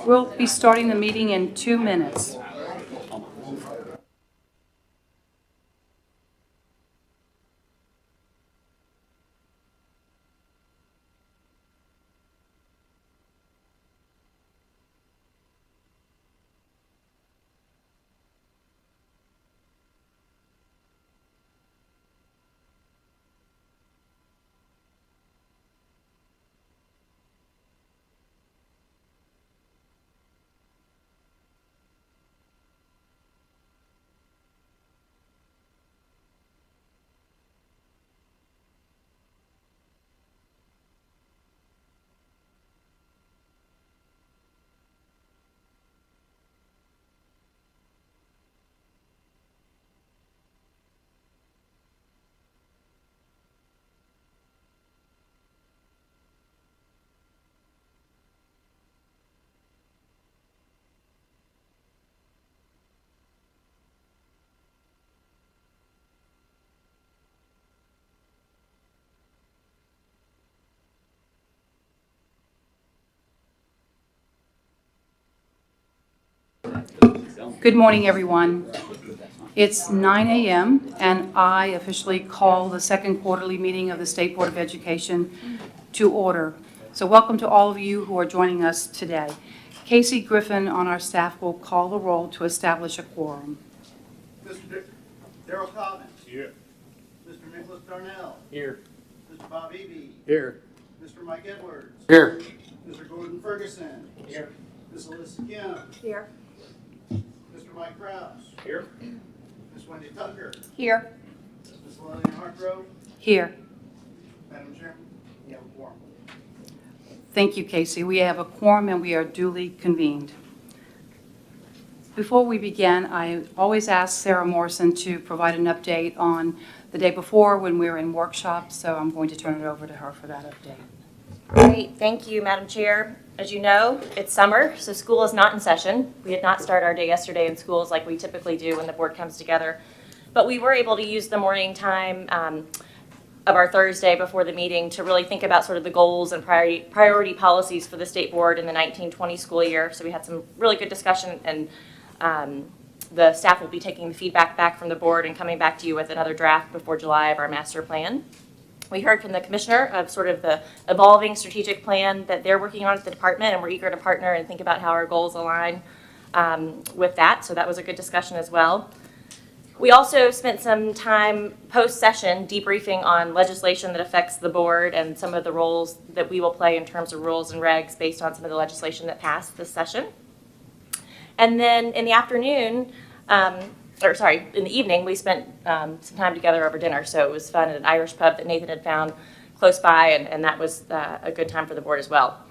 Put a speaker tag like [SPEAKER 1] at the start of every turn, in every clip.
[SPEAKER 1] We'll be starting the meeting in 2 minutes. Good morning, everyone. It's 9 a.m. and I officially call the second quarterly meeting of the State Board of Education to order. So welcome to all of you who are joining us today. Casey Griffin on our staff will call the roll to establish a quorum.
[SPEAKER 2] Mr. Darrell Cobbins.
[SPEAKER 3] Here.
[SPEAKER 2] Mr. Nicholas Darnell.
[SPEAKER 3] Here.
[SPEAKER 2] Mr. Bob Eby.
[SPEAKER 3] Here.
[SPEAKER 2] Mr. Mike Edwards.
[SPEAKER 3] Here.
[SPEAKER 2] Mr. Gordon Ferguson.
[SPEAKER 3] Here.
[SPEAKER 2] Ms. Alyssa Kim.
[SPEAKER 4] Here.
[SPEAKER 2] Mr. Mike Krause.
[SPEAKER 3] Here.
[SPEAKER 2] Ms. Wendy Tucker.
[SPEAKER 4] Here.
[SPEAKER 2] Ms. Lillian Hartgrove.
[SPEAKER 1] Here.
[SPEAKER 2] Madam Chairman, we have a quorum.
[SPEAKER 1] Thank you, Casey. We have a quorum and we are duly convened. Before we begin, I always ask Sarah Morrison to provide an update on the day before when we were in workshops, so I'm going to turn it over to her for that update.
[SPEAKER 4] Great. Thank you, Madam Chair. As you know, it's summer, so school is not in session. We did not start our day yesterday in schools like we typically do when the board comes together. But we were able to use the morning time of our Thursday before the meeting to really think about sort of the goals and priority policies for the state board in the 1920 school year. So we had some really good discussion, and the staff will be taking the feedback back from the board and coming back to you with another draft before July of our master plan. We heard from the commissioner of sort of the evolving strategic plan that they're working on at the department, and we're eager to partner and think about how our goals align with that. So that was a good discussion as well. We also spent some time post-session debriefing on legislation that affects the board and some of the roles that we will play in terms of rules and regs based on some of the legislation that passed this session. And then in the afternoon, in the evening, we spent some time together over dinner. So it was fun at an Irish pub that Nathan had found close by, and that was a good time for the board as well.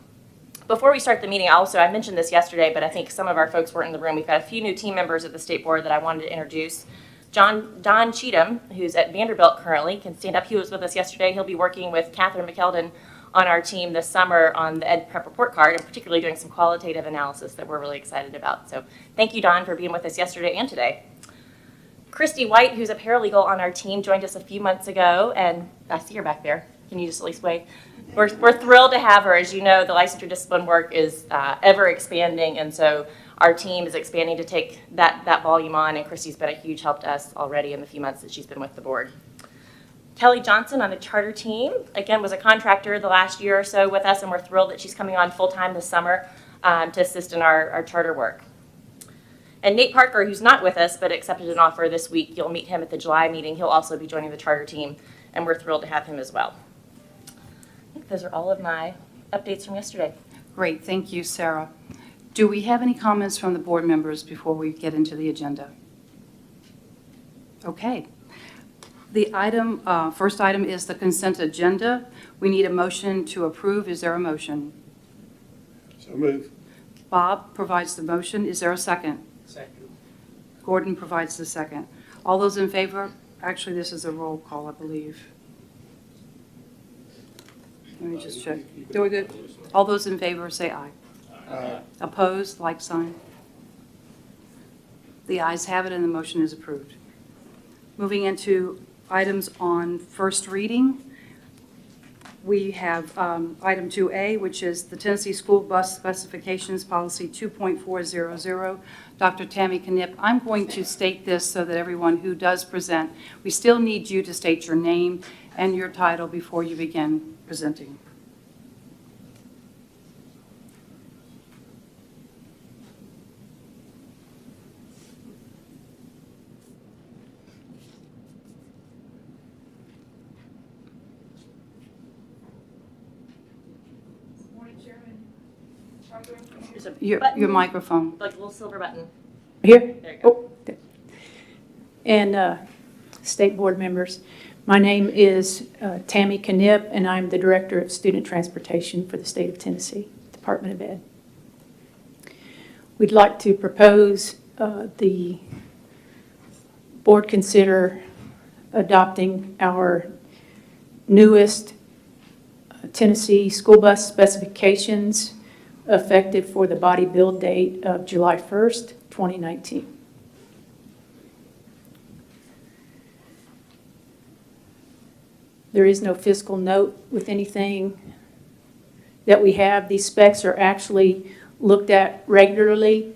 [SPEAKER 4] Before we start the meeting, I mentioned this yesterday, but I think some of our folks weren't in the room. We've got a few new team members at the state board that I wanted to introduce. Don Cheatham, who's at Vanderbilt currently, can stand up. He was with us yesterday. He'll be working with Catherine McKeldin on our team this summer on the Ed Prep report card, and particularly doing some qualitative analysis that we're really excited about. So thank you, Don, for being with us yesterday and today. Christy White, who's a paralegal on our team, joined us a few months ago, and I see her back there. Can you just at least wave? We're thrilled to have her. As you know, the licensure discipline work is ever expanding, and so our team is expanding to take that volume on, and Christy's been a huge help to us already in the few months that she's been with the board. Kelly Johnson on the charter team, again, was a contractor the last year or so with us, and we're thrilled that she's coming on full-time this summer to assist in our charter work. And Nate Parker, who's not with us but accepted an offer this week, you'll meet him at the July meeting. He'll also be joining the charter team, and we're thrilled to have him as well. I think those are all of my updates from yesterday.
[SPEAKER 1] Great, thank you, Sarah. Do we have any comments from the board members before we get into the agenda? Okay. The first item is the consent agenda. We need a motion to approve. Is there a motion?
[SPEAKER 3] So move.
[SPEAKER 1] Bob provides the motion. Is there a second?
[SPEAKER 3] Second.
[SPEAKER 1] Gordon provides the second. All those in favor? Actually, this is a roll call, I believe. Let me just check. Do we good? All those in favor say aye.
[SPEAKER 3] Aye.
[SPEAKER 1] Opposed, like sign. The ayes have it and the motion is approved. Moving into items on first reading. we have item 2A, which is the Tennessee School Bus Specifications Policy 2.400. Dr. Tammy Knipp, I'm going to state this so that everyone who does present, we still need you to state your name and your title before you begin presenting.
[SPEAKER 4] There's a
[SPEAKER 1] Your
[SPEAKER 4] button,
[SPEAKER 1] microphone.
[SPEAKER 4] like a little silver button.
[SPEAKER 5] Here?
[SPEAKER 4] There you go.
[SPEAKER 5] Oh. And state board members, my name is Tammy Knipp, and I'm the Director of Student Transportation for the state of Tennessee, Department of Ed. We'd like to propose the board consider adopting our newest Tennessee school bus specifications effective for the body build date of July 1st, 2019. There is no fiscal note with anything that we have. These specs are actually looked at regularly.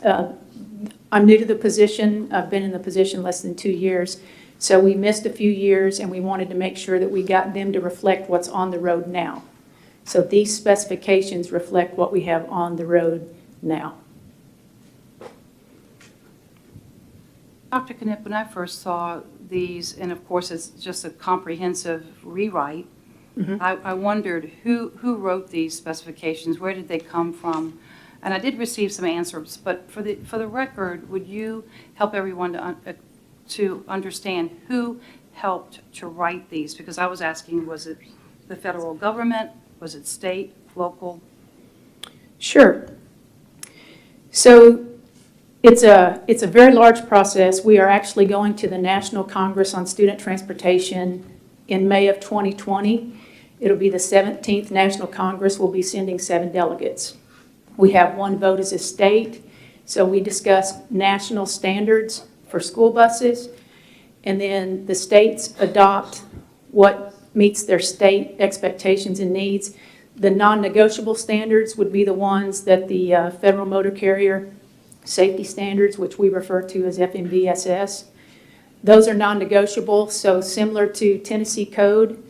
[SPEAKER 5] I'm new to the position. I've been in the position less than 2 years. So we missed a few years, and we wanted to make sure that we got them to reflect what's on the road now. So these specifications reflect what we have on the road now.
[SPEAKER 1] Dr. Knipp, when I first saw these, and of course it's just a comprehensive rewrite, I wondered who wrote these specifications, where did they come from? And I did receive some answers, but for the record, would you help everyone to understand who helped to write these? Because I was asking, was it the federal government? Was it state, local?
[SPEAKER 5] Sure. So it's a very large process. We are actually going to the National Congress on Student Transportation in May of 2020. It'll be the 17th National Congress. We'll be sending 7 delegates. We have 1 vote as a state. So we discuss national standards for school buses, and then the states adopt what meets their state expectations and needs. The non-negotiable standards would be the ones that the Federal Motor Carrier Safety Standards, which we refer to as FMVSS. Those are non-negotiable, so similar to Tennessee Code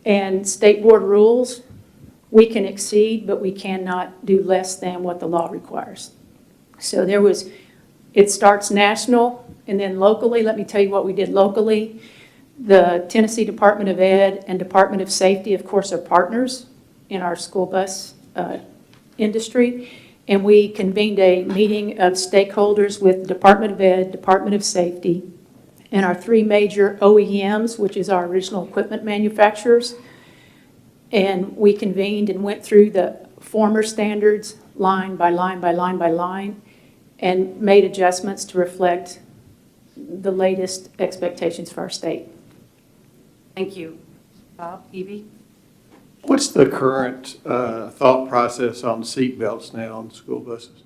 [SPEAKER 5] and state board rules, we can exceed, but we cannot do less than what the law requires. So it starts national and then locally. Let me tell you what we did locally. The Tennessee Department of Ed and Department of Safety, of course, are partners in our school bus industry. And we convened a meeting of stakeholders with Department of Ed, Department of Safety, and our 3 major OEMs, which is our original equipment manufacturers. And we convened and went through the former standards line by line by line by line and made adjustments to reflect the latest expectations for our state.
[SPEAKER 1] Thank you. Bob, Evie?
[SPEAKER 3] What's the current thought process on seat belts now on school buses?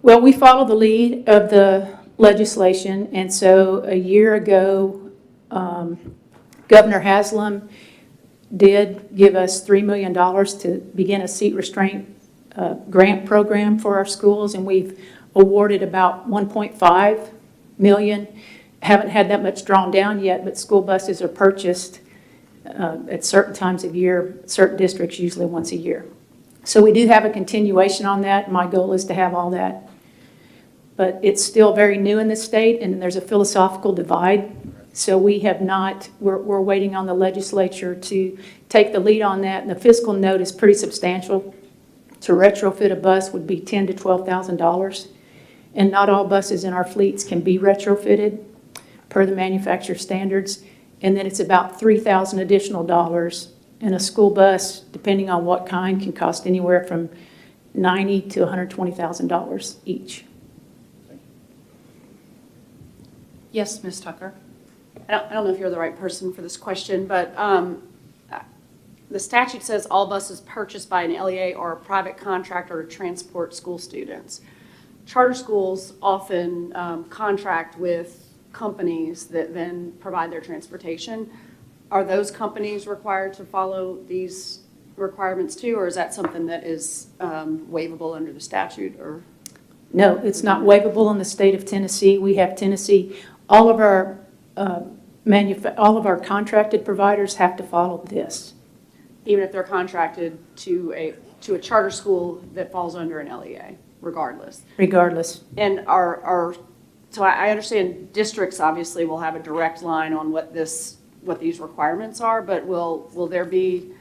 [SPEAKER 5] Well, we follow the lead of the legislation, and so a year ago, Governor Haslam did give us $3 million to begin a seat restraint grant program for our schools, and we've awarded about $1.5 million. Haven't had that much drawn down yet, but school buses are purchased at certain times of year, certain districts usually once a year. So we do have a continuation on that. My goal is to have all that. But it's still very new in the state, and there's a philosophical divide. So we have not, we're waiting on the legislature to take the lead on that, and the fiscal note is pretty substantial. To retrofit a bus would be $10,000 to $12,000, and not all buses in our fleets can be retrofitted per the manufacturer standards, and then it's about $3,000 additional dollars, and a school bus, depending on what kind, can cost anywhere from $90,000 to $120,000 each.
[SPEAKER 1] Yes, Ms. Tucker?
[SPEAKER 6] I don't know if you're the right person for this question, but the statute says all buses purchased by an LEA or a private contractor to transport school students. Charter schools often contract with companies that then provide their transportation. are those companies required to follow these requirements too, or is that something that is waivable under the statute, or?
[SPEAKER 5] No, it's not waivable in the state of Tennessee. We have Tennessee, all of our all of our contracted providers have to follow this.
[SPEAKER 6] Even if they're contracted to a charter school that falls under an LEA, regardless.
[SPEAKER 5] Regardless.
[SPEAKER 6] And so I understand districts obviously will have a direct line on what these requirements are, but will there be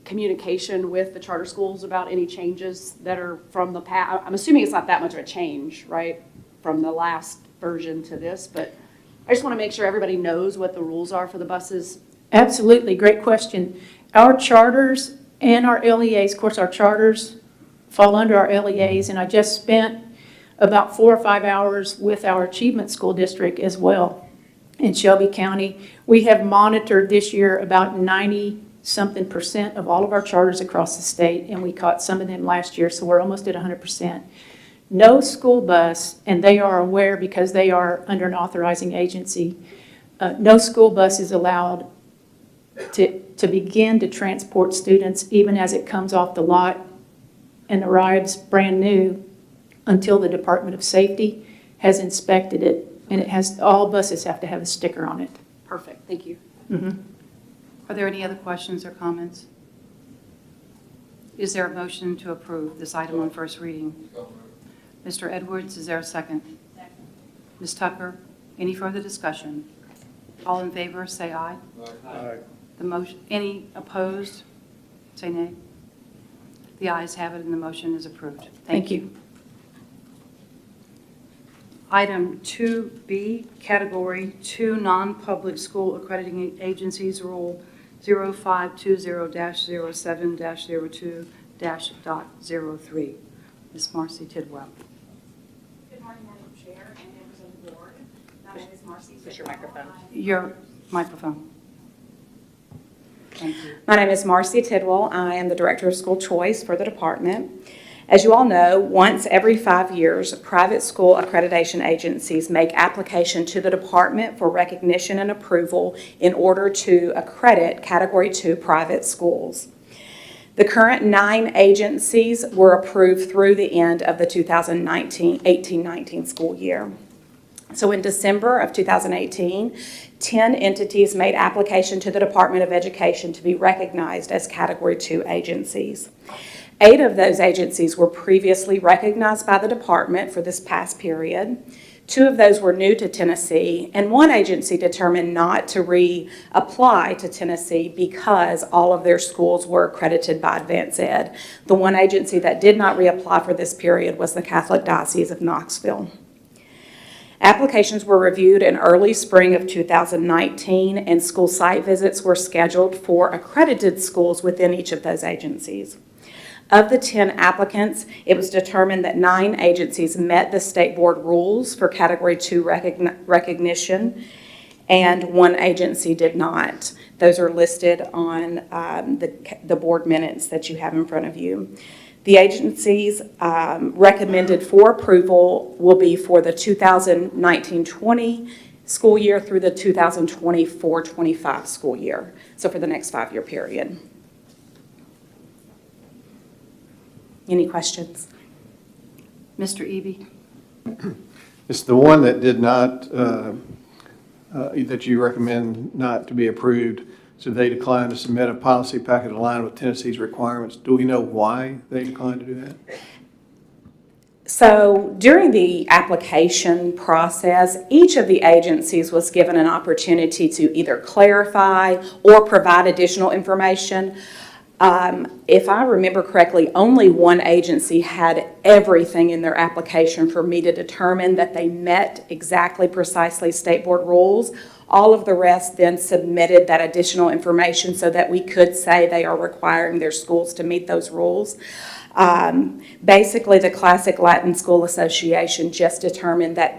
[SPEAKER 6] communication with the charter schools about any changes that are from the past? I'm assuming it's not that much of a change, right, from the last version to this, but I just want to make sure everybody knows what the rules are for the buses.
[SPEAKER 5] Absolutely, great question. Our charters and our LEAs, of course, our charters fall under our LEAs, and I just spent about 4 or 5 hours with our Achievement School District as well in Shelby County. We have monitored this year about 90-something% of all of our charters across the state, and we caught some of them last year, so we're almost at 100%. No school bus, and they are aware because they are under an authorizing agency, no school bus is allowed to begin to transport students even as it comes off the lot and arrives brand new until the Department of Safety has inspected it, and all buses have to have a sticker on it.
[SPEAKER 6] Perfect, thank you.
[SPEAKER 1] Are there any other questions or comments? Is there a motion to approve this item on first reading? Mr. Edwards, is there a second? Second. Ms. Tucker, any further discussion? All in favor, say aye.
[SPEAKER 3] Aye.
[SPEAKER 1] The motion, any opposed, say nay. The ayes have it and the motion is approved.
[SPEAKER 5] Thank you.
[SPEAKER 1] Item 2B, Category 2 Non-Public School Accrediting Agencies Rule 0520-07-02-.03. Ms. Marcy Tidwell.
[SPEAKER 7] Good morning, Madam Chair and members of the board. My name is Marcy.
[SPEAKER 4] Push your microphone.
[SPEAKER 1] Your microphone. Thank you.
[SPEAKER 7] My name is Marcy Tidwell. I am the Director of School Choice for the department. As you all know, once every 5 years, private school accreditation agencies make application to the department for recognition and approval in order to accredit Category 2 private schools. The current 9 agencies were approved through the end of the 2018-19 school year. So in December of 2018, 10 entities made application to the Department of Education to be recognized as Category 2 agencies. 8 of those agencies were previously recognized by the department for this past period. 2 of those were new to Tennessee, and 1 agency determined not to reapply to Tennessee because all of their schools were accredited by Advance Ed. The 1 agency that did not reapply for this period was the Catholic Diocese of Knoxville. Applications were reviewed in early spring of 2019, and school site visits were scheduled for accredited schools within each of those agencies. Of the 10 applicants, it was determined that 9 agencies met the state board rules for Category 2 recognition, and 1 agency did not. Those are listed on the board minutes that you have in front of you. The agencies recommended for approval will be for the 2019-20 school year through the 2024-25 school year, so for the next 5-year period. Any questions?
[SPEAKER 1] Mr. Eby.
[SPEAKER 3] It's the one that did not, that you recommend not to be approved. So they declined to submit a policy packet aligned with Tennessee's requirements. Do we know why they declined to do that?
[SPEAKER 7] So during the application process, each of the agencies was given an opportunity to either clarify or provide additional information. If I remember correctly, only 1 agency had everything in their application for me to determine that they met exactly precisely state board rules. All of the rest then submitted that additional information so that we could say they are requiring their schools to meet those rules. Basically, the Classic Latin School Association just determined that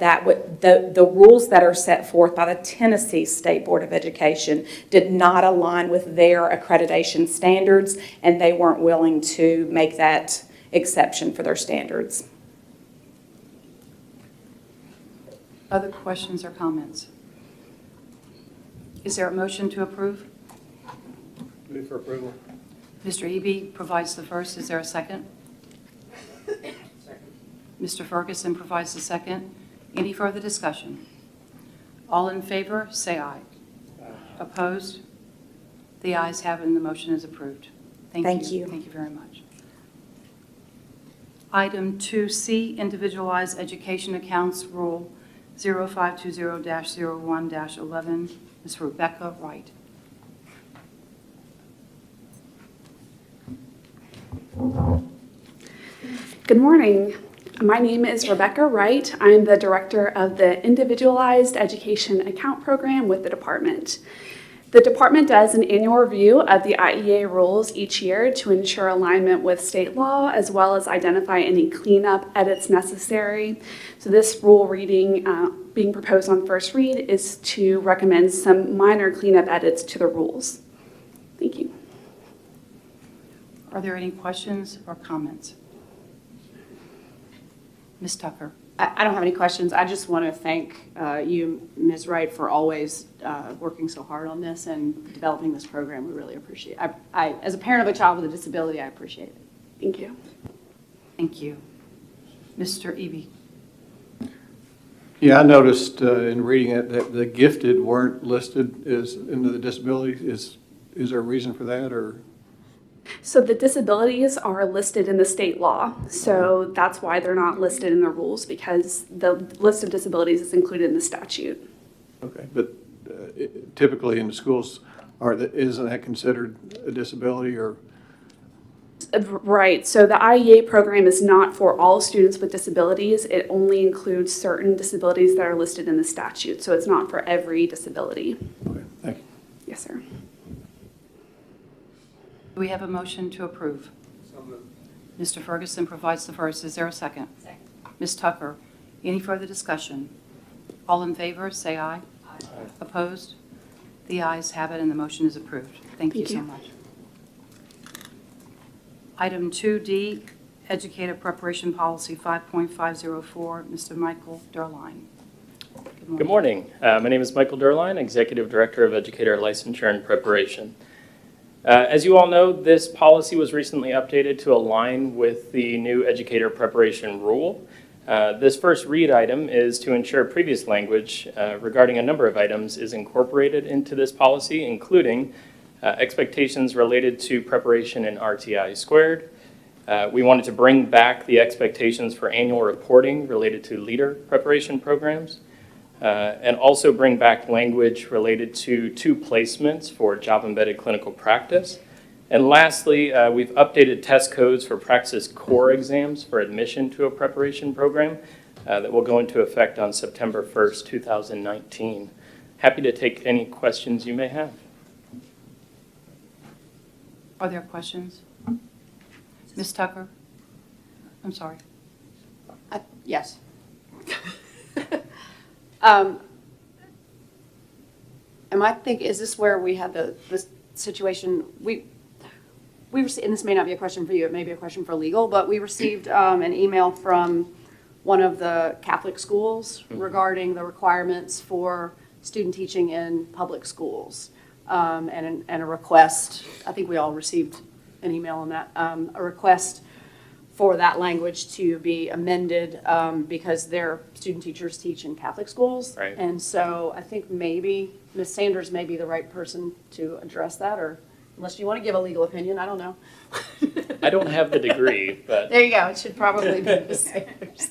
[SPEAKER 7] the rules that are set forth by the Tennessee State Board of Education did not align with their accreditation standards, and they weren't willing to make that exception for their standards.
[SPEAKER 1] Other questions or comments? Is there a motion to approve?
[SPEAKER 3] Move for approval.
[SPEAKER 1] Mr. Eby provides the first. Is there a second? Mr. Ferguson provides the second. Any further discussion? All in favor, say aye. Opposed? The ayes have it and the motion is approved.
[SPEAKER 7] Thank you.
[SPEAKER 1] Thank you very much. Item 2C, Individualized Education Accounts Rule 0520-01-11, Ms. Rebecca Wright.
[SPEAKER 8] Good morning. My name is Rebecca Wright. I'm the director of the Individualized Education Account Program with the department. The department does an annual review of the IEA rules each year to ensure alignment with state law, as well as identify any cleanup edits necessary. So this rule reading being proposed on first read is to recommend some minor cleanup edits to the rules. Thank you.
[SPEAKER 1] Are there any questions or comments? Ms. Tucker.
[SPEAKER 6] I don't have any questions. I just want to thank you, Ms. Wright, for always working so hard on this and developing this program. We really appreciate it. As a parent of a child with a disability, I appreciate it.
[SPEAKER 8] Thank you.
[SPEAKER 1] Thank you. Mr. Eby.
[SPEAKER 3] Yeah, I noticed in reading it that the gifted weren't listed as into the disability. Is there a reason for that, or?
[SPEAKER 8] So the disabilities are listed in the state law. So that's why they're not listed in the rules, because the list of disabilities is included in the statute.
[SPEAKER 3] Okay, but typically in the schools, isn't that considered a disability, or?
[SPEAKER 8] Right. So the IEA program is not for all students with disabilities. It only includes certain disabilities that are listed in the statute. So it's not for every disability.
[SPEAKER 3] Okay, thank you.
[SPEAKER 8] Yes, sir.
[SPEAKER 1] Do we have a motion to approve? Mr. Ferguson provides the first. Is there a second? Second. Ms. Tucker, any further discussion? All in favor, say aye. Aye. Opposed? The ayes have it and the motion is approved. Thank you so much. Item 2D, Educator Preparation Policy 5.504, Mr. Michael Derline.
[SPEAKER 9] Good morning. My name is Michael Derline, Executive Director of Educator Licensure and Preparation. As you all know, this policy was recently updated to align with the new educator preparation rule. This first read item is to ensure previous language regarding a number of items is incorporated into this policy, including expectations related to preparation in RTI squared. We wanted to bring back the expectations for annual reporting related to leader preparation programs. And also bring back language related to 2 placements for job-embedded clinical practice. And lastly, we've updated test codes for Praxis core exams for admission to a preparation program that will go into effect on September 1st, 2019. Happy to take any questions you may have.
[SPEAKER 1] Are there questions? Ms. Tucker? I'm sorry.
[SPEAKER 6] Yes. Is this where we had the situation, we received, and this may not be a question for you, it may be a question for legal, but we received an email from one of the Catholic schools regarding the requirements for student teaching in public schools, and a request, I think we all received an email on that, a request for that language to be amended because their student teachers teach in Catholic schools.
[SPEAKER 9] Right.
[SPEAKER 6] And so I think maybe Ms. Sanders may be the right person to address that, or unless you want to give a legal opinion, I don't know.
[SPEAKER 9] I don't have the degree, but
[SPEAKER 6] There you go, it should probably be Ms. Sanders.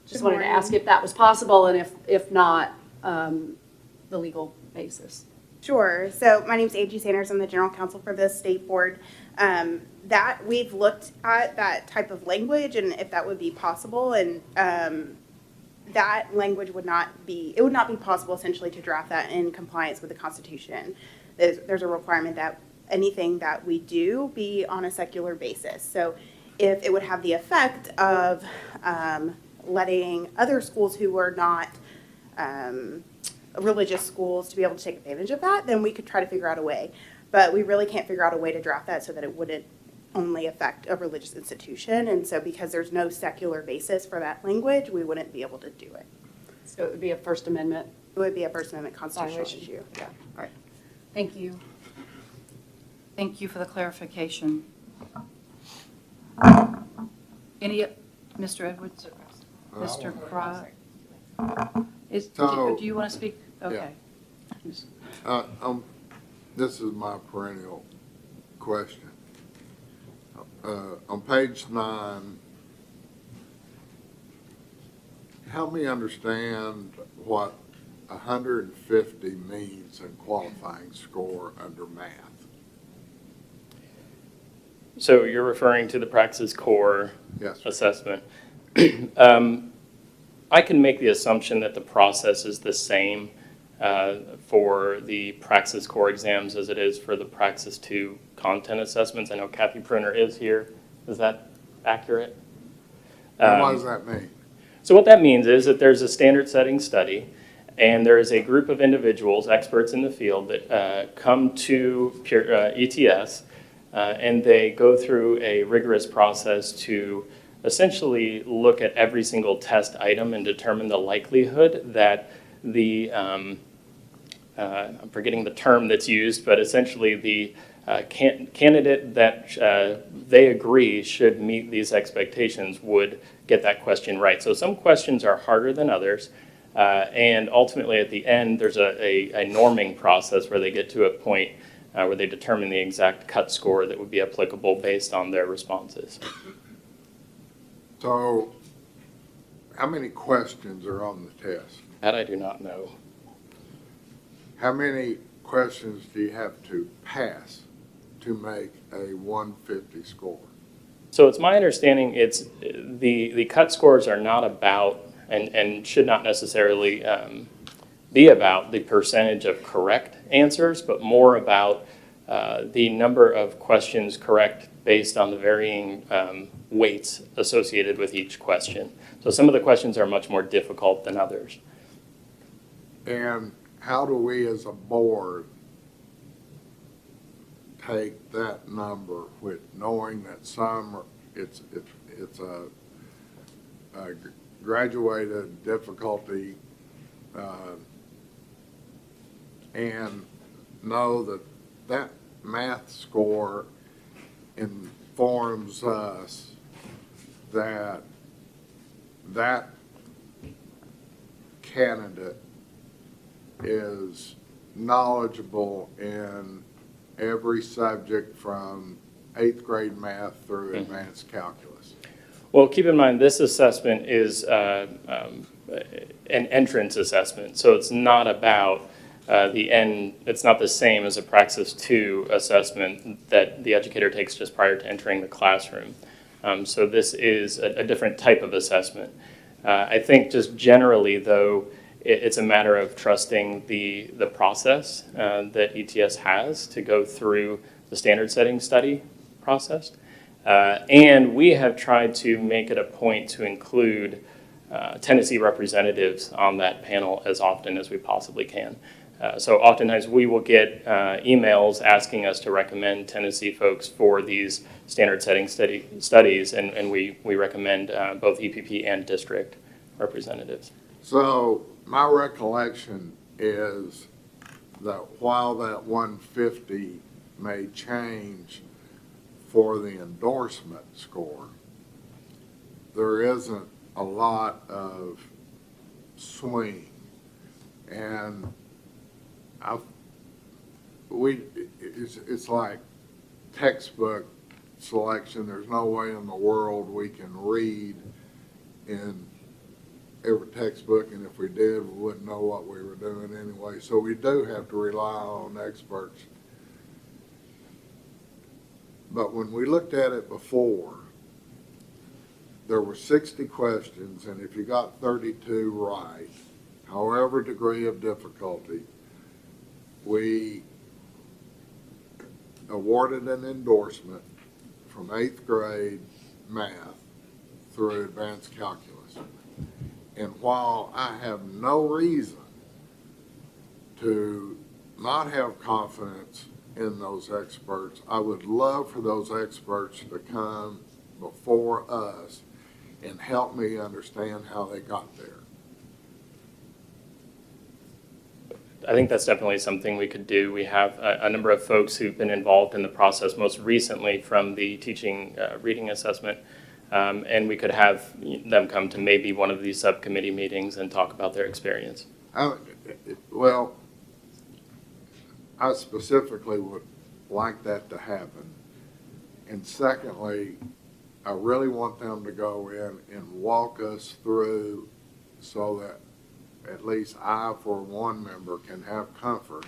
[SPEAKER 6] Just wanted to ask if that was possible, and if not, the legal basis.
[SPEAKER 10] Sure. So my name's Angie Sanders. I'm the general counsel for the state board. That we've looked at that type of language and if that would be possible, and that language would not be possible essentially to draft that in compliance with the Constitution. There's a requirement that anything that we do be on a secular basis. So if it would have the effect of letting other schools who were not religious schools to be able to take advantage of that, then we could try to figure out a way. But we really can't figure out a way to draft that so that it wouldn't only affect a religious institution. And so because there's no secular basis for that language, we wouldn't be able to do it.
[SPEAKER 6] So it would be a First Amendment
[SPEAKER 10] It would be a First Amendment constitutional issue. Yeah.
[SPEAKER 6] All right. Thank you.
[SPEAKER 1] Thank you for the clarification. Any, Mr. Edwards? Mr. Fry?
[SPEAKER 11] So-
[SPEAKER 1] Do you want to speak? Okay.
[SPEAKER 11] This is my perennial question. On page 9, help me understand what 150 means in qualifying score under math.
[SPEAKER 9] So you're referring to the Praxis Core
[SPEAKER 11] Yes, sir.
[SPEAKER 9] assessment. I can make the assumption that the process is the same for the Praxis Core exams as it is for the Praxis 2 content assessments. I know Kathy Pruner is here. Is that accurate?
[SPEAKER 11] And what does that mean?
[SPEAKER 9] So what that means is that there's a standard setting study, and there is a group of individuals, experts in the field, that come to ETS, and they go through a rigorous process to essentially look at every single test item and determine the likelihood that the, I'm forgetting the term that's used, but essentially the candidate that they agree should meet these expectations would get that question right. So some questions are harder than others, and ultimately at the end there's a norming process where they get to a point where they determine the exact cut score that would be applicable based on their responses.
[SPEAKER 11] So how many questions are on the test?
[SPEAKER 9] That I do not know.
[SPEAKER 11] How many questions do you have to pass to make a 150 score?
[SPEAKER 9] So it's my understanding it's the cut scores are not about and should not necessarily be about the percentage of correct answers, but more about the number of questions correct based on the varying weights associated with each question. So some of the questions are much more difficult than others.
[SPEAKER 11] And how do we as a board take that number with knowing that some, it's a graduated difficulty, and know that that math score informs us that that candidate is knowledgeable in every subject from 8th grade math through advanced calculus?
[SPEAKER 9] Well, keep in mind this assessment is an entrance assessment, so it's not about the end. It's not the same as a Praxis 2 assessment that the educator takes just prior to entering the classroom. So this is a different type of assessment. I think just generally, though, it's a matter of trusting the process that ETS has to go through the standard setting study process. And we have tried to make it a point to include Tennessee representatives on that panel as often as we possibly can. So oftentimes we will get emails asking us to recommend Tennessee folks for these standard setting studies, and we recommend both EPP and district representatives.
[SPEAKER 11] So my recollection is that while that 150 may change for the endorsement score, there isn't a lot of swing. And it's like textbook selection. There's no way in the world we can read in every textbook, and if we did, we wouldn't know what we were doing anyway. So we do have to rely on experts. But when we looked at it before, there were 60 questions, and if you got 32 right, however degree of difficulty, we awarded an endorsement from 8th grade math through advanced calculus. And while I have no reason to not have confidence in those experts, I would love for those experts to come before us and help me understand how they got there.
[SPEAKER 9] I think that's definitely something we could do. We have a number of folks who've been involved in the process, most recently from the teaching reading assessment. And we could have them come to maybe one of these subcommittee meetings and talk about their experience.
[SPEAKER 11] Well, I specifically would like that to happen. And secondly, I really want them to go in and walk us through so that at least I, for one member, can have comfort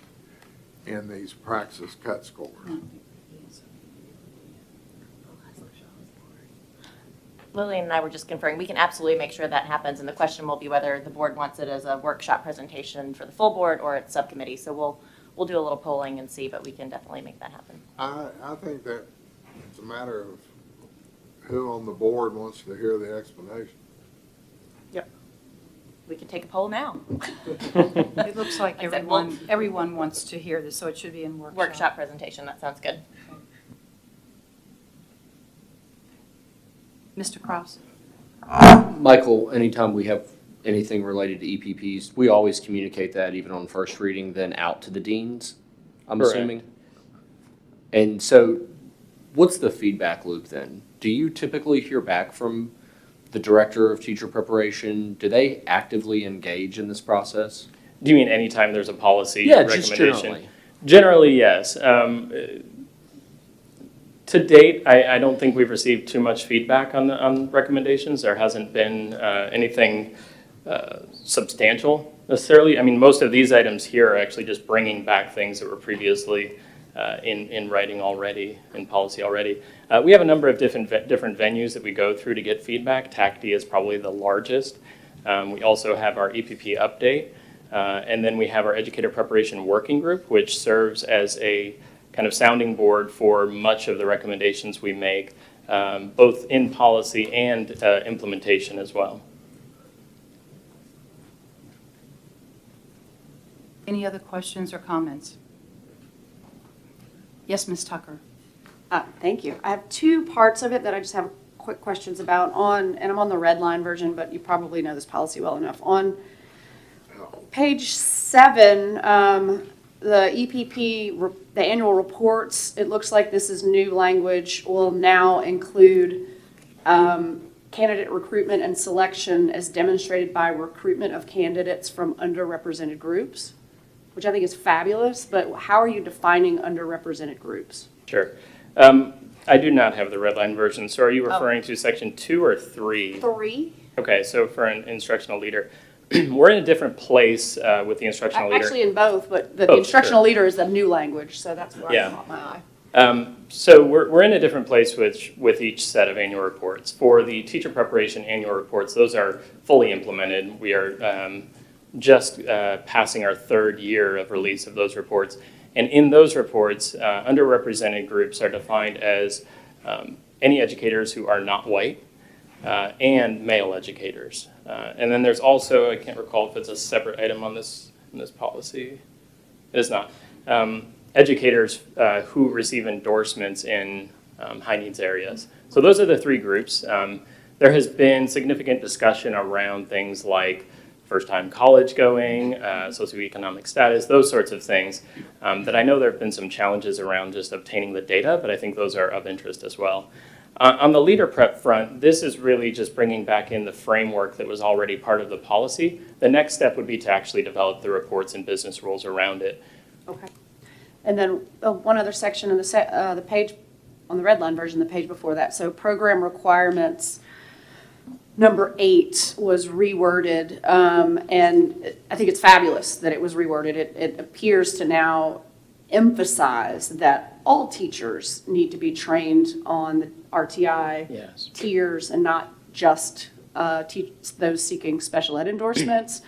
[SPEAKER 11] in these praxis cut scores.
[SPEAKER 4] Lillian and I were just conferring, we can absolutely make sure that happens, and the question will be whether the board wants it as a workshop presentation for the full board or at subcommittee. So we'll do a little polling and see, but we can definitely make that happen.
[SPEAKER 11] I think that it's a matter of who on the board wants to hear the explanation.
[SPEAKER 4] We can take a poll now.
[SPEAKER 1] It looks like
[SPEAKER 4] I said, well-
[SPEAKER 1] everyone wants to hear this, so it should be in workshop.
[SPEAKER 4] Workshop presentation, that sounds good.
[SPEAKER 1] Mr. Kraus?
[SPEAKER 12] Michael, anytime we have anything related to EPPs, we always communicate that even on first reading, then out to the deans, I'm
[SPEAKER 9] Correct.
[SPEAKER 12] assuming? And so what's the feedback loop then? Do you typically hear back from the director of teacher preparation? Do they actively engage in this process?
[SPEAKER 9] Do you mean anytime there's a policy
[SPEAKER 12] Yeah,
[SPEAKER 9] recommendation?
[SPEAKER 12] just generally.
[SPEAKER 9] Generally, yes. To date, I don't think we've received too much feedback on recommendations. There hasn't been anything substantial necessarily. I mean, most of these items here are actually just bringing back things that were previously in writing already, in policy already. We have a number of different venues that we go through to get feedback. TACD is probably the largest. We also have our EPP update. And then we have our Educator Preparation Working Group, which serves as a kind of sounding board for much of the recommendations we make, both in policy and implementation as well.
[SPEAKER 1] Any other questions or comments? Yes, Ms. Tucker?
[SPEAKER 6] Thank you. I have two parts of it that I just have quick questions about and I'm on the red line version, but you probably know this policy well enough. On page 7, the EPP, the annual reports, it looks like this is new language, will now include candidate recruitment and selection as demonstrated by recruitment of candidates from underrepresented groups, which I think is fabulous, but how are you defining underrepresented groups?
[SPEAKER 9] Sure. I do not have the red line version, so are you referring to section 2 or 3?
[SPEAKER 6] 3.
[SPEAKER 9] Okay, so for an instructional leader, we're in a different place with the instructional leader.
[SPEAKER 6] Actually in both, but the
[SPEAKER 9] Both,
[SPEAKER 6] instructional
[SPEAKER 9] sure.
[SPEAKER 6] leader is the new language, so that's where
[SPEAKER 9] Yeah.
[SPEAKER 6] I caught my eye.
[SPEAKER 9] So we're in a different place with each set of annual reports. For the teacher preparation annual reports, those are fully implemented. We are just passing our 3rd year of release of those reports. And in those reports, underrepresented groups are defined as any educators who are not white and male educators. And then there's also, I can't recall if it's a separate item on this policy. It is not. Educators who receive endorsements in high needs areas. So those are the 3 groups. There has been significant discussion around things like first-time college going, socioeconomic status, those sorts of things that I know there have been some challenges around just obtaining the data, but I think those are of interest as well. On the leader prep front, this is really just bringing back in the framework that was already part of the policy. The next step would be to actually develop the reports and business rules around it.
[SPEAKER 6] Okay. And then one other section in the page, on the red line version, the page before that. So program requirements, number 8 was reworded, and I think it's fabulous that it was reworded. It appears to now emphasize that all teachers need to be trained on the RTI
[SPEAKER 9] Yes.
[SPEAKER 6] tiers and not just those seeking special ed endorsements,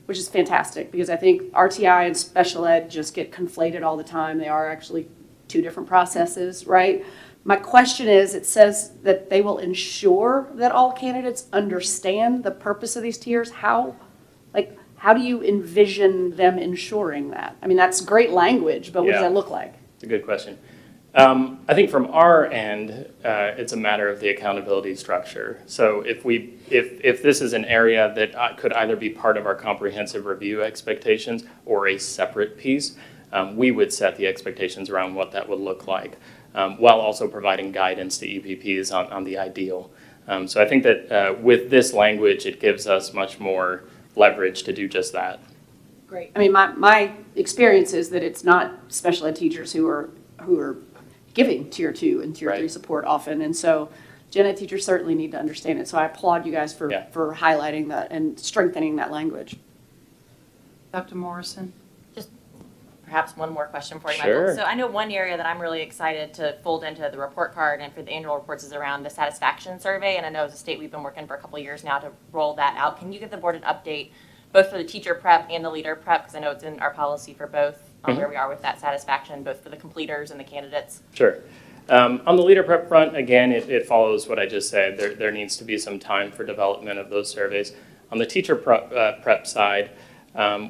[SPEAKER 6] which is fantastic because I think RTI and special ed just get conflated all the time. They are actually 2 different processes, right? My question is, it says that they will ensure that all candidates understand the purpose of these tiers. How do you envision them ensuring that? I mean, that's great language, but what does
[SPEAKER 9] Yeah.
[SPEAKER 6] that look like?
[SPEAKER 9] It's a good question. I think from our end, it's a matter of the accountability structure. So if this is an area that could either be part of our comprehensive review expectations or a separate piece, we would set the expectations around what that would look like, while also providing guidance to EPPs on the ideal. So I think that with this language, it gives us much more leverage to do just that.
[SPEAKER 6] Great. I mean, my experience is that it's not special ed teachers who are giving tier 2 and tier 3
[SPEAKER 9] Right.
[SPEAKER 6] support often. And so gen ed teachers certainly need to understand it. So I applaud you guys for highlighting that and strengthening that language.
[SPEAKER 1] Dr. Morrison?
[SPEAKER 4] Perhaps one more question for you,
[SPEAKER 9] Sure.
[SPEAKER 4] Michael. So I know one area that I'm really excited to fold into the report card and for the annual reports is around the satisfaction survey. And I know as a state, we've been working for a couple of years now to roll that out. Can you give the board an update, both for the teacher prep and the leader prep? Because I know it's in our policy for both on where we are with that satisfaction, both for the completers and the candidates.
[SPEAKER 9] Sure. On the leader prep front, again, it follows what I just said. There needs to be some time for development of those surveys. On the teacher prep side,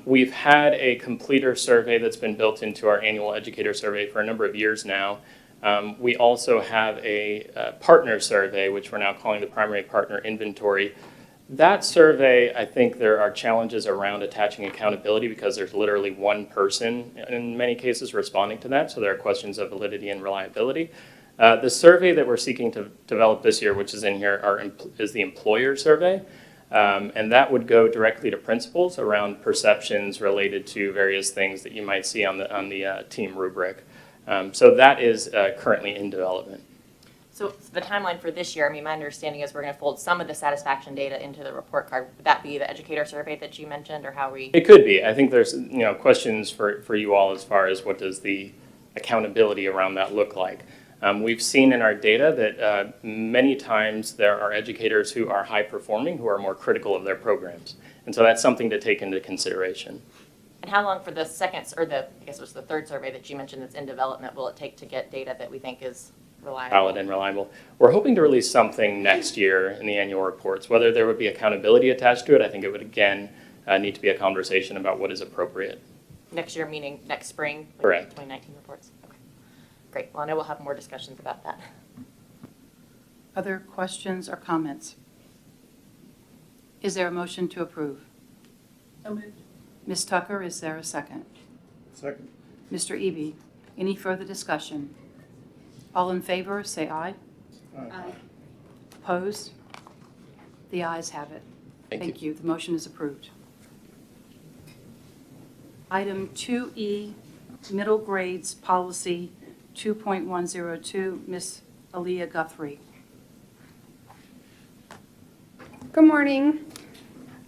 [SPEAKER 9] we've had a completer survey that's been built into our annual educator survey for a number of years now. We also have a partner survey, which we're now calling the primary partner inventory. That survey, I think there are challenges around attaching accountability because there's literally one person in many cases responding to that, so there are questions of validity and reliability. The survey that we're seeking to develop this year, which is in here, is the employer survey. And that would go directly to principals around perceptions related to various things that you might see on the team rubric. So that is currently in development.
[SPEAKER 4] So the timeline for this year, I mean, my understanding is we're going to fold some of the satisfaction data into the report card. Would that be the educator survey that you mentioned, or how we?
[SPEAKER 9] It could be. I think there's questions for you all as far as what does the accountability around that look like. We've seen in our data that many times there are educators who are high performing who are more critical of their programs. And so that's something to take into consideration.
[SPEAKER 4] And how long for the second, or I guess it was the third survey that you mentioned that's in development, will it take to get data that we think is reliable?
[SPEAKER 9] Valid and reliable. We're hoping to release something next year in the annual reports. Whether there would be accountability attached to it, I think it would again need to be a conversation about what is appropriate.
[SPEAKER 4] Next year, meaning next spring? Like
[SPEAKER 9] Correct.
[SPEAKER 4] 2019 reports? Okay. Great. Well, I know we'll have more discussions about that.
[SPEAKER 1] Other questions or comments? Is there a motion to approve?
[SPEAKER 6] So moved.
[SPEAKER 1] Ms. Tucker, is there a second?
[SPEAKER 3] Second.
[SPEAKER 1] Mr. Eby, any further discussion? All in favor, say aye.
[SPEAKER 6] Aye.
[SPEAKER 1] Opposed? The ayes have it. Thank you. The motion is approved. Item 2E, middle grades policy 2.102, Ms. Aaliyah Guthrie.
[SPEAKER 13] Good morning.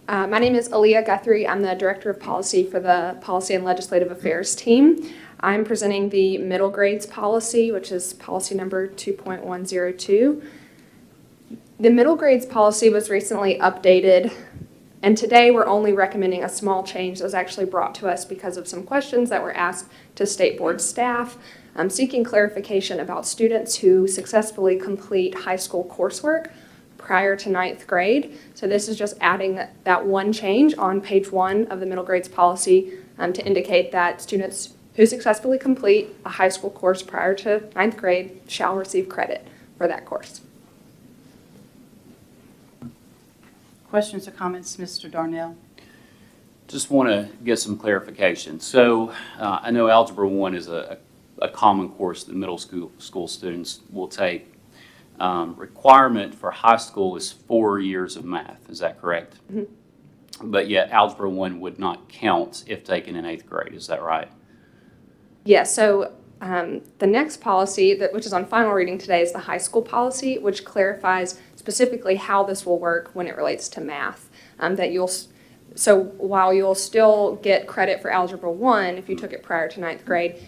[SPEAKER 13] My name is Aaliyah Guthrie. I'm the Director of Policy for the Policy and Legislative Affairs team. I'm presenting the middle grades policy, which is policy number 2.102. The middle grades policy was recently updated, and today we're only recommending a small change that was actually brought to us because of some questions that were asked to State Board staff, seeking clarification about students who successfully complete high school coursework prior to 9th grade. So this is just adding that one change on page 1 of the middle grades policy to indicate that students who successfully complete a high school course prior to 9th grade shall receive credit for that course.
[SPEAKER 1] Questions or comments, Mr. Darnell?
[SPEAKER 14] Just want to get some clarification. So I know Algebra 1 is a common course that middle school students will take. Requirement for high school is 4 years of math. Is that correct? Mm-hmm. But yet Algebra 1 would not count if taken in 8th grade. Is that right?
[SPEAKER 13] Yeah, so the next policy, which is on final reading today, is the high school policy, which clarifies specifically how this will work when it relates to math. So while you'll still get credit for Algebra 1 if you took it prior to 9th grade,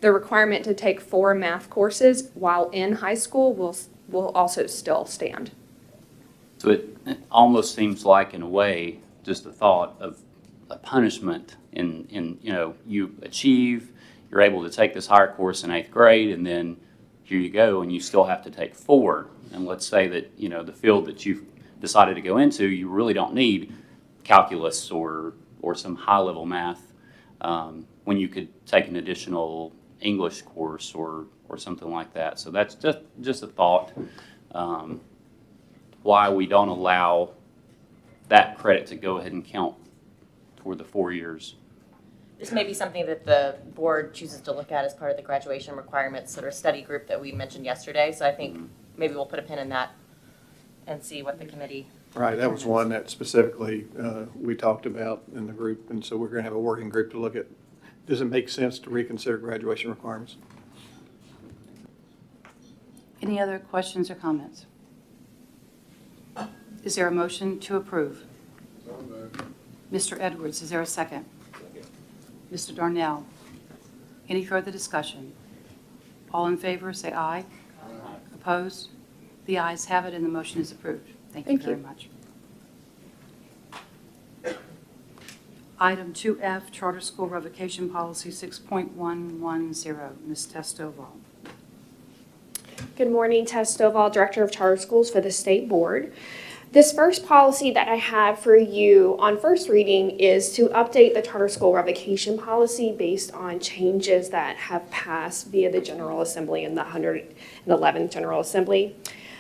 [SPEAKER 13] the requirement to take 4 math courses while in high school will also still stand.
[SPEAKER 14] So it almost seems like, in a way, just the thought of a punishment in you achieve, you're able to take this higher course in 8th grade, and then here you go, and you still have to take 4. And let's say that, the field that you've decided to go into, you really don't need calculus or some high-level math when you could take an additional English course or or something like that. So that's just a thought, why we don't allow that credit to go ahead and count toward the 4 years.
[SPEAKER 4] This may be something that the board chooses to look at as part of the graduation requirements sort of study group that we mentioned yesterday. So I think maybe we'll put a pin in that and see what the committee.
[SPEAKER 3] Right, that was one that specifically we talked about in the group, and so we're going to have a working group to look at, does it make sense to reconsider graduation requirements?
[SPEAKER 1] Any other questions or comments? Is there a motion to approve? Mr. Edwards, is there a second? Mr. Darnell, any further discussion? All in favor, say aye. Opposed? The ayes have it and the motion is approved. Thank you very much. Item 2F, Charter School Revocation Policy 6.110, Ms. Testoval.
[SPEAKER 13] Good morning, Tess Stovall, Director of Charter Schools for the State Board. This first policy that I have for you on first reading is to update the charter school revocation policy based on changes that have passed via the General Assembly and the 111th General Assembly.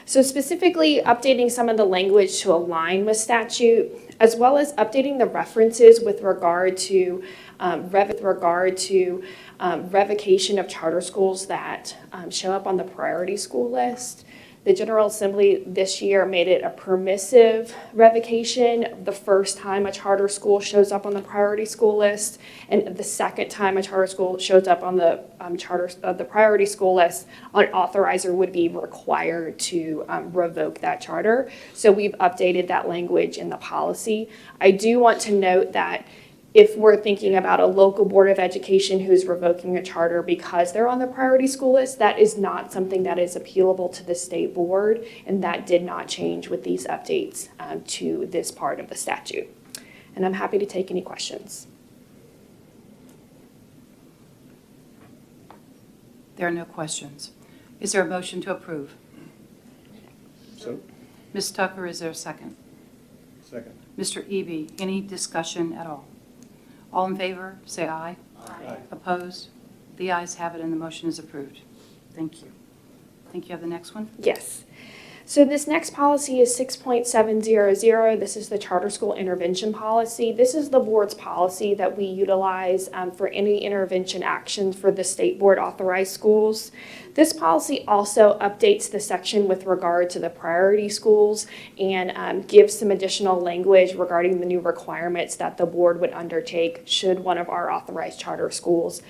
[SPEAKER 13] So specifically updating some of the language to align with statute, as well as updating the references with regard to revocation of charter schools that show up on the priority school list. The General Assembly this year made it a permissive revocation the first time a charter school shows up on the priority school list, and the second time a charter school shows up on the the priority school list, an authorizer would be required to revoke that charter. So we've updated that language in the policy. I do want to note that if we're thinking about a local board of education who's revoking a charter because they're on the priority school list, that is not something that is appealable to the state board, and that did not change with these updates to this part of the statute. And I'm happy to take any questions.
[SPEAKER 1] There are no questions. Is there a motion to approve?
[SPEAKER 3] So,
[SPEAKER 1] Ms. Tucker, is there a second?
[SPEAKER 3] second.
[SPEAKER 1] Mr. Eby, any discussion at all? All in favor, say aye.
[SPEAKER 3] Aye.
[SPEAKER 1] Opposed? The ayes have it and the motion is approved. Thank you. I think you have the next one?
[SPEAKER 13] Yes. So this next policy is 6.700. This is the charter school intervention policy. This is the board's policy that we utilize for any intervention actions for the state board authorized schools. This policy also updates the section with regard to the priority schools and gives some additional language regarding the new requirements that the board would undertake should one of our authorized charter schools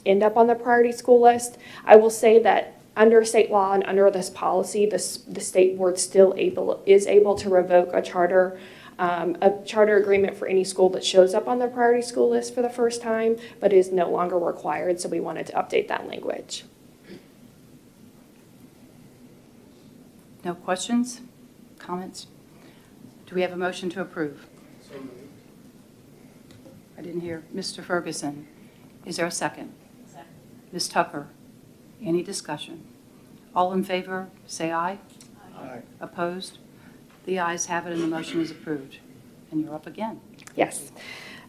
[SPEAKER 13] end up on the priority school list. I will say that under state law and under this policy, the state board still is able to revoke a charter agreement for any school that shows up on the priority school list for the first time, but is no longer required, so we wanted to update that language.
[SPEAKER 1] No questions? Comments? Do we have a motion to approve? I didn't hear. Mr. Ferguson, is there a second? Second. Ms. Tucker, any discussion? All in favor, say aye.
[SPEAKER 3] Aye.
[SPEAKER 1] Opposed? The ayes have it and the motion is approved. And you're up again.
[SPEAKER 13] Yes.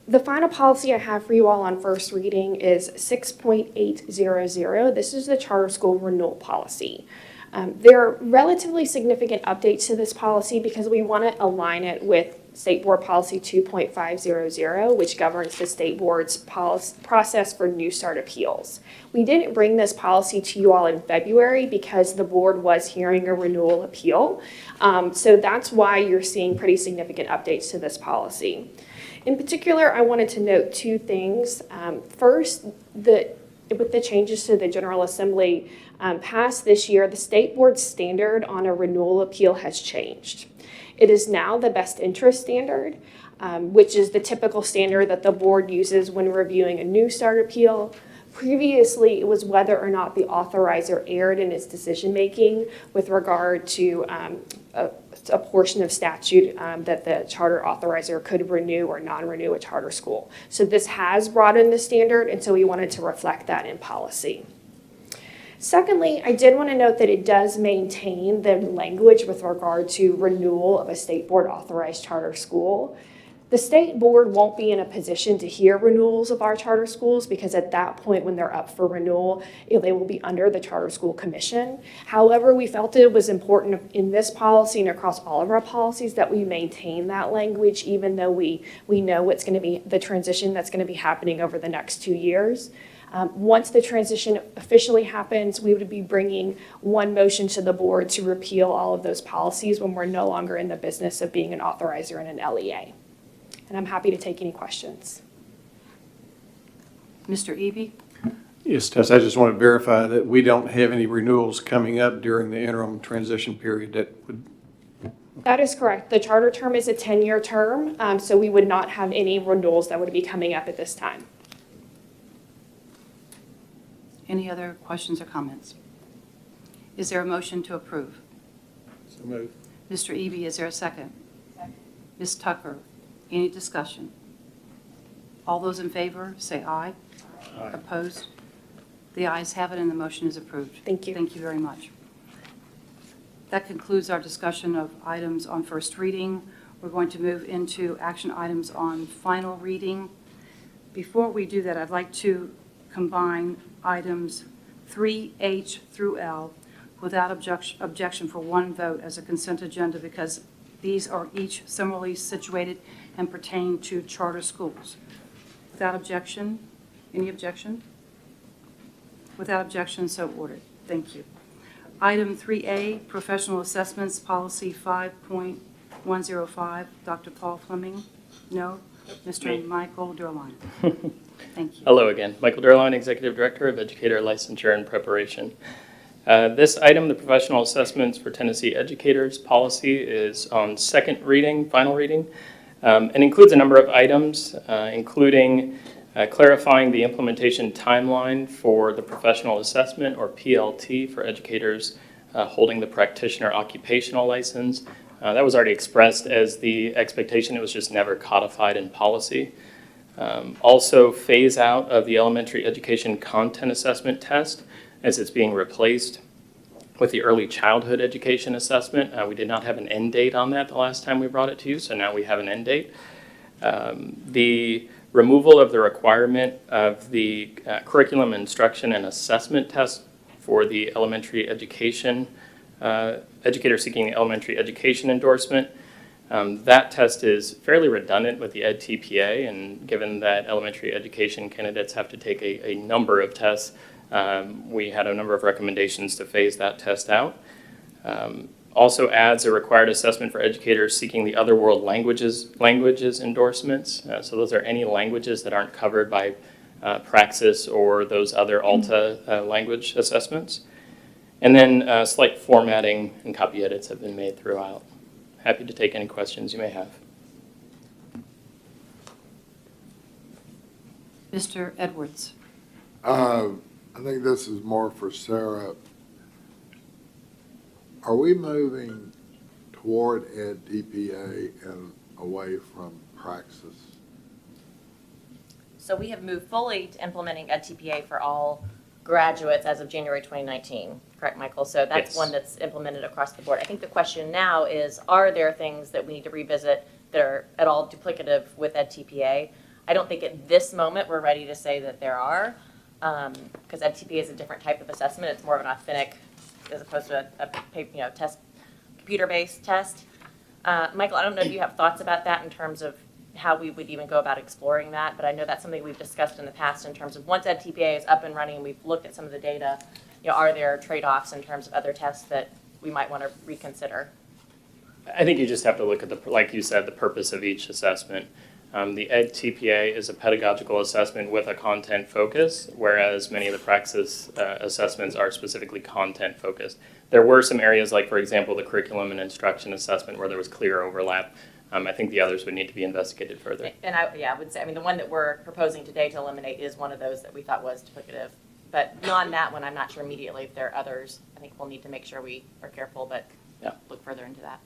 [SPEAKER 13] The final policy I have for you all on first reading is 6.800. This is the charter school renewal policy. There are relatively significant updates to this policy because we want to align it with State Board Policy 2.500, which governs the State Board's process for New Start appeals. We didn't bring this policy to you all in February because the board was hearing a renewal appeal. So that's why you're seeing pretty significant updates to this policy. In particular, I wanted to note two things. First, with the changes to the General Assembly passed this year, the State Board standard on a renewal appeal has changed. It is now the best interest standard, which is the typical standard that the board uses when reviewing a New Start appeal. Previously, it was whether or not the authorizer erred in its decision-making with regard to a portion of statute that the charter authorizer could renew or non-renew a charter school. So this has broadened the standard, and so we wanted to reflect that in policy. Secondly, I did want to note that it does maintain the language with regard to renewal of a state board authorized charter school. The state board won't be in a position to hear renewals of our charter schools because at that point when they're up for renewal, they will be under the Charter School Commission. However, we felt it was important in this policy and across all of our policies that we maintain that language even though we know what's going to be the transition that's going to be happening over the next 2 years. Once the transition officially happens, we would be bringing one motion to the board to repeal all of those policies when we're no longer in the business of being an authorizer and an LEA. And I'm happy to take any questions.
[SPEAKER 1] Mr. Eby?
[SPEAKER 3] Yes, Tess, I just want to verify that we don't have any renewals coming up during the interim transition period that would.
[SPEAKER 13] That is correct. The charter term is a 10-year term, so we would not have any renewals that would be coming up at this time.
[SPEAKER 1] Any other questions or comments? Is there a motion to approve?
[SPEAKER 3] So moved.
[SPEAKER 1] Mr. Eby, is there a second? Second. Ms. Tucker, any discussion? All those in favor, say aye. Aye. Opposed? The ayes have it and the motion is approved.
[SPEAKER 13] Thank you.
[SPEAKER 1] Thank you very much. That concludes our discussion of items on first reading. We're going to move into action items on final reading. Before we do that, I'd like to combine items 3H through L without objection for one vote as a consent agenda because these are each similarly situated and pertain to charter schools. Without objection, any objection? Without objection, so ordered. Thank you. Item 3A, Professional Assessments Policy 5.105. Dr. Paul Fleming? No? Mr.
[SPEAKER 9] Me.
[SPEAKER 1] Michael Durline? Thank you.
[SPEAKER 9] Hello again. Michael Durline, Executive Director of Educator, Licensure, and Preparation. This item, the Professional Assessments for Tennessee Educators Policy, is on second reading, final reading, and includes a number of items, including clarifying the implementation timeline for the professional assessment, or PLT, for educators holding the practitioner occupational license. That was already expressed as the expectation. It was just never codified in policy. Also, phase out of the elementary education content assessment test as it's being replaced with the early childhood education assessment. We did not have an end date on that the last time we brought it to you, so now we have an end date. The removal of the requirement of the curriculum instruction and assessment test for the elementary education, educator seeking elementary education endorsement. That test is fairly redundant with the EdTPA, and given that elementary education candidates have to take a number of tests, we had a number of recommendations to phase that test out. Also adds a required assessment for educators seeking the other world languages endorsements. So those are any languages that aren't covered by Praxis or those other ALTA language assessments. And then slight formatting and copy edits have been made throughout. Happy to take any questions you may have.
[SPEAKER 1] Mr. Edwards?
[SPEAKER 11] I think this is more for Sarah. Are we moving toward EdTPA and away from Praxis?
[SPEAKER 4] So we have moved fully to implementing EdTPA for all graduates as of January 2019, correct, Michael? So that's
[SPEAKER 9] Yes.
[SPEAKER 4] one that's implemented across the board. I think the question now is, are there things that we need to revisit that are at all duplicative with EdTPA? I don't think at this moment we're ready to say that there are, because EdTPA is a different type of assessment. It's more of an authentic, as opposed to a test, computer-based test. Michael, I don't know if you have thoughts about that in terms of how we would even go about exploring that, but I know that's something we've discussed in the past in terms of once EdTPA is up and running and we've looked at some of the data, are there trade-offs in terms of other tests that we might want to reconsider?
[SPEAKER 9] I think you just have to look at like you said, the purpose of each assessment. The EdTPA is a pedagogical assessment with a content focus, whereas many of the Praxis assessments are specifically content focused. There were some areas like, for example, the curriculum and instruction assessment where there was clear overlap. I think the others would need to be investigated further.
[SPEAKER 4] And I would say, the one that we're proposing today to eliminate is one of those that we thought was duplicative. But beyond that one, I'm not sure immediately if there are others. I think we'll need to make sure we are careful, but look further into that.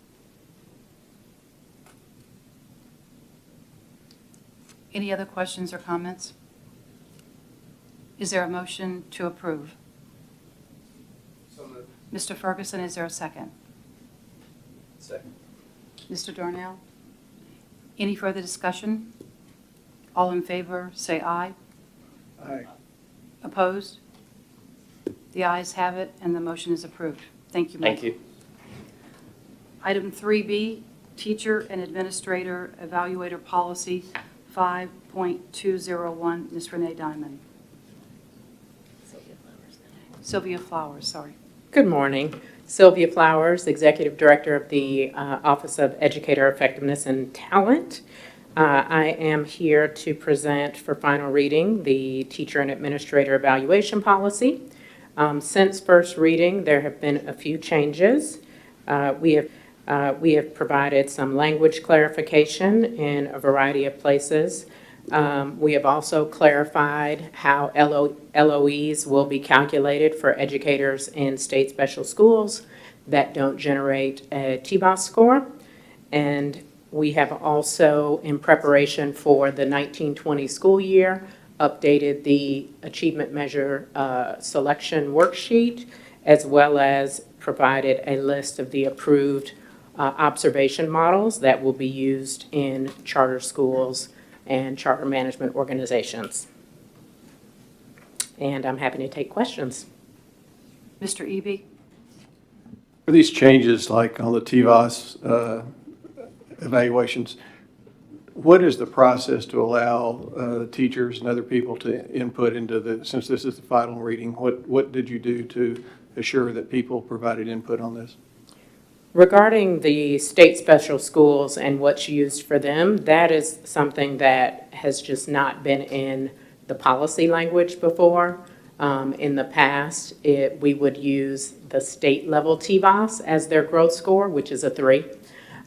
[SPEAKER 1] Any other questions or comments? Is there a motion to approve?
[SPEAKER 2] So moved.
[SPEAKER 1] Mr. Ferguson, is there a second?
[SPEAKER 12] Second.
[SPEAKER 1] Mr. Darnell? Any further discussion? All in favor, say aye.
[SPEAKER 3] Aye.
[SPEAKER 1] Opposed? The ayes have it, and the motion is approved. Thank you, Mike.
[SPEAKER 9] Thank you.
[SPEAKER 1] Item 3B, Teacher and Administrator Evaluator Policy 5.201, Ms. Renee Diamond. Sylvia Flowers, sorry.
[SPEAKER 15] Good morning. Sylvia Flowers, Executive Director of the Office of Educator Effectiveness and Talent. I am here to present for final reading the Teacher and Administrator Evaluation Policy. Since first reading, there have been a few changes. We have provided some language clarification in a variety of places. We have also clarified how LOEs will be calculated for educators in state special schools that don't generate a TBOS score. And we have also, in preparation for the 1920 school year, updated the achievement measure selection worksheet, as well as provided a list of the approved observation models that will be used in charter schools and charter management organizations. And I'm happy to take questions.
[SPEAKER 1] Mr. Eby?
[SPEAKER 3] For these changes, like on the TVOS evaluations, what is the process to allow teachers and other people to input into the, since this is the final reading, what did you do to assure that people provided input on this?
[SPEAKER 15] Regarding the state special schools and what's used for them, that is something that has just not been in the policy language before. In the past, we would use the state level TVOS as their growth score, which is a 3.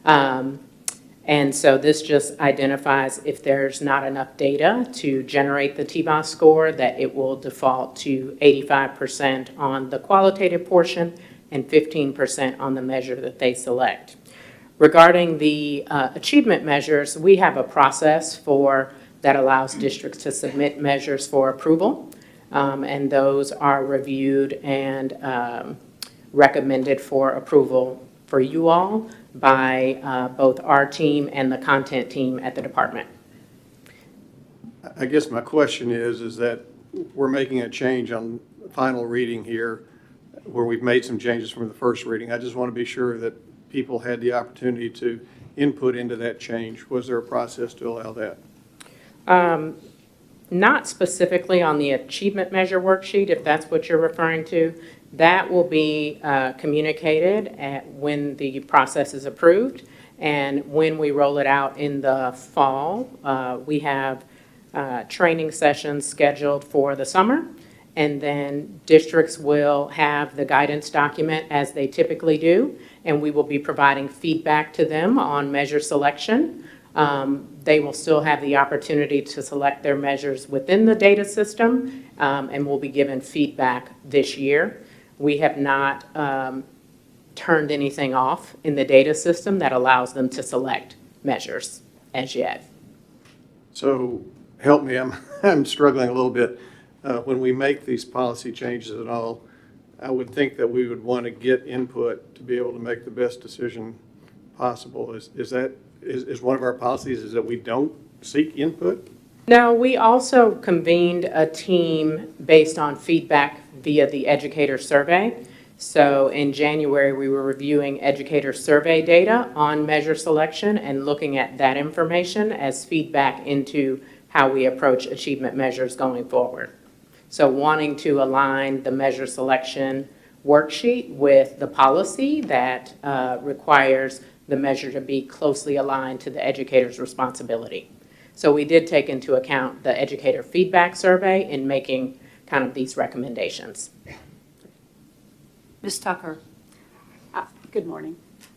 [SPEAKER 15] And so this just identifies if there's not enough data to generate the TVOS score, that it will default to 85% on the qualitative portion and 15% on the measure that they select. Regarding the achievement measures, we have a process that allows districts to submit measures for approval, and those are reviewed and recommended for approval for you all by both our team and the content team at the department.
[SPEAKER 3] I guess my question is that we're making a change on final reading here where we've made some changes from the first reading. I just want to be sure that people had the opportunity to input into that change. Was there a process to allow that?
[SPEAKER 15] Not specifically on the achievement measure worksheet, if that's what you're referring to. That will be communicated when the process is approved. And when we roll it out in the fall, we have training sessions scheduled for the summer. And then districts will have the guidance document as they typically do, and we will be providing feedback to them on measure selection. They will still have the opportunity to select their measures within the data system, and will be given feedback this year. We have not turned anything off in the data system that allows them to select measures as yet.
[SPEAKER 3] So help me, I'm struggling a little bit. When we make these policy changes at all, I would think that we would want to get input to be able to make the best decision possible. Is one of our policies is that we don't seek input?
[SPEAKER 15] No, we also convened a team based on feedback via the educator survey. So in January, we were reviewing educator survey data on measure selection and looking at that information as feedback into how we approach achievement measures going forward. So wanting to align the measure selection worksheet with the policy that requires the measure to be closely aligned to the educator's responsibility. So we did take into account the educator feedback survey in making kind of these recommendations.
[SPEAKER 1] Ms. Tucker?
[SPEAKER 6] Good morning.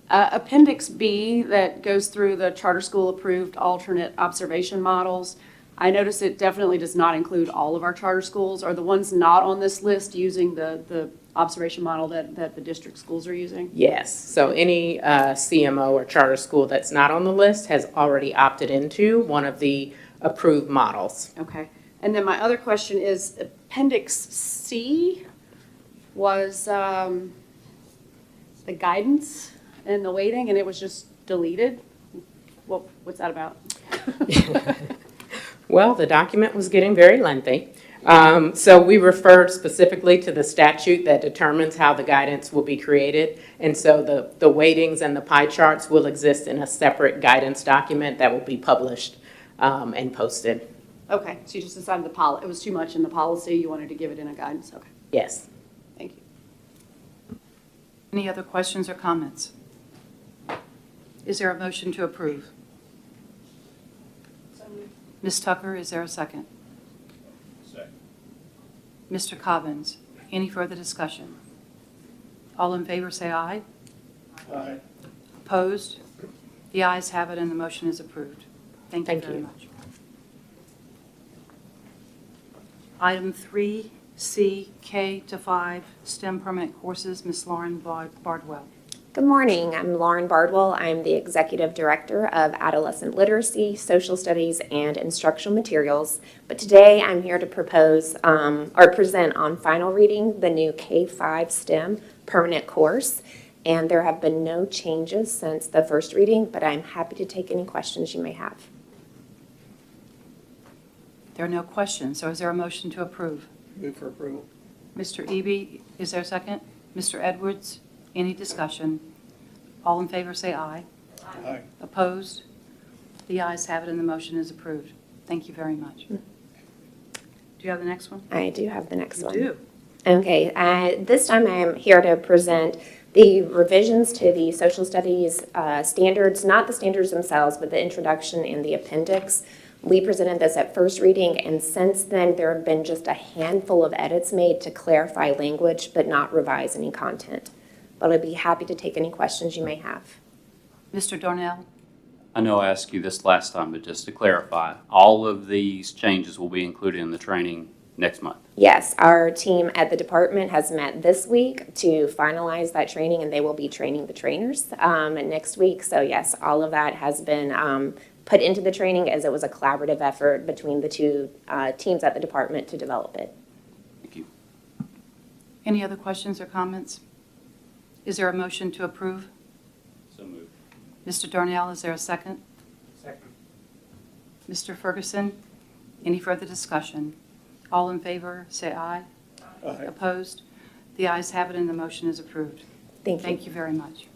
[SPEAKER 6] Appendix B that goes through the charter school approved alternate observation models, I notice it definitely does not include all of our charter schools. Are the ones not on this list using the observation model that the district schools are using?
[SPEAKER 15] Yes, so any CMO or charter school that's not on the list has already opted into one of the approved models.
[SPEAKER 6] Okay. And then my other question is Appendix C was the guidance and the weighting, and it was just deleted. What's that about?
[SPEAKER 15] Well, the document was getting very lengthy. So we referred specifically to the statute that determines how the guidance will be created. And so the weightings and the pie charts will exist in a separate guidance document that will be published and posted.
[SPEAKER 6] Okay, so you just decided it was too much in the policy, you wanted to give it in a guidance, okay,
[SPEAKER 15] Yes.
[SPEAKER 6] thank you.
[SPEAKER 1] Any other questions or comments? Is there a motion to approve? Ms. Tucker, is there a second?
[SPEAKER 2] Second.
[SPEAKER 1] Mr. Cobbins, any further discussion? All in favor, say aye.
[SPEAKER 2] Aye.
[SPEAKER 1] Opposed? The ayes have it, and the motion is approved. Thank you
[SPEAKER 15] Thank
[SPEAKER 1] very
[SPEAKER 15] you.
[SPEAKER 1] much. Item 3C, K to 5, STEM permanent courses, Ms. Lauren Bardwell.
[SPEAKER 16] Good morning. I'm Lauren Bardwell. I'm the Executive Director of Adolescent Literacy, Social Studies, and Instructional Materials. But today I'm here to propose or present on final reading the new K-5 STEM permanent course. And there have been no changes since the first reading, but I'm happy to take any questions you may have.
[SPEAKER 1] There are no questions, so is there a motion to approve?
[SPEAKER 3] Move for approval.
[SPEAKER 1] Mr. Eby, is there a second? Mr. Edwards, any discussion? All in favor, say aye.
[SPEAKER 3] Aye.
[SPEAKER 1] Opposed? The ayes have it, and the motion is approved. Thank you very much. Do you have the next one?
[SPEAKER 16] I do have the next one.
[SPEAKER 1] You do.
[SPEAKER 16] Okay, this time I am here to present the revisions to the social studies standards, not the standards themselves, but the introduction and the appendix. We presented this at first reading, and since then there have been just a handful of edits made to clarify language but not revise any content. But I'd be happy to take any questions you may have.
[SPEAKER 1] Mr. Darnell?
[SPEAKER 14] I know I asked you this last time, but just to clarify, all of these changes will be included in the training next month.
[SPEAKER 16] Yes, our team at the department has met this week to finalize that training, and they will be training the trainers next week. So yes, all of that has been put into the training as it was a collaborative effort between the two teams at the department to develop it.
[SPEAKER 14] Thank you.
[SPEAKER 1] Any other questions or comments? Is there a motion to approve?
[SPEAKER 14] So moved.
[SPEAKER 1] Mr. Darnell, is there a second?
[SPEAKER 2] Second.
[SPEAKER 1] Mr. Ferguson, any further discussion? All in favor, say aye.
[SPEAKER 3] Aye.
[SPEAKER 1] Opposed? The ayes have it, and the motion is approved.
[SPEAKER 16] Thank you.
[SPEAKER 1] Thank you very much.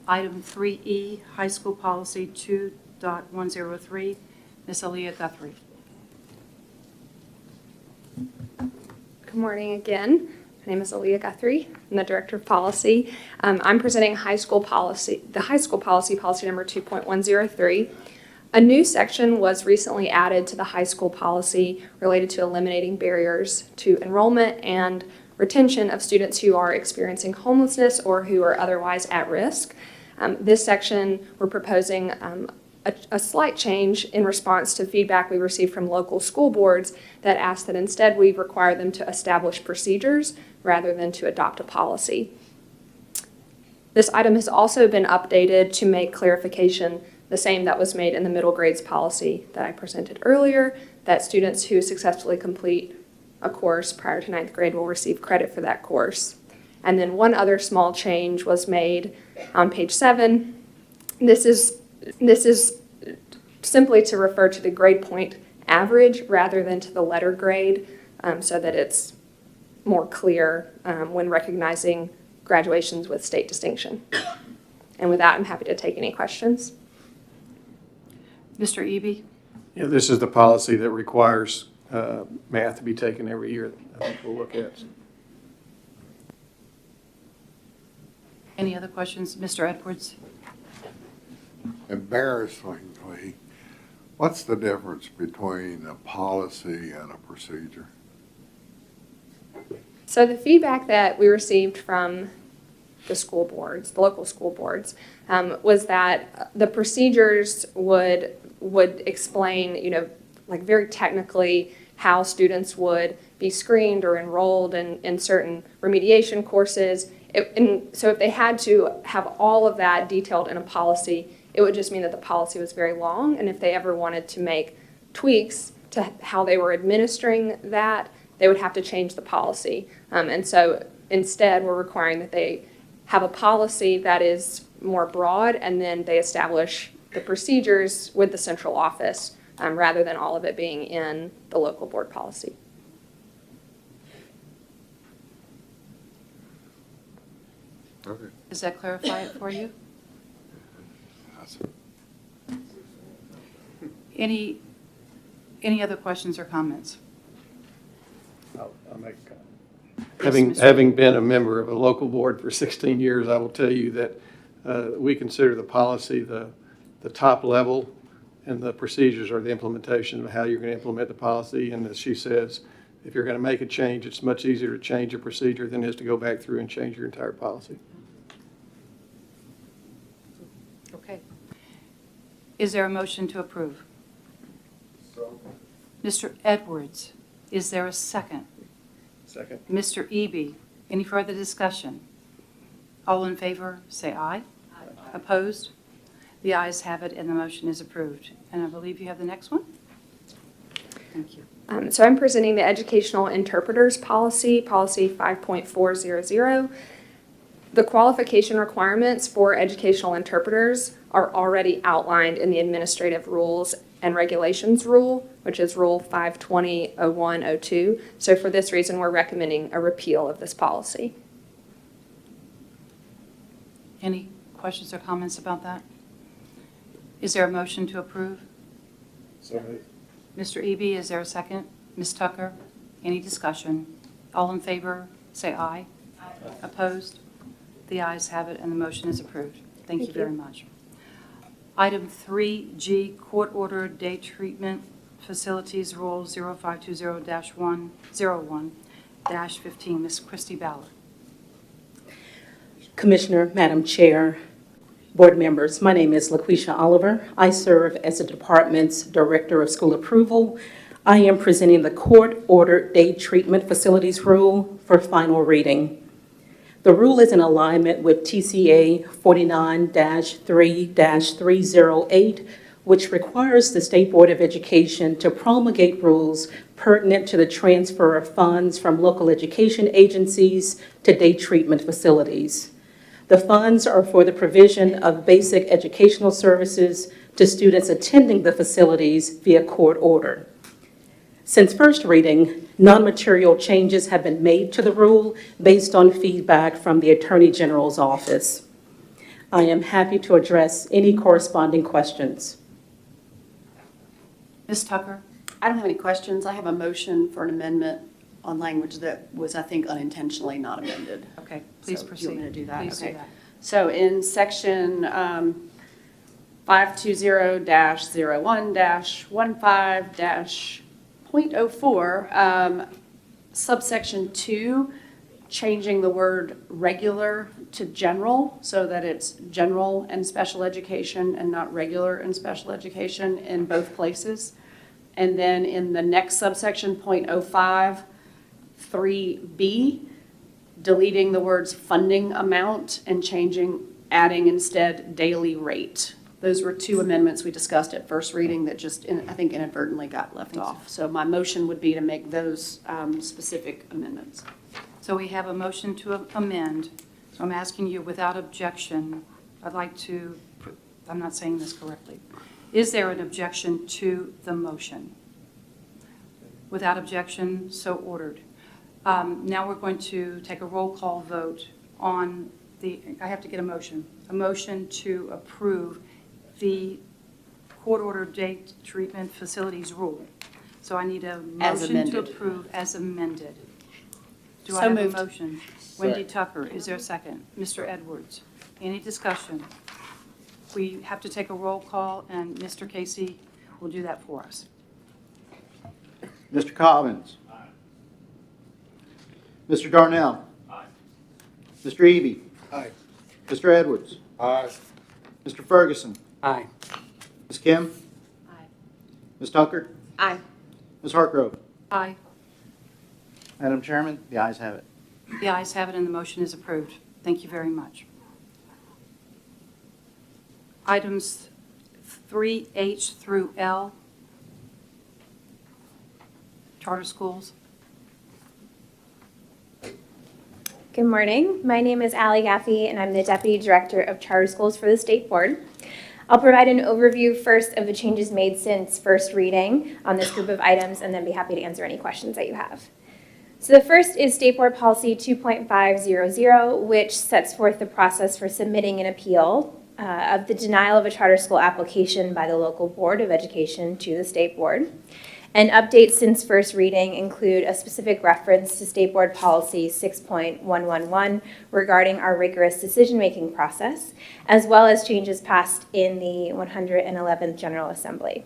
[SPEAKER 1] Item 3E, High School Policy 2.103, Ms. Aaliyah Guthrie.
[SPEAKER 13] Good morning again. My name is Aaliyah Guthrie. I'm the Director of Policy. I'm presenting the High School Policy, policy number 2.103. A new section was recently added to the high school policy related to eliminating barriers to enrollment and retention of students who are experiencing homelessness or who are otherwise at risk. This section, we're proposing a slight change in response to feedback we received from local school boards that asked that instead we require them to establish procedures rather than to adopt a policy. This item has also been updated to make clarification the same that was made in the middle grades policy that I presented earlier, that students who successfully complete a course prior to 9th grade will receive credit for that course. And then one other small change was made on page 7. This is simply to refer to the grade point average rather than to the letter grade, so that it's more clear when recognizing graduations with state distinction. And with that, I'm happy to take any questions.
[SPEAKER 1] Mr. Eby?
[SPEAKER 3] Yeah, this is the policy that requires math to be taken every year. I think we'll look at.
[SPEAKER 1] Any other questions? Mr. Edwards?
[SPEAKER 11] Embarrassingly, what's the difference between a policy and a procedure?
[SPEAKER 13] So the feedback that we received from the school boards, the local school boards, was that the procedures would explain, like very technically how students would be screened or enrolled in certain remediation courses. So if they had to have all of that detailed in a policy, it would just mean that the policy was very long, and if they ever wanted to make tweaks to how they were administering that, they would have to change the policy. And so instead, we're requiring that they have a policy that is more broad, and then they establish the procedures with the central office, rather than all of it being in the local board policy.
[SPEAKER 11] Okay.
[SPEAKER 1] Does that clarify it for you? Any other questions or comments?
[SPEAKER 3] I'll make a comment.
[SPEAKER 1] Yes, Mr.
[SPEAKER 3] Having been a member of a local board for 16 years, I will tell you that we consider the policy the top level, and the procedures are the implementation of how you're going to implement the policy. And as she says, if you're going to make a change, it's much easier to change a procedure than it is to go back through and change your entire policy.
[SPEAKER 1] Okay. Is there a motion to approve? Mr. Edwards, is there a second?
[SPEAKER 3] Second.
[SPEAKER 1] Mr. Eby, any further discussion? All in favor, say aye. Aye. Opposed? The ayes have it, and the motion is approved. And I believe you have the next one? Thank you.
[SPEAKER 13] So I'm presenting the Educational Interpreters Policy, Policy 5.400. The qualification requirements for educational interpreters are already outlined in the Administrative Rules and Regulations Rule, which is Rule 520.01.02. So for this reason, we're recommending a repeal of this policy.
[SPEAKER 1] Any questions or comments about that? Is there a motion to approve?
[SPEAKER 3] So moved.
[SPEAKER 1] Mr. Eby, is there a second? Ms. Tucker, any discussion? All in favor, say aye. Aye. Opposed? The ayes have it, and the motion is approved. Thank you very much. Item 3G, Court Order Day Treatment Facilities Rule 0520-101-15. Ms. Christy Ballard.
[SPEAKER 17] Commissioner, Madam Chair, board members, my name is LaQuisha Oliver. I serve as the department's Director of School Approval. I am presenting the Court Order Day Treatment Facilities Rule for final reading. The rule is in alignment with TCA 49-3-308, which requires the State Board of Education to promulgate rules pertinent to the transfer of funds from local education agencies to day treatment facilities. The funds are for the provision of basic educational services to students attending the facilities via court order. Since first reading, non-material changes have been made to the rule based on feedback from the Attorney General's office. I am happy to address any corresponding questions.
[SPEAKER 1] Ms. Tucker?
[SPEAKER 6] I don't have any questions. I have a motion for an amendment on language that was, I think, unintentionally not amended.
[SPEAKER 1] Okay, please
[SPEAKER 6] So
[SPEAKER 1] proceed.
[SPEAKER 6] you want me to do that?
[SPEAKER 1] Please do
[SPEAKER 6] Okay.
[SPEAKER 1] that.
[SPEAKER 6] So in section 520-01-15-.04, subsection 2, changing the word regular to general so that it's general and special education and not regular and special education in both places. And then in the next subsection, 0.05, 3B, deleting the words funding amount and adding instead daily rate. Those were two amendments we discussed at first reading that just, I think, inadvertently got left off. So my motion would be to make those specific amendments.
[SPEAKER 1] So we have a motion to amend. So I'm asking you, without objection, I'd like to, I'm not saying this correctly. Is there an objection to the motion? Without objection, so ordered. Now we're going to take a roll call vote on I have to get a motion to approve the court order date treatment facilities rule. So I need a motion to approve as amended. Do I have a motion? Wendy Tucker, is there a second? Mr. Edwards, any discussion? We have to take a roll call, and Mr. Casey will do that for us.
[SPEAKER 2] Mr. Cobbins. Aye. Mr. Darnell. Aye. Mr. Eby.
[SPEAKER 3] Aye.
[SPEAKER 2] Mr. Edwards.
[SPEAKER 11] Aye.
[SPEAKER 2] Mr. Ferguson.
[SPEAKER 15] Aye.
[SPEAKER 2] Ms. Kim.
[SPEAKER 1] Aye.
[SPEAKER 2] Ms. Tucker.
[SPEAKER 6] Aye.
[SPEAKER 2] Ms. Hartgrove.
[SPEAKER 1] Aye.
[SPEAKER 2] Madam Chairman, the ayes have it.
[SPEAKER 1] The ayes have it, and the motion is approved. Thank you very much. Items 3H through L, charter schools.
[SPEAKER 16] Good morning. My name is Allie Gaffey, and I'm the Deputy Director of Charter Schools for the State Board. I'll provide an overview first of the changes made since first reading on this group of items, and then be happy to answer any questions that you have. So the first is State Board Policy 2.500, which sets forth the process for submitting an appeal of the denial of a charter school application by the local Board of Education to the State Board. And updates since first reading include a specific reference to State Board Policy 6.111 regarding our rigorous decision-making process, as well as changes passed in the 111th General Assembly.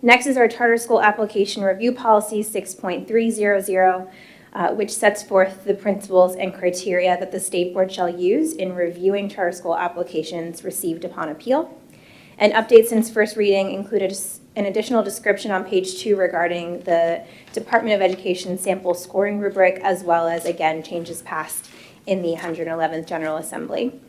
[SPEAKER 16] Next is our Charter School Application Review Policy 6.300, which sets forth the principles and criteria that the State Board shall use in reviewing charter school applications received upon appeal. And updates since first reading included an additional description on page 2 regarding the Department of Education sample scoring rubric, as well as, again, changes passed in the 111th General Assembly.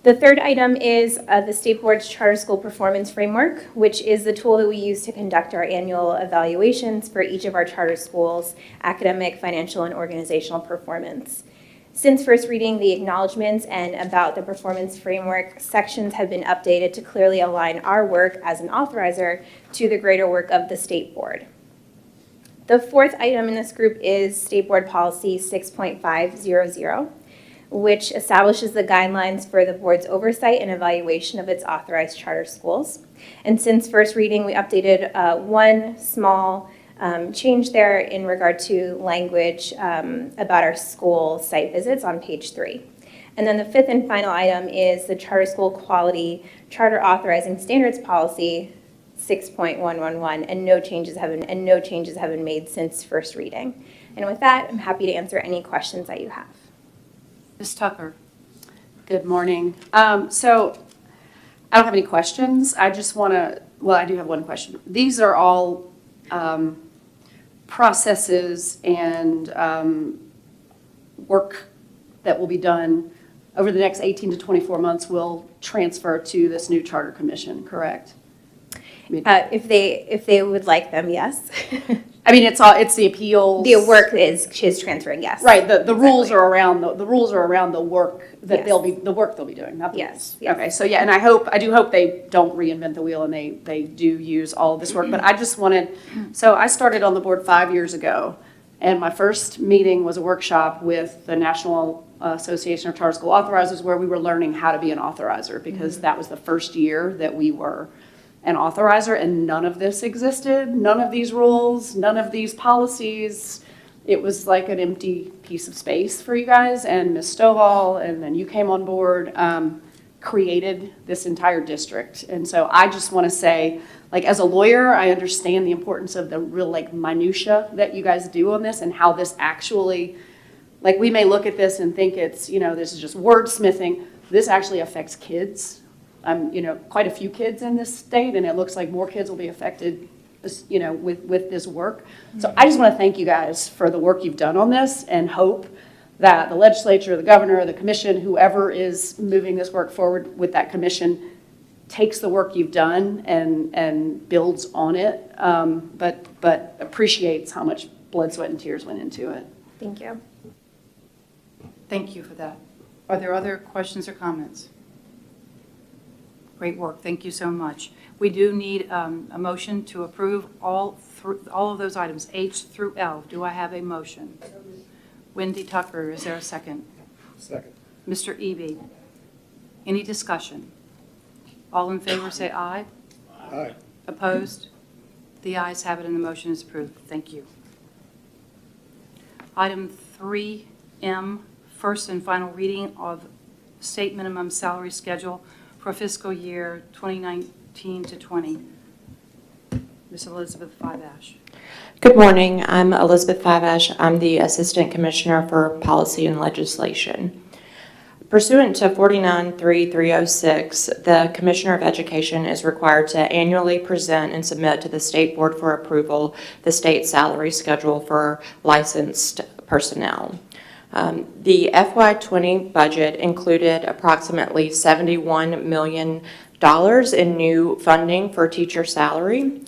[SPEAKER 16] The third item is the State Board's Charter School Performance Framework, which is the tool that we use to conduct our annual evaluations for each of our charter schools' academic, financial, and organizational performance. Since first reading, the acknowledgments and about the performance framework sections have been updated to clearly align our work as an authorizer to the greater work of the State Board. The fourth item in this group is State Board Policy 6.500, which establishes the guidelines for the board's oversight and evaluation of its authorized charter schools. And since first reading, we updated one small change there in regard to language about our school site visits on page 3. And then the fifth and final item is the Charter School Quality Charter Authorizing Standards Policy 6.111, and no changes have been made since first reading. And with that, I'm happy to answer any questions that you have.
[SPEAKER 1] Ms. Tucker.
[SPEAKER 6] Good morning. So I don't have any questions. I just want to, well, I do have one question. These are all processes and work that will be done over the next 18 to 24 months will transfer to this new charter commission, correct?
[SPEAKER 16] If they would like them, yes.
[SPEAKER 6] I mean, it's the appeals.
[SPEAKER 16] The work is transferring, yes.
[SPEAKER 6] Right. The rules are around the rules are around the work that
[SPEAKER 16] Yes.
[SPEAKER 6] they'll be doing. Not the
[SPEAKER 16] Yes,
[SPEAKER 6] rules.
[SPEAKER 16] yes.
[SPEAKER 6] Okay. So yeah, and I do hope they don't reinvent the wheel and they do use all of this work. But I just wanted. So I started on the board 5 years ago, and my first meeting was a workshop with the National Association of Charter School Authorizers, where we were learning how to be an authorizer, because that was the first year that we were an authorizer, and none of this existed, none of these rules, none of these policies. It was like an empty piece of space for you guys, and Ms. Stovall, and then you came on board, created this entire district. And so I just want to say, like, as a lawyer, I understand the importance of the real, like, minutia that you guys do on this and how this actually, like, we may look at this and think it's, you know, this is just wordsmithing. This actually affects kids. You know, quite a few kids in this state, and it looks like more kids will be affected, you know, with this work. So I just want to thank you guys for the work you've done on this, and hope that the legislature, the governor, the commission, whoever is moving this work forward with that commission, takes the work you've done and builds on it, but appreciates how much blood, sweat, and tears went into it.
[SPEAKER 16] Thank you.
[SPEAKER 1] Thank you for that. Are there other questions or comments? Great work. Thank you so much. We do need a motion to approve all of those items, H through L. Do I have a motion? Wendy Tucker, is there a second?
[SPEAKER 3] Second.
[SPEAKER 1] Mr. Eby, any discussion? All in favor say aye.
[SPEAKER 3] Aye.
[SPEAKER 1] Opposed? The ayes have it and the motion is approved. Thank you. Item 3M, first and final reading of state minimum salary schedule for fiscal year 2019 to 20. Ms. Elizabeth Fivash.
[SPEAKER 18] Good morning. I'm Elizabeth Fivash. I'm the Assistant Commissioner for Policy and Legislation. Pursuant to 49.3306, the Commissioner of Education is required to annually present and submit to the State Board for approval the state salary schedule for licensed personnel. The FY20 budget included approximately $71 million in new funding for teacher salary.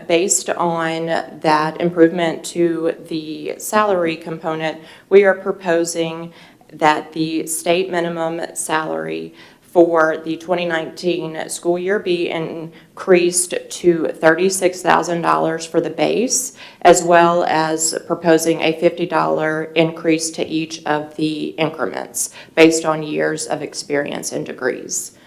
[SPEAKER 18] Based on that improvement to the salary component, we are proposing that the state minimum salary for the 2019 school year be increased to $36,000 for the base, as well as proposing a $50 increase to each of the increments based on years of experience and degrees.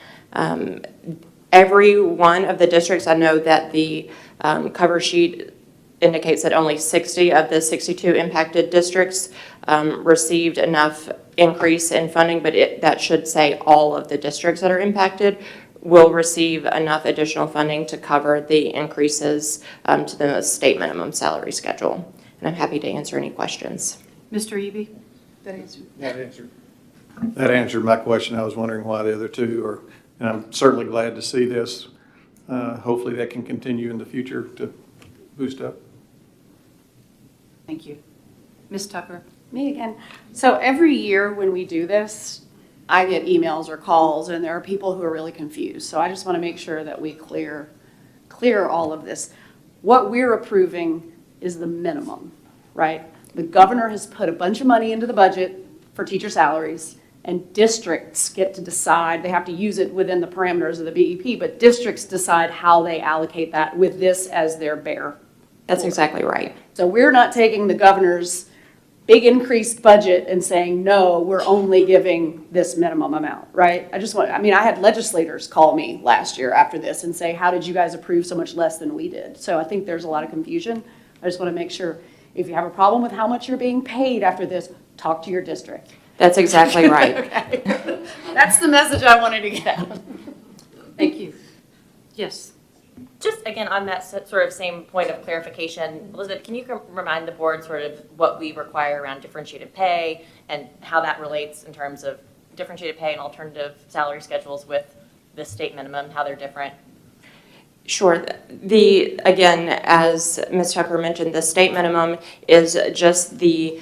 [SPEAKER 18] Every one of the districts, I know that the cover sheet indicates that only 60 of the 62 impacted districts received enough increase in funding, but that should say all of the districts that are impacted will receive enough additional funding to cover the increases to the state minimum salary schedule. And I'm happy to answer any questions.
[SPEAKER 1] Mr. Eby, that answer?
[SPEAKER 3] That answered my question. I was wondering why the other two are, and I'm certainly glad to see this. Hopefully that can continue in the future to boost up.
[SPEAKER 1] Thank you. Ms. Tucker?
[SPEAKER 6] Me again. So every year when we do this, I get emails or calls, and there are people who are really confused. So I just want to make sure that we clear all of this. What we're approving is the minimum, right? The governor has put a bunch of money into the budget for teacher salaries, and districts get to decide. They have to use it within the parameters of the BEP, but districts decide how they allocate that with this as their bare.
[SPEAKER 18] That's exactly right.
[SPEAKER 6] So we're not taking the governor's big increased budget and saying, no, we're only giving this minimum amount, right? I had legislators call me last year after this and say, how did you guys approve so much less than we did? So I think there's a lot of confusion. I just want to make sure if you have a problem with how much you're being paid after this, talk to your district.
[SPEAKER 18] That's exactly right.
[SPEAKER 6] Okay. That's the message I wanted to get out.
[SPEAKER 1] Thank you. Yes.
[SPEAKER 4] Just again, on that sort of same point of clarification, Elizabeth, can you remind the board sort of what we require around differentiated pay and how that relates in terms of differentiated pay and alternative salary schedules with the state minimum, how they're different?
[SPEAKER 18] Sure. Again, as Ms. Tucker mentioned, the state minimum is just the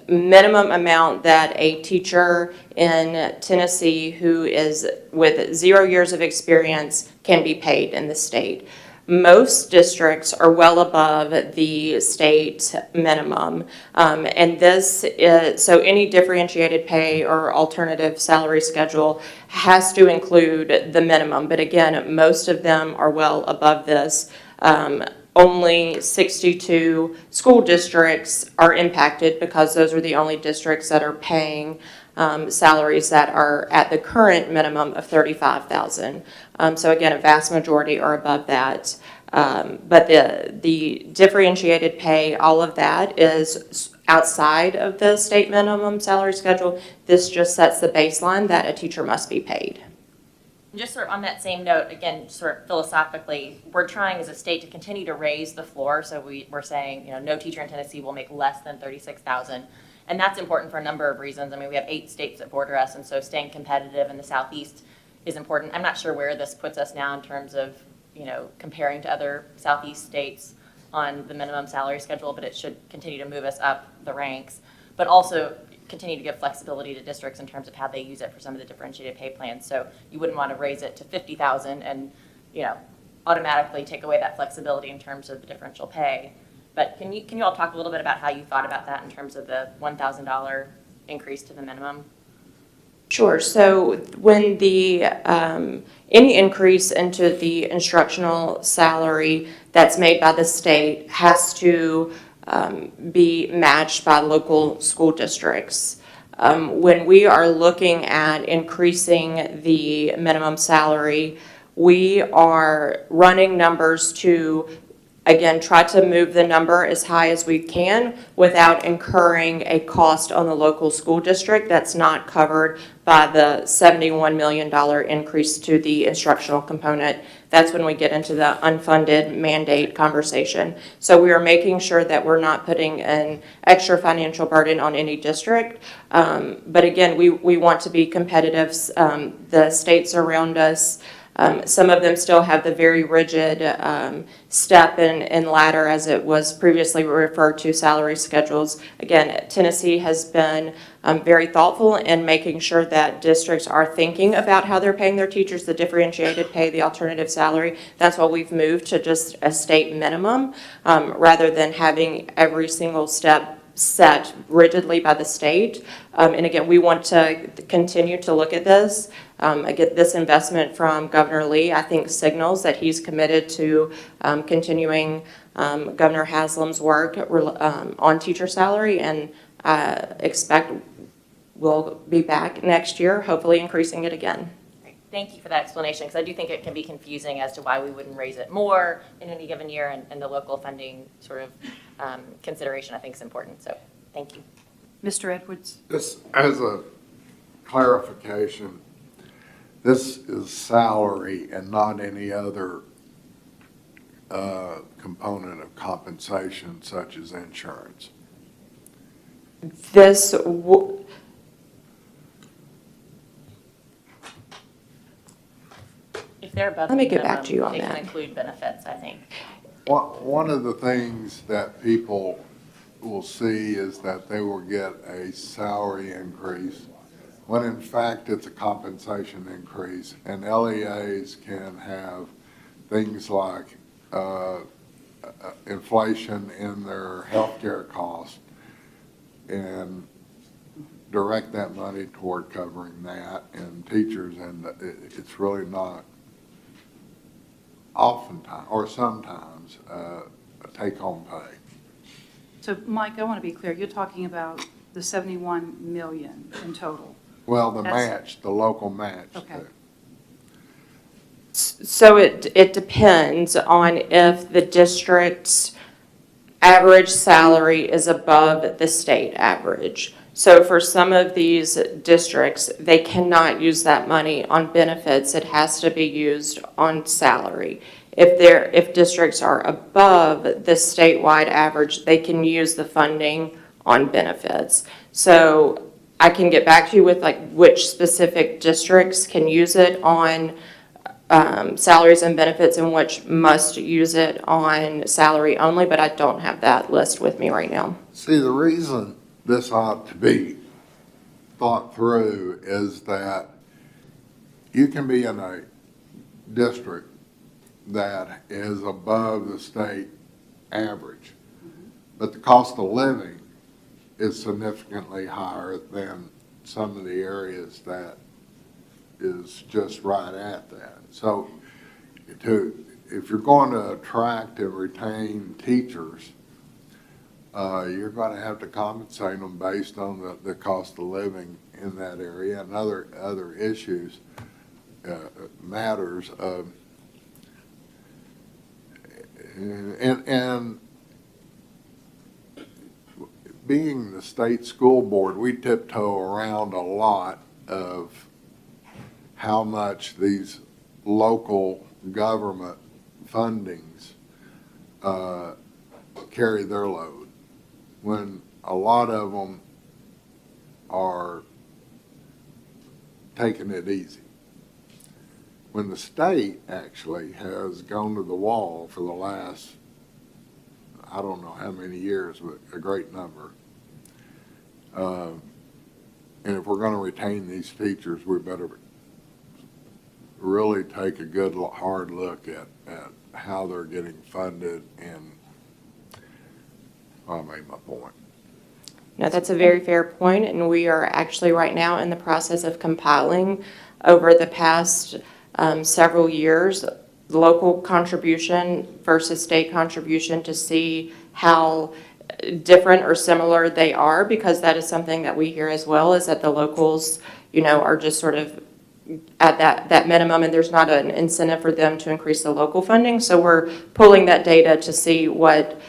[SPEAKER 18] minimum amount that a teacher in Tennessee who is with 0 years of experience can be paid in the state. Most districts are well above the state minimum, and this is, so any differentiated pay or alternative salary schedule has to include the minimum, but again, most of them are well above this. Only 62 school districts are impacted because those are the only districts that are paying salaries that are at the current minimum of $35,000. So again, a vast majority are above that. But the differentiated pay, all of that is outside of the state minimum salary schedule. This just sets the baseline that a teacher must be paid.
[SPEAKER 4] Just sort of on that same note, again, sort of philosophically, we're trying as a state to continue to raise the floor. So we're saying, no teacher in Tennessee will make less than $36,000. And that's important for a number of reasons. I mean, we have 8 states that border us, and so staying competitive in the Southeast is important. I'm not sure where this puts us now in terms of, comparing to other Southeast states on the minimum salary schedule, but it should continue to move us up the ranks. But also continue to give flexibility to districts in terms of how they use it for some of the differentiated pay plans. So you wouldn't want to raise it to $50,000 and, automatically take away that flexibility in terms of the differential pay. But can you all talk a little bit about how you thought about that in terms of the $1,000 increase to the minimum?
[SPEAKER 18] Sure. So when any increase into the instructional salary that's made by the state has to be matched by local school districts. When we are looking at increasing the minimum salary, we are running numbers to, again, try to move the number as high as we can without incurring a cost on the local school district that's not covered by the $71 million increase to the instructional component. That's when we get into the unfunded mandate conversation. So we are making sure that we're not putting an extra financial burden on any district. But again, we want to be competitive. The states around us Some of them still have the very rigid step and ladder, as it was previously referred to, salary schedules. Again, Tennessee has been very thoughtful in making sure that districts are thinking about how they're paying their teachers, the differentiated pay, the alternative salary. That's why we've moved to just a state minimum rather than having every single step set rigidly by the state. And again, we want to continue to look at this. Again, this investment from Governor Lee, I think, signals that he's committed to continuing Governor Haslam's work on teacher salary, and expect we'll be back next year, hopefully increasing it again.
[SPEAKER 4] Thank you for that explanation, because I do think it can be confusing as to why we wouldn't raise it more in any given year, and the local funding sort of consideration I think is important. So thank you.
[SPEAKER 1] Mr. Edwards?
[SPEAKER 11] Just as a clarification, this is salary and not any other component of compensation such as insurance.
[SPEAKER 18] This
[SPEAKER 4] If they're above
[SPEAKER 18] Let me
[SPEAKER 4] the
[SPEAKER 18] get back to you on
[SPEAKER 4] minimum,
[SPEAKER 18] that.
[SPEAKER 4] They can include benefits, I think.
[SPEAKER 11] One of the things that people will see is that they will get a salary increase when in fact it's a compensation increase. And LEAs can have things like inflation in their healthcare costs and direct that money toward covering that, and teachers, and it's really not oftentimes or sometimes a take-home pay.
[SPEAKER 1] So, Mike, I want to be clear. You're talking about the 71 million in total.
[SPEAKER 11] Well, the match, the local match.
[SPEAKER 1] Okay.
[SPEAKER 18] So it depends on if the district's average salary is above the state average. So for some of these districts, they cannot use that money on benefits. It has to be used on salary. If districts are above the statewide average, they can use the funding on benefits. So I can get back to you with like which specific districts can use it on salaries and benefits and which must use it on salary only, but I don't have that list with me right now.
[SPEAKER 11] See, the reason this ought to be thought through is that you can be in a district that is above the state average, but the cost of living is significantly higher than some of the areas that is just right at that. So if you're going to attract and retain teachers, you're going to have to compensate them based on the cost of living in that area and other issues, matters. And being the state school board, we tiptoe around a lot of how much these local government fundings carry their load, when a lot of them are taking it easy. When the state actually has gone to the wall for the last, I don't know how many years, but a great number. And if we're going to retain these teachers, we better really take a good hard look at how they're getting funded, and I made my point.
[SPEAKER 18] No, that's a very fair point, and we are actually right now in the process of compiling over the past several years local contribution versus state contribution to see how different or similar they are, because that is something that we hear as well, is that the locals, are just sort of at that minimum, and there's not an incentive for them to increase the local funding. So we're pulling that data to see what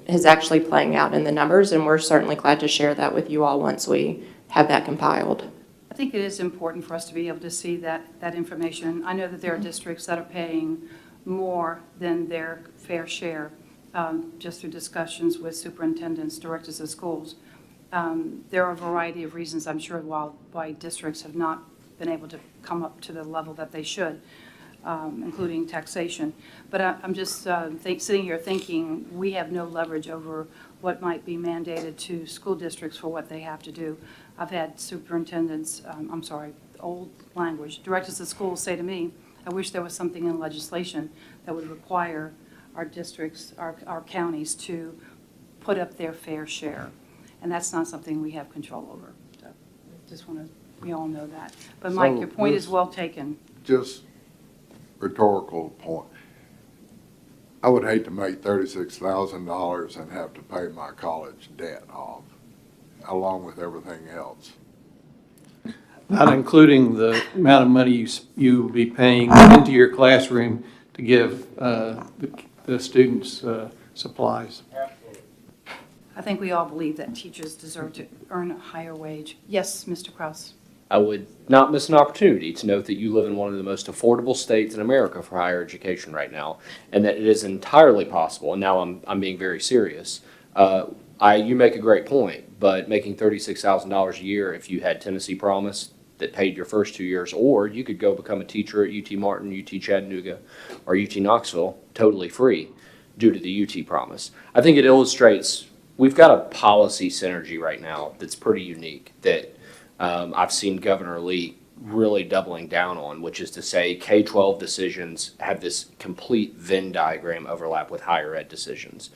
[SPEAKER 18] is actually playing out in the numbers, and we're certainly glad to share that with you all once we have that compiled.
[SPEAKER 1] I think it is important for us to be able to see that information. I know that there are districts that are paying more than their fair share, just through discussions with superintendents, directors of schools. There are a variety of reasons, I'm sure, why districts have not been able to come up to the level that they should. including taxation. But I'm just sitting here thinking, we have no leverage over what might be mandated to school districts for what they have to do. I've had superintendents, old language, directors of schools say to me, I wish there was something in legislation that would require our districts, our counties to put up their fair share. And that's not something we have control over. So just want to, we all know that. But Mike, your point is well taken.
[SPEAKER 11] Just rhetorical point. I would hate to make $36,000 and have to pay my college debt off, along with everything else.
[SPEAKER 3] Not including the amount of money you will be paying into your classroom to give the students supplies.
[SPEAKER 1] I think we all believe that teachers deserve to earn a higher wage. Yes, Mr. Kraus.
[SPEAKER 12] I would not miss an opportunity to note that you live in one of the most affordable states in America for higher education right now, and that it is entirely possible, and now I'm being very serious. You make a great point, but making $36,000 a year if you had Tennessee Promise that paid your first 2 years, or you could go become a teacher at UT Martin, UT Chattanooga, or UT Knoxville totally free due to the UT Promise. I think it illustrates we've got a policy synergy right now that's pretty unique that I've seen Governor Lee really doubling down on, which is to say K-12 decisions have this complete Venn diagram overlap with higher ed decisions.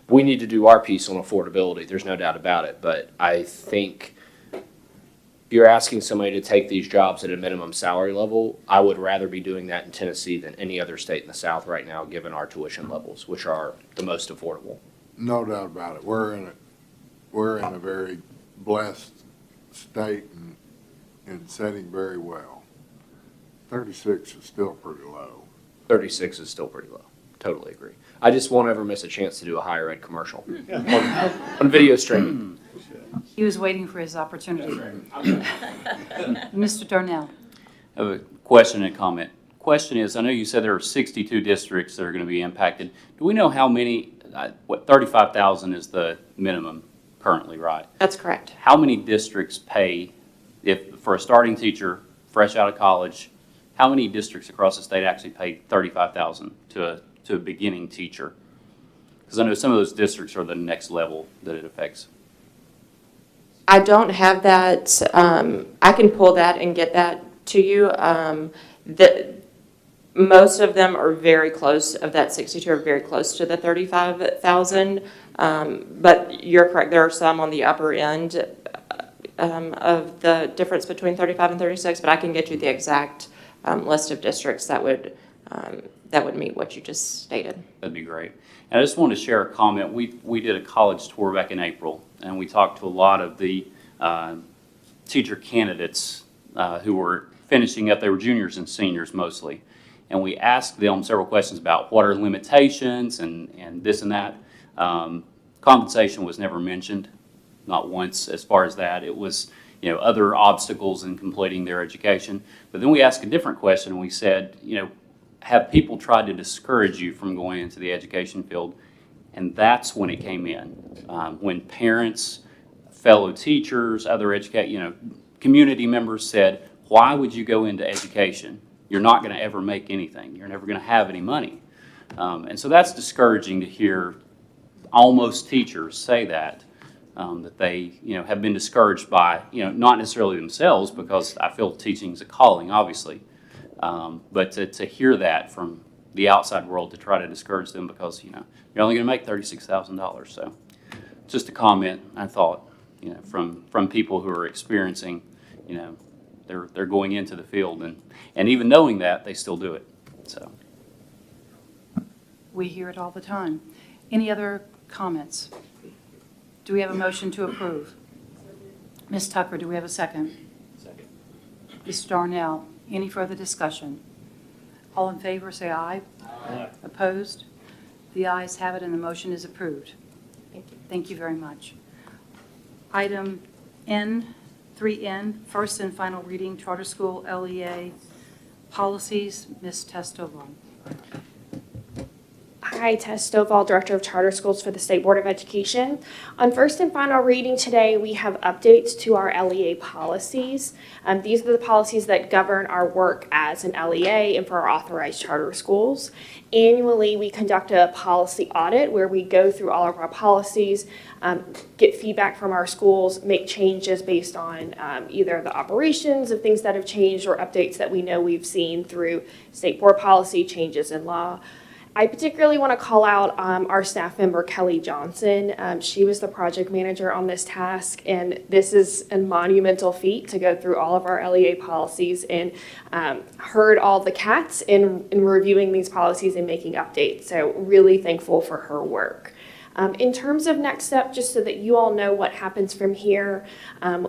[SPEAKER 12] We need to do our piece on affordability, there's no doubt about it, but I think if you're asking somebody to take these jobs at a minimum salary level, I would rather be doing that in Tennessee than any other state in the South right now, given our tuition levels, which are the most affordable.
[SPEAKER 11] No doubt about it. We're in a very blessed state and setting very well. 36 is still pretty low.
[SPEAKER 12] 36 is still pretty low. Totally agree. I just won't ever miss a chance to do a higher ed commercial on video streaming.
[SPEAKER 1] He was waiting for his opportunity. Mr. Darnell.
[SPEAKER 14] I have a question and comment. Question is, I know you said there are 62 districts that are going to be impacted. Do we know how many, 35,000 is the minimum currently, right?
[SPEAKER 18] That's correct.
[SPEAKER 14] How many districts pay, for a starting teacher, fresh out of college, how many districts across the state actually pay $35,000 to a beginning teacher? Because I know some of those districts are the next level that it affects.
[SPEAKER 18] I don't have that. I can pull that and get that to you. Most of them are very close, of that 62 are very close to the 35,000. But you're correct, there are some on the upper end of the difference between 35 and 36, but I can get you the exact list of districts that would meet what you just stated.
[SPEAKER 14] That'd be great. And I just wanted to share a comment. We did a college tour back in April, and we talked to a lot of the teacher candidates who were finishing up. They were juniors and seniors mostly. And we asked them several questions about what are limitations and this and that. Compensation was never mentioned, not once as far as that. It was, other obstacles in completing their education. But then we asked a different question, and we said, have people tried to discourage you from going into the education field? And that's when it came in. When parents, fellow teachers, other community members said, why would you go into education? You're not going to ever make anything. You're never going to have any money. And so that's discouraging to hear almost teachers say that they have been discouraged by, not necessarily themselves, because I feel teaching is a calling, obviously. But to hear that from the outside world, to try to discourage them because, you're only going to make $36,000. So just a comment, I thought, from people who are experiencing, they're going into the field, and even knowing that, they still do it. So
[SPEAKER 1] We hear it all the time. Any other comments? Do we have a motion to approve? Ms. Tucker, do we have a second?
[SPEAKER 14] Second.
[SPEAKER 1] Mr. Darnell, any further discussion? All in favor, say aye.
[SPEAKER 14] Aye.
[SPEAKER 1] Opposed? The ayes have it, and the motion is approved.
[SPEAKER 18] Thank you.
[SPEAKER 1] Thank you very much. Item N, 3N, first and final reading, Charter School LEA policies. Ms. Testoval.
[SPEAKER 19] Hi, Tess Stovall, Director of Charter Schools for the State Board of Education. On first and final reading today, we have updates to our LEA policies. These are the policies that govern our work as an LEA and for our authorized charter schools. Annually, we conduct a policy audit where we go through all of our policies, get feedback from our schools, make changes based on either the operations of things that have changed or updates that we know we've seen through state board policy changes in law. I particularly want to call out our staff member, Kelly Johnson. She was the project manager on this task, and this is a monumental feat to go through all of our LEA policies and heard all the cats in reviewing these policies and making updates. So really thankful for her work. In terms of next step, just so that you all know what happens from here,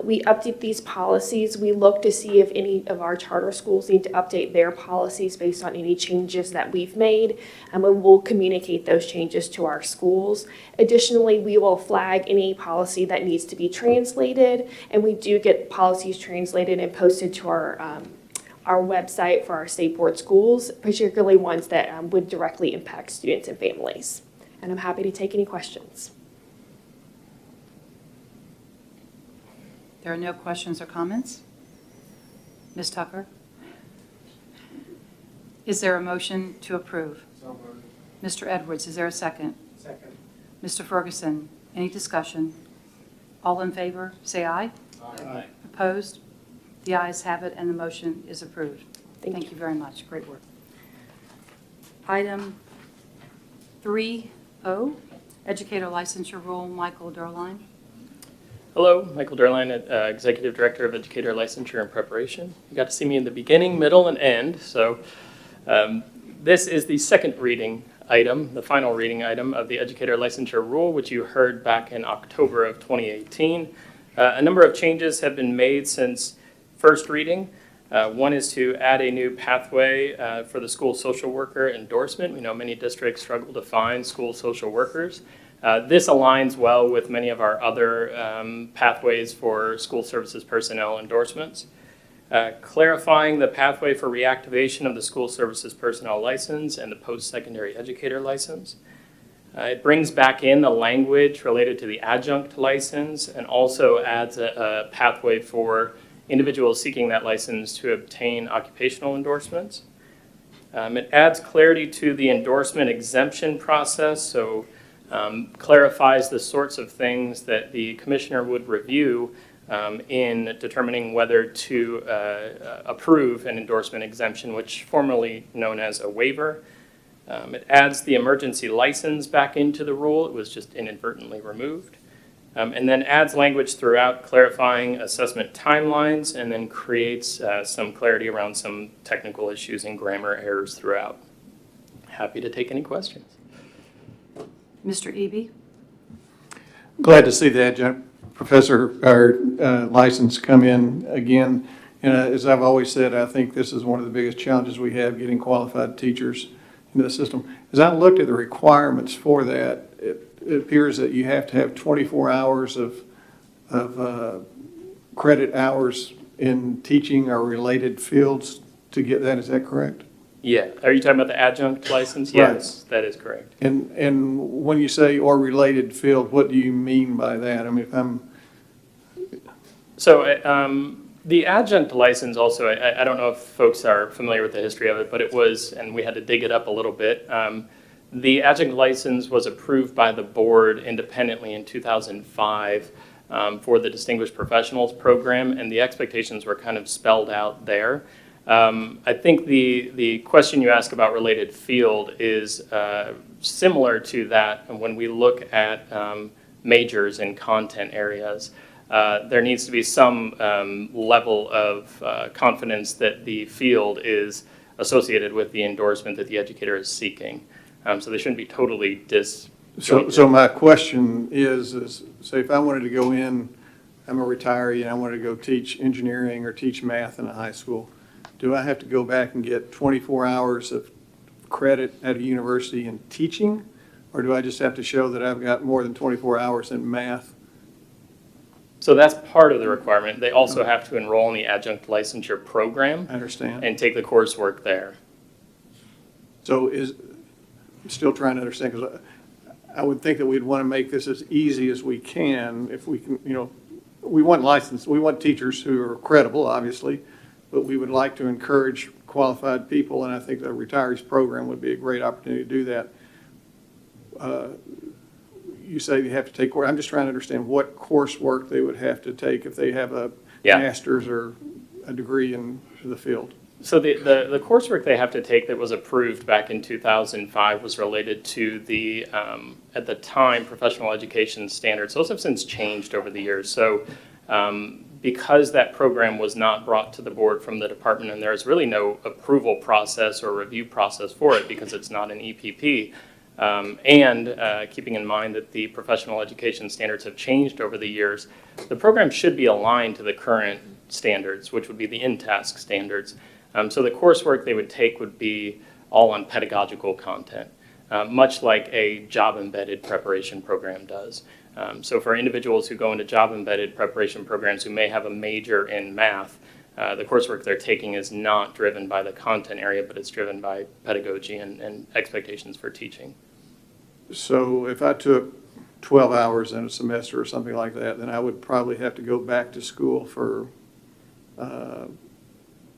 [SPEAKER 19] we update these policies. We look to see if any of our charter schools need to update their policies based on any changes that we've made, and we'll communicate those changes to our schools. Additionally, we will flag any policy that needs to be translated, and we do get policies translated and posted to our website for our state board schools, particularly ones that would directly impact students and families. And I'm happy to take any questions.
[SPEAKER 1] There are no questions or comments? Ms. Tucker? Is there a motion to approve?
[SPEAKER 3] So moved.
[SPEAKER 1] Mr. Edwards, is there a second?
[SPEAKER 3] Second.
[SPEAKER 1] Mr. Ferguson, any discussion? All in favor, say aye.
[SPEAKER 3] Aye.
[SPEAKER 1] Opposed? The ayes have it, and the motion is approved. Thank you very much. Great work. Item 3O, Educator Licensure Rule, Michael Derline.
[SPEAKER 9] Hello, Michael Derline, Executive Director of Educator Licensure and Preparation. You got to see me in the beginning, middle, and end. So this is the second reading item, the final reading item of the Educator Licensure Rule, which you heard back in October of 2018. A number of changes have been made since first reading. One is to add a new pathway for the school social worker endorsement. We know many districts struggle to find school social workers. This aligns well with many of our other pathways for school services personnel endorsements. Clarifying the pathway for reactivation of the school services personnel license and the post-secondary educator license. It brings back in the language related to the adjunct license and also adds a pathway for individuals seeking that license to obtain occupational endorsements. It adds clarity to the endorsement exemption process, so clarifies the sorts of things that the commissioner would review in determining whether to approve an endorsement exemption, which formerly known as a waiver. It adds the emergency license back into the rule. It was just inadvertently removed. And then adds language throughout clarifying assessment timelines, and then creates some clarity around some technical issues and grammar errors throughout. Happy to take any questions.
[SPEAKER 1] Mr. Eby?
[SPEAKER 3] Glad to see the adjunct professor or license come in again. And as I've always said, I think this is one of the biggest challenges we have, getting qualified teachers into the system. As I looked at the requirements for that, it appears that you have to have 24 hours of credit hours in teaching or related fields to get that. Is that correct?
[SPEAKER 9] Yeah. Are you talking about the adjunct license? Yes, that is correct.
[SPEAKER 3] And when you say or related field, what do you mean by that? I mean, if I'm...
[SPEAKER 9] So the adjunct license also, I don't know if folks are familiar with the history of it, but it was, and we had to dig it up a little bit. The adjunct license was approved by the board independently in 2005 for the Distinguished Professionals Program, and the expectations were kind of spelled out there. I think the question you ask about related field is similar to that when we look at majors in content areas. There needs to be some level of confidence that the field is associated with the endorsement that the educator is seeking. So they shouldn't be totally disjointed.
[SPEAKER 3] So my question is say if I wanted to go in, I'm a retiree and I wanted to go teach engineering or teach math in a high school, do I have to go back and get 24 hours of credit at a university in teaching? Or do I just have to show that I've got more than 24 hours in math?
[SPEAKER 9] So that's part of the requirement. They also have to enroll in the adjunct licensure program.
[SPEAKER 3] I understand.
[SPEAKER 9] And take the coursework there.
[SPEAKER 3] So still trying to understand, because I would think that we'd want to make this as easy as we can, if we can, we want teachers who are credible, obviously, but we would like to encourage qualified people, and I think the retirees program would be a great opportunity to do that. You say you have to take, I'm just trying to understand what coursework they would have to take if they have a master's or a degree in the field.
[SPEAKER 9] So the coursework they have to take that was approved back in 2005 was related to the, at the time, professional education standards. Those have since changed over the years. So because that program was not brought to the board from the department, and there's really no approval process or review process for it because it's not an EPP, keeping in mind that the professional education standards have changed over the years, the program should be aligned to the current standards, which would be the INTASC standards. So the coursework they would take would be all on pedagogical content, much like a job-embedded preparation program does. So for individuals who go into job-embedded preparation programs who may have a major in math, the coursework they're taking is not driven by the content area, but it's driven by pedagogy and expectations for teaching.
[SPEAKER 3] So if I took 12 hours in a semester or something like that, then I would probably have to go back to school for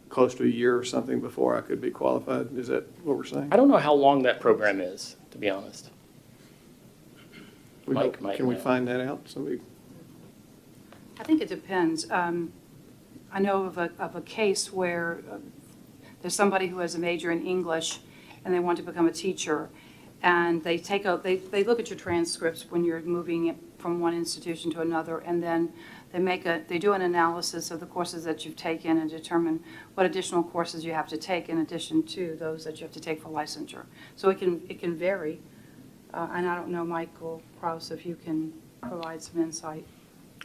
[SPEAKER 3] close to a year or something before I could be qualified. Is that what we're saying?
[SPEAKER 9] I don't know how long that program is, to be honest. Mike might
[SPEAKER 3] Can we
[SPEAKER 9] know.
[SPEAKER 3] find that out?
[SPEAKER 1] I think it depends. I know of a case where there's somebody who has a major in English and they want to become a teacher, and they look at your transcripts when you're moving it from one institution to another, and then they do an analysis of the courses that you've taken and determine what additional courses you have to take in addition to those that you have to take for licensure. So it can vary. And I don't know, Michael Krause, if you can provide some insight.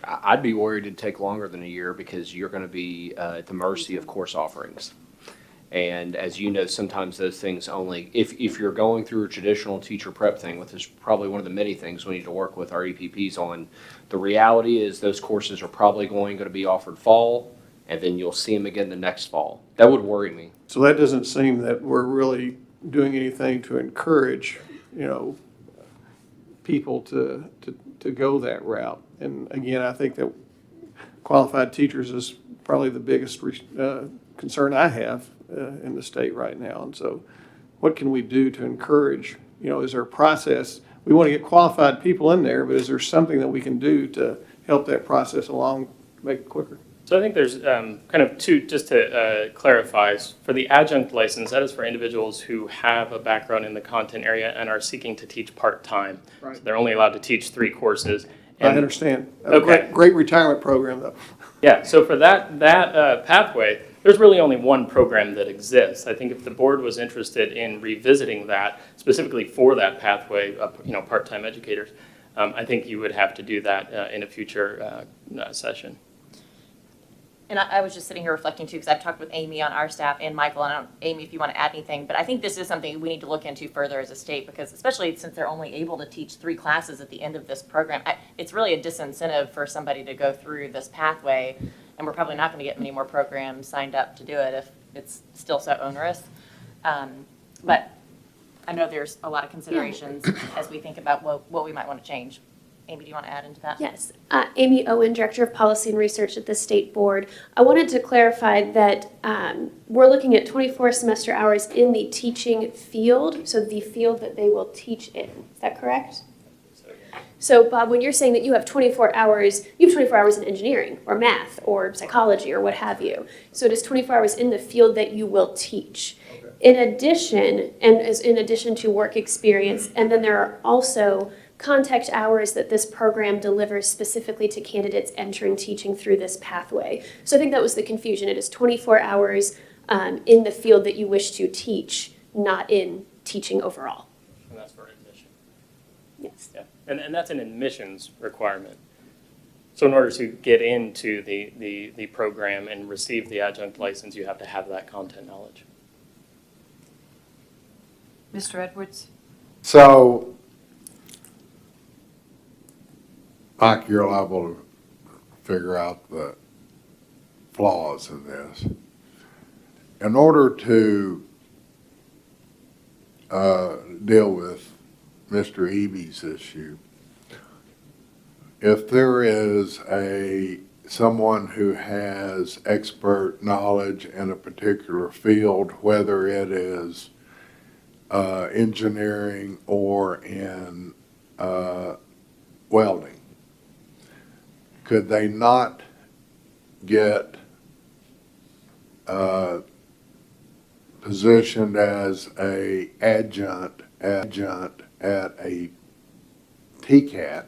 [SPEAKER 12] I'd be worried it'd take longer than a year because you're going to be at the mercy of course offerings. And as you know, sometimes those things only, if you're going through a traditional teacher prep thing, which is probably one of the many things we need to work with our EPPs on, the reality is those courses are probably going to be offered fall, and then you'll see them again the next fall. That would worry me.
[SPEAKER 3] So that doesn't seem that we're really doing anything to encourage, people to go that route. And again, I think that qualified teachers is probably the biggest concern I have in the state right now. And so what can we do to encourage, is there a process? We want to get qualified people in there, but is there something that we can do to help that process along, make it quicker?
[SPEAKER 9] So I think there's kind of two, just to clarify, for the adjunct license, that is for individuals who have a background in the content area and are seeking to teach part-time.
[SPEAKER 3] Right.
[SPEAKER 9] So they're only allowed to teach 3 courses.
[SPEAKER 3] I understand.
[SPEAKER 9] Okay.
[SPEAKER 3] Great retirement program, though.
[SPEAKER 9] Yeah, so for that pathway, there's really only one program that exists. I think if the board was interested in revisiting that, specifically for that pathway, part-time educators, I think you would have to do that in a future session.
[SPEAKER 4] And I was just sitting here reflecting too, because I've talked with Amy on our staff and Michael, and I don't, Amy, if you want to add anything, but I think this is something we need to look into further as a state, because especially since they're only able to teach 3 classes at the end of this program, it's really a disincentive for somebody to go through this pathway, and we're probably not going to get many more programs signed up to do it if it's still so onerous. But I know there's a lot of considerations as we think about what we might want to change. Amy, do you want to add into that?
[SPEAKER 19] Yes. Amy Owen, Director of Policy and Research at the State Board. I wanted to clarify that we're looking at 24 semester hours in the teaching field, so the field that they will teach in. Is that correct? So, Bob, when you're saying that you have 24 hours, you have 24 hours in engineering or math or psychology or what have you. So it is 24 hours in the field that you will teach. Okay. In addition to work experience, and then there are also contact hours that this program delivers specifically to candidates entering teaching through this pathway. So I think that was the confusion. It is 24 hours in the field that you wish to teach, not in teaching overall.
[SPEAKER 9] And that's for admission.
[SPEAKER 19] Yes.
[SPEAKER 9] Yeah, and that's an admissions requirement. So in order to get into the program and receive the adjunct license, you have to have that content knowledge.
[SPEAKER 1] Mr. Edwards?
[SPEAKER 11] So, Mike, you're liable to figure out the flaws in this. In order to deal with Mr. Eby's issue. If there is someone who has expert knowledge in a particular field, whether it is engineering or in welding, could they not get positioned as a adjunct at a TCAT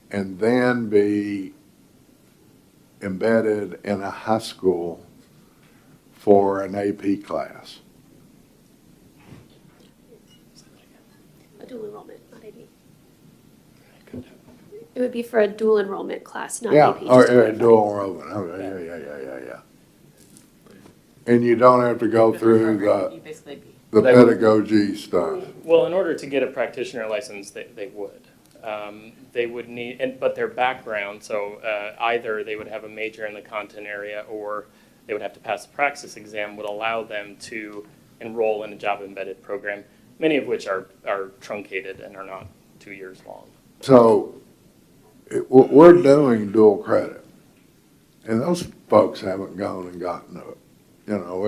[SPEAKER 11] and then be embedded in a high school for an AP class?
[SPEAKER 20] A dual enrollment, not AP. It would be for a dual enrollment class, not
[SPEAKER 11] Yeah,
[SPEAKER 20] AP. just
[SPEAKER 11] or
[SPEAKER 20] to clarify.
[SPEAKER 11] dual enrollment. Okay, yeah. And you don't have to go through the pedagogy stuff.
[SPEAKER 9] Well, in order to get a practitioner license, they would. They would need, but their background, so either they would have a major in the content area or they would have to pass the praxis exam, would allow them to enroll in a job embedded program, many of which are truncated and are not 2 years long.
[SPEAKER 11] So we're doing dual credit, and those folks haven't gone and gotten it. You know,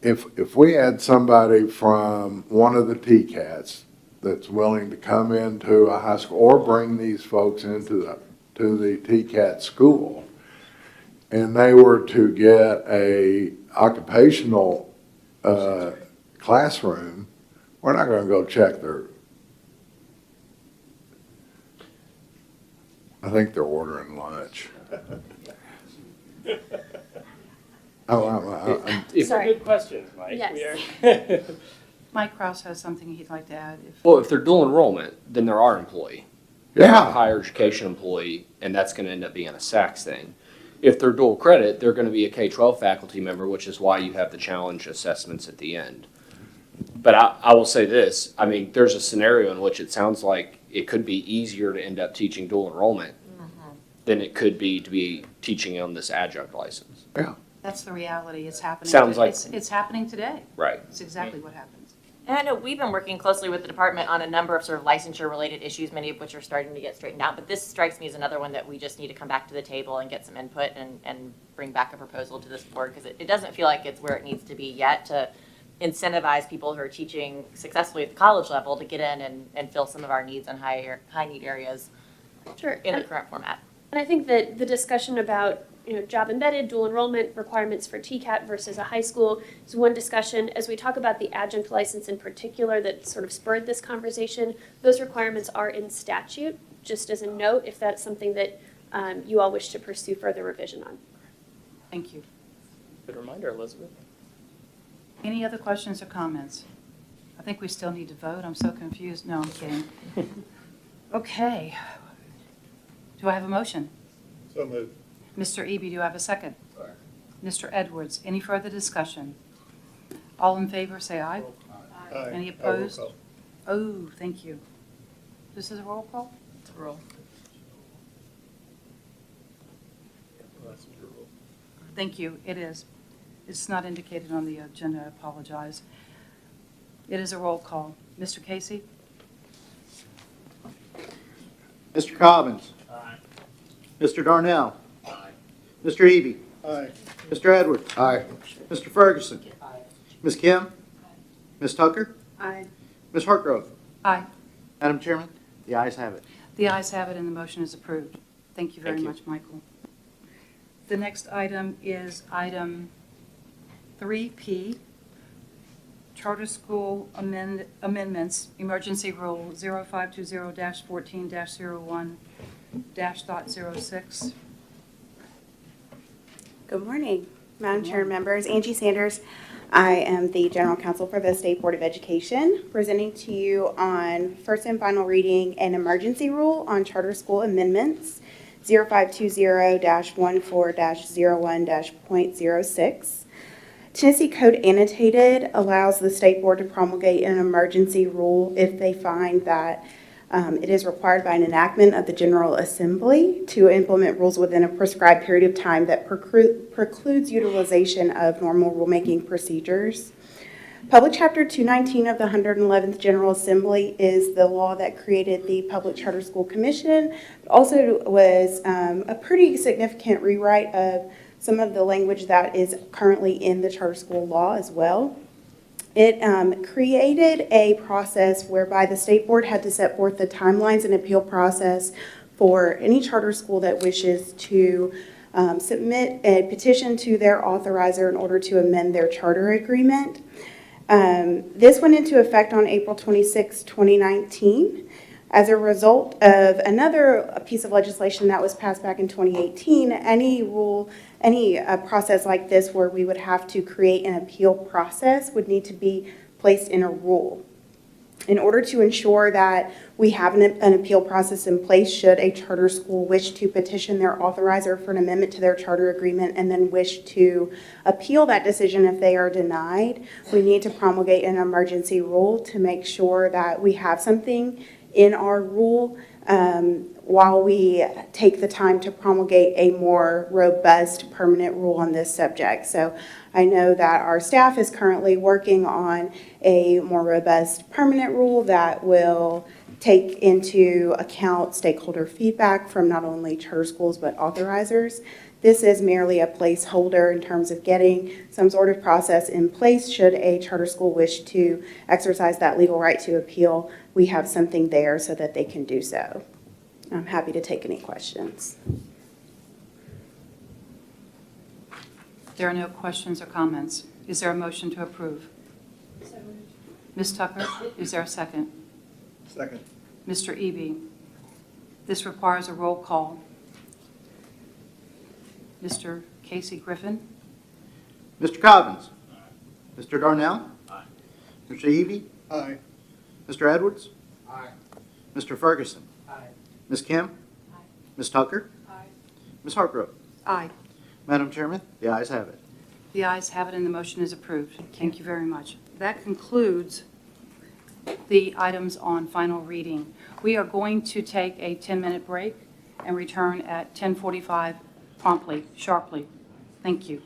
[SPEAKER 11] if we had somebody from one of the TCATs that's willing to come into a high school or bring these folks into the TCAT school, and they were to get a occupational classroom, we're not going to go check their. I think they're ordering lunch.
[SPEAKER 9] It's a good question, Mike.
[SPEAKER 20] Yes.
[SPEAKER 1] Mike Kraus has something he'd like to add.
[SPEAKER 12] Well, if they're dual enrollment, then they're our employee.
[SPEAKER 11] Yeah.
[SPEAKER 12] They're a higher education employee, and that's going to end up being a SACS thing. If they're dual credit, they're going to be a K-12 faculty member, which is why you have the challenge assessments at the end. But I will say this, I mean, there's a scenario in which it sounds like it could be easier to end up teaching dual enrollment than it could be to be teaching on this adjunct license.
[SPEAKER 11] Yeah.
[SPEAKER 1] That's the reality. It's happening.
[SPEAKER 12] Sounds like-
[SPEAKER 1] It's happening today.
[SPEAKER 12] Right.
[SPEAKER 1] It's exactly what happens.
[SPEAKER 4] And I know we've been working closely with the department on a number of sort of licensure-related issues, many of which are starting to get straightened out. But this strikes me as another one that we just need to come back to the table and get some input and bring back a proposal to this board, because it doesn't feel like it's where it needs to be yet to incentivize people who are teaching successfully at the college level to get in and fill some of our needs in high-need areas
[SPEAKER 20] Sure.
[SPEAKER 4] in the current format.
[SPEAKER 20] And I think that the discussion about, job embedded, dual enrollment requirements for TCAT versus a high school is one discussion. As we talk about the adjunct license in particular that sort of spurred this conversation, those requirements are in statute, just as a note, if that's something that you all wish to pursue further revision on.
[SPEAKER 1] Thank you.
[SPEAKER 9] Good reminder, Elizabeth.
[SPEAKER 1] Any other questions or comments? I think we still need to vote. I'm so confused. No, I'm kidding. Okay. Do I have a motion?
[SPEAKER 3] So moved.
[SPEAKER 1] Mr. Eby, do I have a second? Mr. Edwards, any further discussion? All in favor, say aye.
[SPEAKER 3] Aye.
[SPEAKER 1] Any opposed? Oh, thank you. This is a roll call?
[SPEAKER 4] It's a roll.
[SPEAKER 1] Thank you, it is. It's not indicated on the agenda, I apologize. It is a roll call. Mr. Casey?
[SPEAKER 2] Mr. Cobbins. Mr. Darnell. Mr. Eby.
[SPEAKER 3] Aye.
[SPEAKER 2] Mr. Edwards.
[SPEAKER 11] Aye.
[SPEAKER 2] Mr. Ferguson. Ms. Kim. Ms. Tucker.
[SPEAKER 6] Aye.
[SPEAKER 2] Ms. Hartgrove.
[SPEAKER 1] Aye.
[SPEAKER 2] Madam Chairman, the ayes have it.
[SPEAKER 1] The ayes have it and the motion is approved. Thank you very
[SPEAKER 12] Thank you.
[SPEAKER 1] much, Michael. The next item is item 3P, Charter School Amendments, Emergency Rule 0520-14-01-.06.
[SPEAKER 10] Good morning, Madam Chair and members. Angie Sanders. I am the General Counsel for the State Board of Education, presenting to you on first and final reading an emergency rule on charter school amendments, 0520-14-01-06. Tennessee Code Annotated allows the State Board to promulgate an emergency rule if they find that it is required by an enactment of the General Assembly to implement rules within a prescribed period of time that precludes utilization of normal rulemaking procedures. Public Chapter 219 of the 111th General Assembly is the law that created the Public Charter School Commission. It also was a pretty significant rewrite of some of the language that is currently in the charter school law as well. It created a process whereby the state board had to set forth the timelines and appeal process for any charter school that wishes to submit a petition to their authorizer in order to amend their charter agreement. This went into effect on April 26, 2019. As a result of another piece of legislation that was passed back in 2018, any process like this where we would have to create an appeal process would need to be placed in a rule. In order to ensure that we have an appeal process in place should a charter school wish to petition their authorizer for an amendment to their charter agreement and then wish to appeal that decision if they are denied, we need to promulgate an emergency rule to make sure that we have something in our rule while we take the time to promulgate a more robust permanent rule on this subject. So I know that our staff is currently working on a more robust permanent rule that will take into account stakeholder feedback from not only charter schools but authorizers. This is merely a placeholder in terms of getting some sort of process in place should a charter school wish to exercise that legal right to appeal. We have something there so that they can do so. I'm happy to take any questions.
[SPEAKER 1] There are no questions or comments. Is there a motion to approve? Ms. Tucker, is there a second?
[SPEAKER 2] Second.
[SPEAKER 1] Mr. Eby, this requires a roll call. Mr. Casey Griffin?
[SPEAKER 2] Mr. Cobbins? Mr. Darnell? Aye. Mr. Eby?
[SPEAKER 3] Aye.
[SPEAKER 2] Mr. Edwards?
[SPEAKER 11] Aye.
[SPEAKER 2] Mr. Ferguson?
[SPEAKER 6] Aye.
[SPEAKER 2] Ms. Kim? Aye. Ms. Tucker?
[SPEAKER 6] Aye.
[SPEAKER 2] Ms. Hartgrove?
[SPEAKER 5] Aye.
[SPEAKER 2] Madam Chairman, the ayes have it.
[SPEAKER 1] The ayes have it and the motion is approved. Thank you very much. That concludes the items on final reading. We are going to take a 10-minute break and return at 10:45 promptly, sharply. Thank you.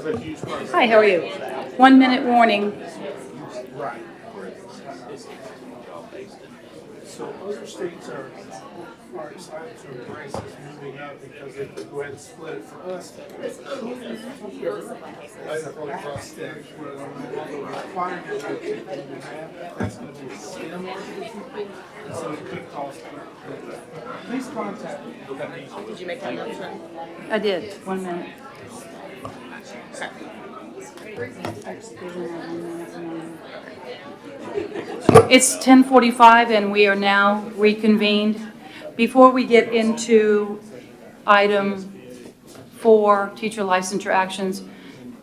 [SPEAKER 1] Hi, how are you? 1 minute warning.
[SPEAKER 21] Right. So other states are excited to embrace this moving up because they could go ahead and split it for us. That's going to be a STEM market, and so it could cost. Please contact me.
[SPEAKER 4] Did you make that motion?
[SPEAKER 1] I did, 1 minute. It's 10:45 and we are now reconvened. Before we get into item 4, teacher licensure actions,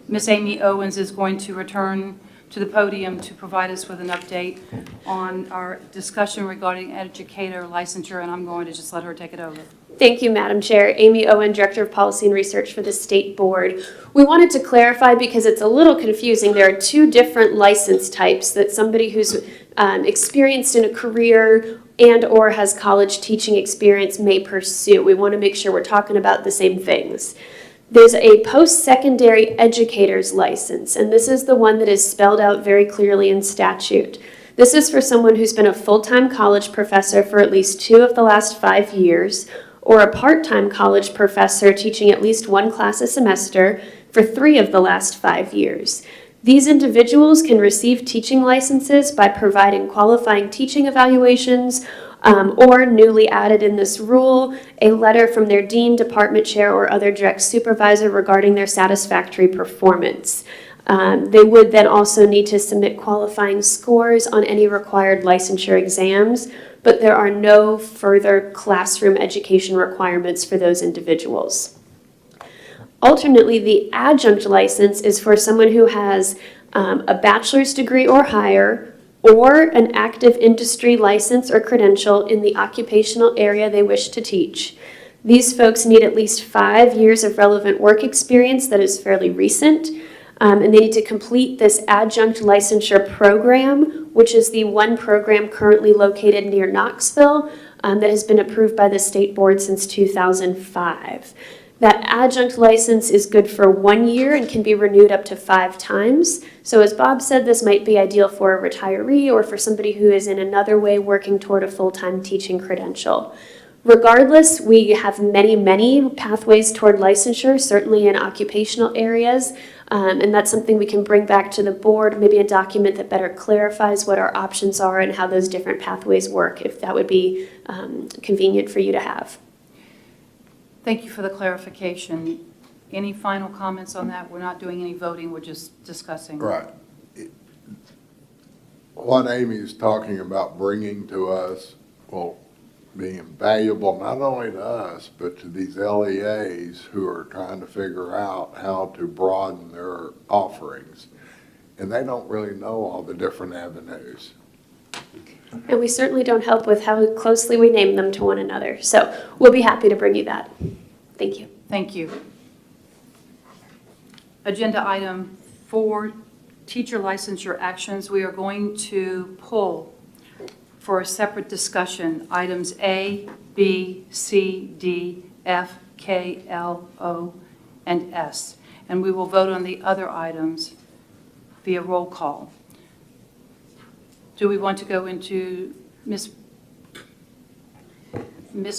[SPEAKER 1] Ms. Amy Owens is going to return to the podium to provide us with an update on our discussion regarding educator licensure, and I'm going to just let her take it over.
[SPEAKER 20] Thank you, Madam Chair. Amy Owen, Director of Policy and Research for the State Board. We wanted to clarify because it's a little confusing. There are 2 different license types that somebody who's experienced in a career and or has college teaching experience may pursue. We want to make sure we're talking about the same things. There's a post-secondary educator's license, and this is the one that is spelled out very clearly in statute. This is for someone who's been a full-time college professor for at least 2 of the last 5 years, or a part-time college professor teaching at least 1 class a semester for 3 of the last 5 years. These individuals can receive teaching licenses by providing qualifying teaching evaluations, or newly added in this rule, a letter from their dean, department chair, or other direct supervisor regarding their satisfactory performance. They would then also need to submit qualifying scores on any required licensure exams, but there are no further classroom education requirements for those individuals. Alternately, the adjunct license is for someone who has a bachelor's degree or higher, or an active industry license or credential in the occupational area they wish to teach. These folks need at least 5 years of relevant work experience that is fairly recent, and they need to complete this adjunct licensure program, which is the one program currently located near Knoxville that has been approved by the state board since 2005. That adjunct license is good for 1 year and can be renewed up to 5 times. So as Bob said, this might be ideal for a retiree or for somebody who is in another way working toward a full-time teaching credential. Regardless, we have many, many pathways toward licensure, certainly in occupational areas, and that's something we can bring back to the board, maybe a document that better clarifies what our options are and how those different pathways work, if that would be convenient for you to have.
[SPEAKER 1] Thank you for the clarification. Any final comments on that? We're not doing any voting, we're just discussing.
[SPEAKER 11] Right. What Amy is talking about bringing to us will be invaluable not only to us, but to these LEAs who are trying to figure out how to broaden their offerings. And they don't really know all the different avenues.
[SPEAKER 20] And we certainly don't help with how closely we name them to one another. So we'll be happy to bring you that. Thank you.
[SPEAKER 1] Thank you. Agenda item 4, teacher licensure actions. We are going to pull for a separate discussion items A, B, C, D, F, K, L, O, and S. And we will vote on the other items via roll call. Do we want to go into Miss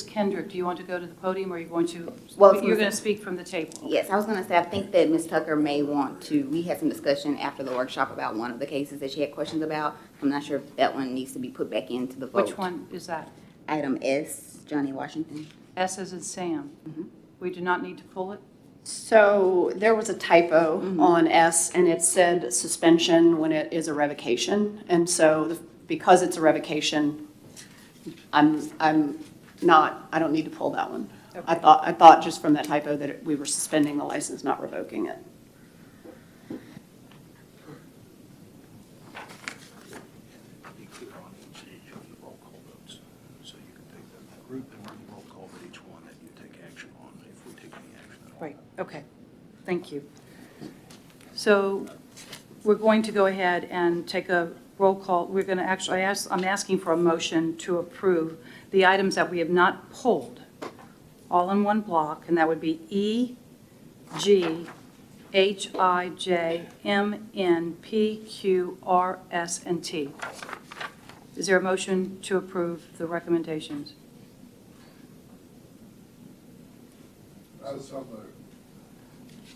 [SPEAKER 1] Kendrick? Do you want to go to the podium, or are you going to?
[SPEAKER 22] Well,
[SPEAKER 1] you're going to speak from the table.
[SPEAKER 22] Yes, I was going to say I think that Ms. Tucker may want to. We had some discussion after the workshop about one of the cases that she had questions about. I'm not sure if that one needs to be put back into the vote.
[SPEAKER 1] Which one is that?
[SPEAKER 22] Item S, Johnny Washington.
[SPEAKER 1] S as in Sam.
[SPEAKER 22] Mm-hmm.
[SPEAKER 1] We do not need to pull it.
[SPEAKER 6] So there was a typo on S, and it said suspension when it is a revocation. And so because it's a revocation, I don't need to pull that one. Okay. I thought just from that typo that we were suspending the license, not revoking it.
[SPEAKER 1] Right, okay, thank you. So we're going to go ahead and take a roll call. We're going to actually, I'm asking for a motion to approve the items that we have not pulled, all in one block, and that would be E, G, H, I, J, M, N, P, Q, R, S, and T. Is there a motion to approve the recommendations?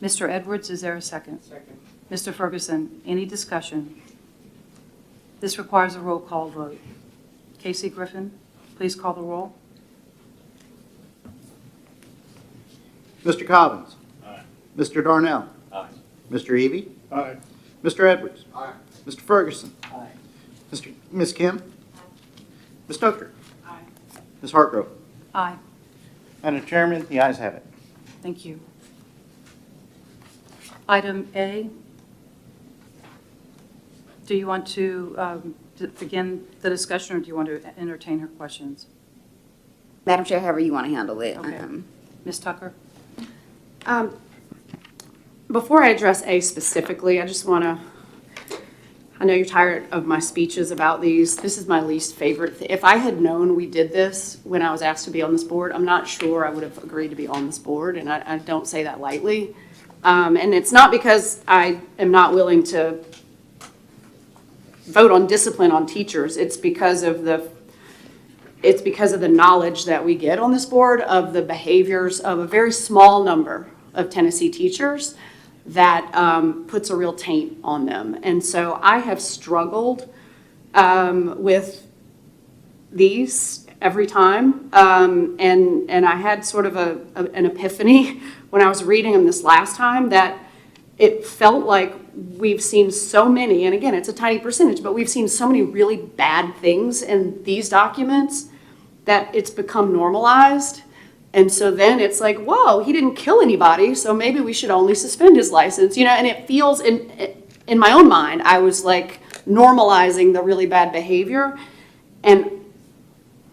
[SPEAKER 1] Mr. Edwards, is there a second?
[SPEAKER 21] Second.
[SPEAKER 1] Mr. Ferguson, any discussion? This requires a roll call vote. Casey Griffin, please call the roll.
[SPEAKER 2] Mr. Cobbins.
[SPEAKER 21] Aye.
[SPEAKER 2] Mr. Darnell.
[SPEAKER 21] Aye.
[SPEAKER 2] Mr. Evie.
[SPEAKER 21] Aye.
[SPEAKER 2] Mr. Edwards.
[SPEAKER 11] Aye.
[SPEAKER 2] Mr. Ferguson.
[SPEAKER 21] Aye.
[SPEAKER 2] Ms. Kim. Ms. Tucker.
[SPEAKER 1] Aye.
[SPEAKER 2] Ms. Hartgrove.
[SPEAKER 1] Aye.
[SPEAKER 2] Madam Chairman, the ayes have it.
[SPEAKER 1] Thank you. Item A, do you want to begin the discussion, or do you want to entertain her questions?
[SPEAKER 22] Madam Chair, however you want to handle it.
[SPEAKER 1] Okay. Ms. Tucker?
[SPEAKER 6] Before I address A specifically, I just want to, I know you're tired of my speeches about these. This is my least favorite. If I had known we did this when I was asked to be on this board, I'm not sure I would have agreed to be on this board, and I don't say that lightly. And it's not because I am not willing to vote on discipline on teachers. It's because of the knowledge that we get on this board of the behaviors of a very small number of Tennessee teachers that puts a real taint on them. And so I have struggled with these every time. And I had sort of an epiphany when I was reading them this last time, that it felt like we've seen so many, and again, it's a tiny percentage, but we've seen so many really bad things in these documents that it's become normalized. And so then it's like, whoa, he didn't kill anybody, so maybe we should only suspend his license, and it feels, in my own mind, I was like normalizing the really bad behavior. And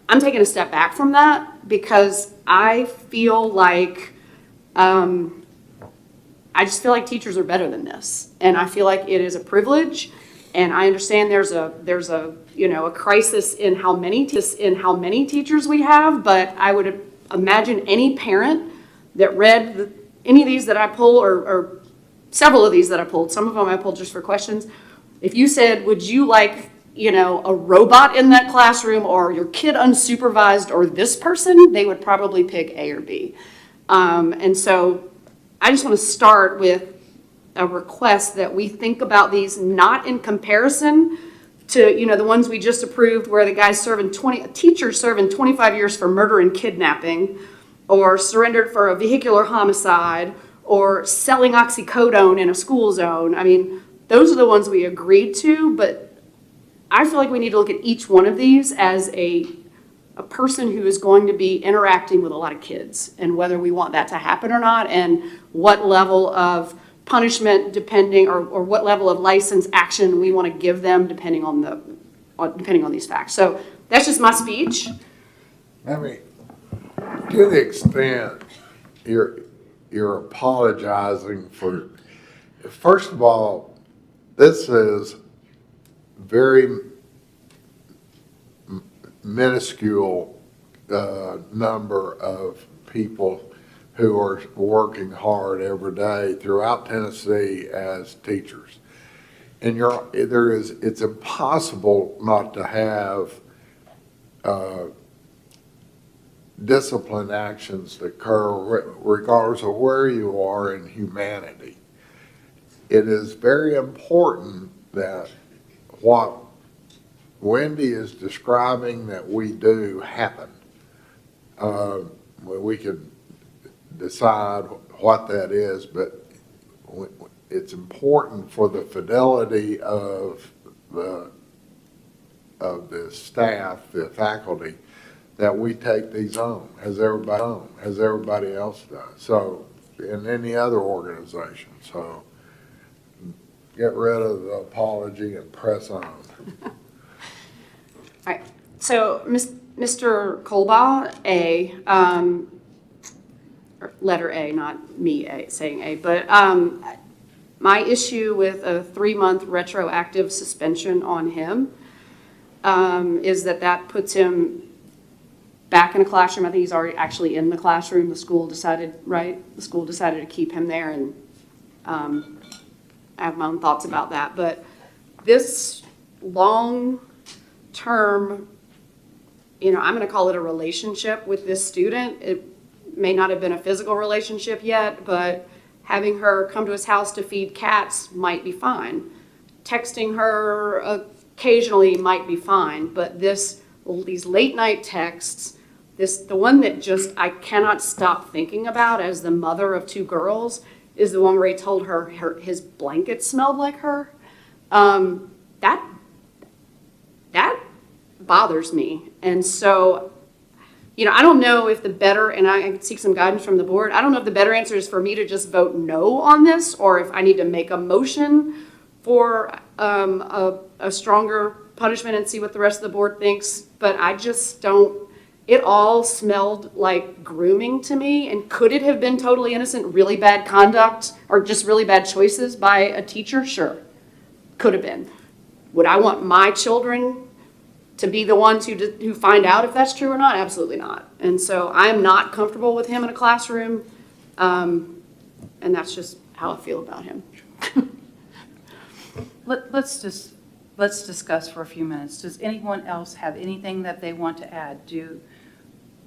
[SPEAKER 6] I'm taking a step back from that because I feel like, I just feel like teachers are better than this. And I feel like it is a privilege. And I understand there's a crisis in how many teachers we have, but I would imagine any parent that read any of these that I pull, or several of these that I pulled, some of them I pulled just for questions, if you said, would you like, a robot in that classroom, or your kid unsupervised, or this person, they would probably pick A or B. And so I just want to start with a request that we think about these not in comparison to, the ones we just approved where the guy's a teacher's serving 25 years for murder and kidnapping, or surrendered for a vehicular homicide, or selling oxycodone in a school zone. I mean, those are the ones we agreed to, but I feel like we need to look at each one of these as a person who is going to be interacting with a lot of kids, and whether we want that to happen or not, and what level of punishment or what level of license action we want to give them depending on these facts. So that's just my speech.
[SPEAKER 11] I mean, to the extent you're apologizing for, first of all, this is very minuscule number of people who are working hard every day throughout Tennessee as teachers. And it's impossible not to have discipline actions that occur regardless of where you are in humanity. It is very important that what Wendy is describing that we do happen. We can decide what that is, but it's important for the fidelity of the staff, the faculty, that we take these on, as everybody else does. So, in any other organization. So, get rid of the apology and press on.
[SPEAKER 6] All right. So, Mr. Colbaugh, A, letter A, not me saying A, but my issue with a 3-month retroactive suspension on him is that puts him back in a classroom. I think he's already actually in the classroom. The school decided to keep him there, and I have my own thoughts about that, but this long-term, I'm going to call it a relationship with this student. It may not have been a physical relationship yet, but having her come to his house to feed cats might be fine. Texting her occasionally might be fine, but these late night texts, the one that just I cannot stop thinking about as the mother of 2 girls is the one where he told her his blanket smelled like her. That bothers me. And so, I don't know if the better, and I can seek some guidance from the board, I don't know if the better answer is for me to just vote no on this, or if I need to make a motion for a stronger punishment and see what the rest of the board thinks. But I just don't, it all smelled like grooming to me. And could it have been totally innocent, really bad conduct, or just really bad choices by a teacher? Sure, could have been. Would I want my children to be the ones who find out if that's true or not? Absolutely not. And so I'm not comfortable with him in a classroom, and that's just how I feel about him.
[SPEAKER 1] Let's discuss for a few minutes. Does anyone else have anything that they want to add? Do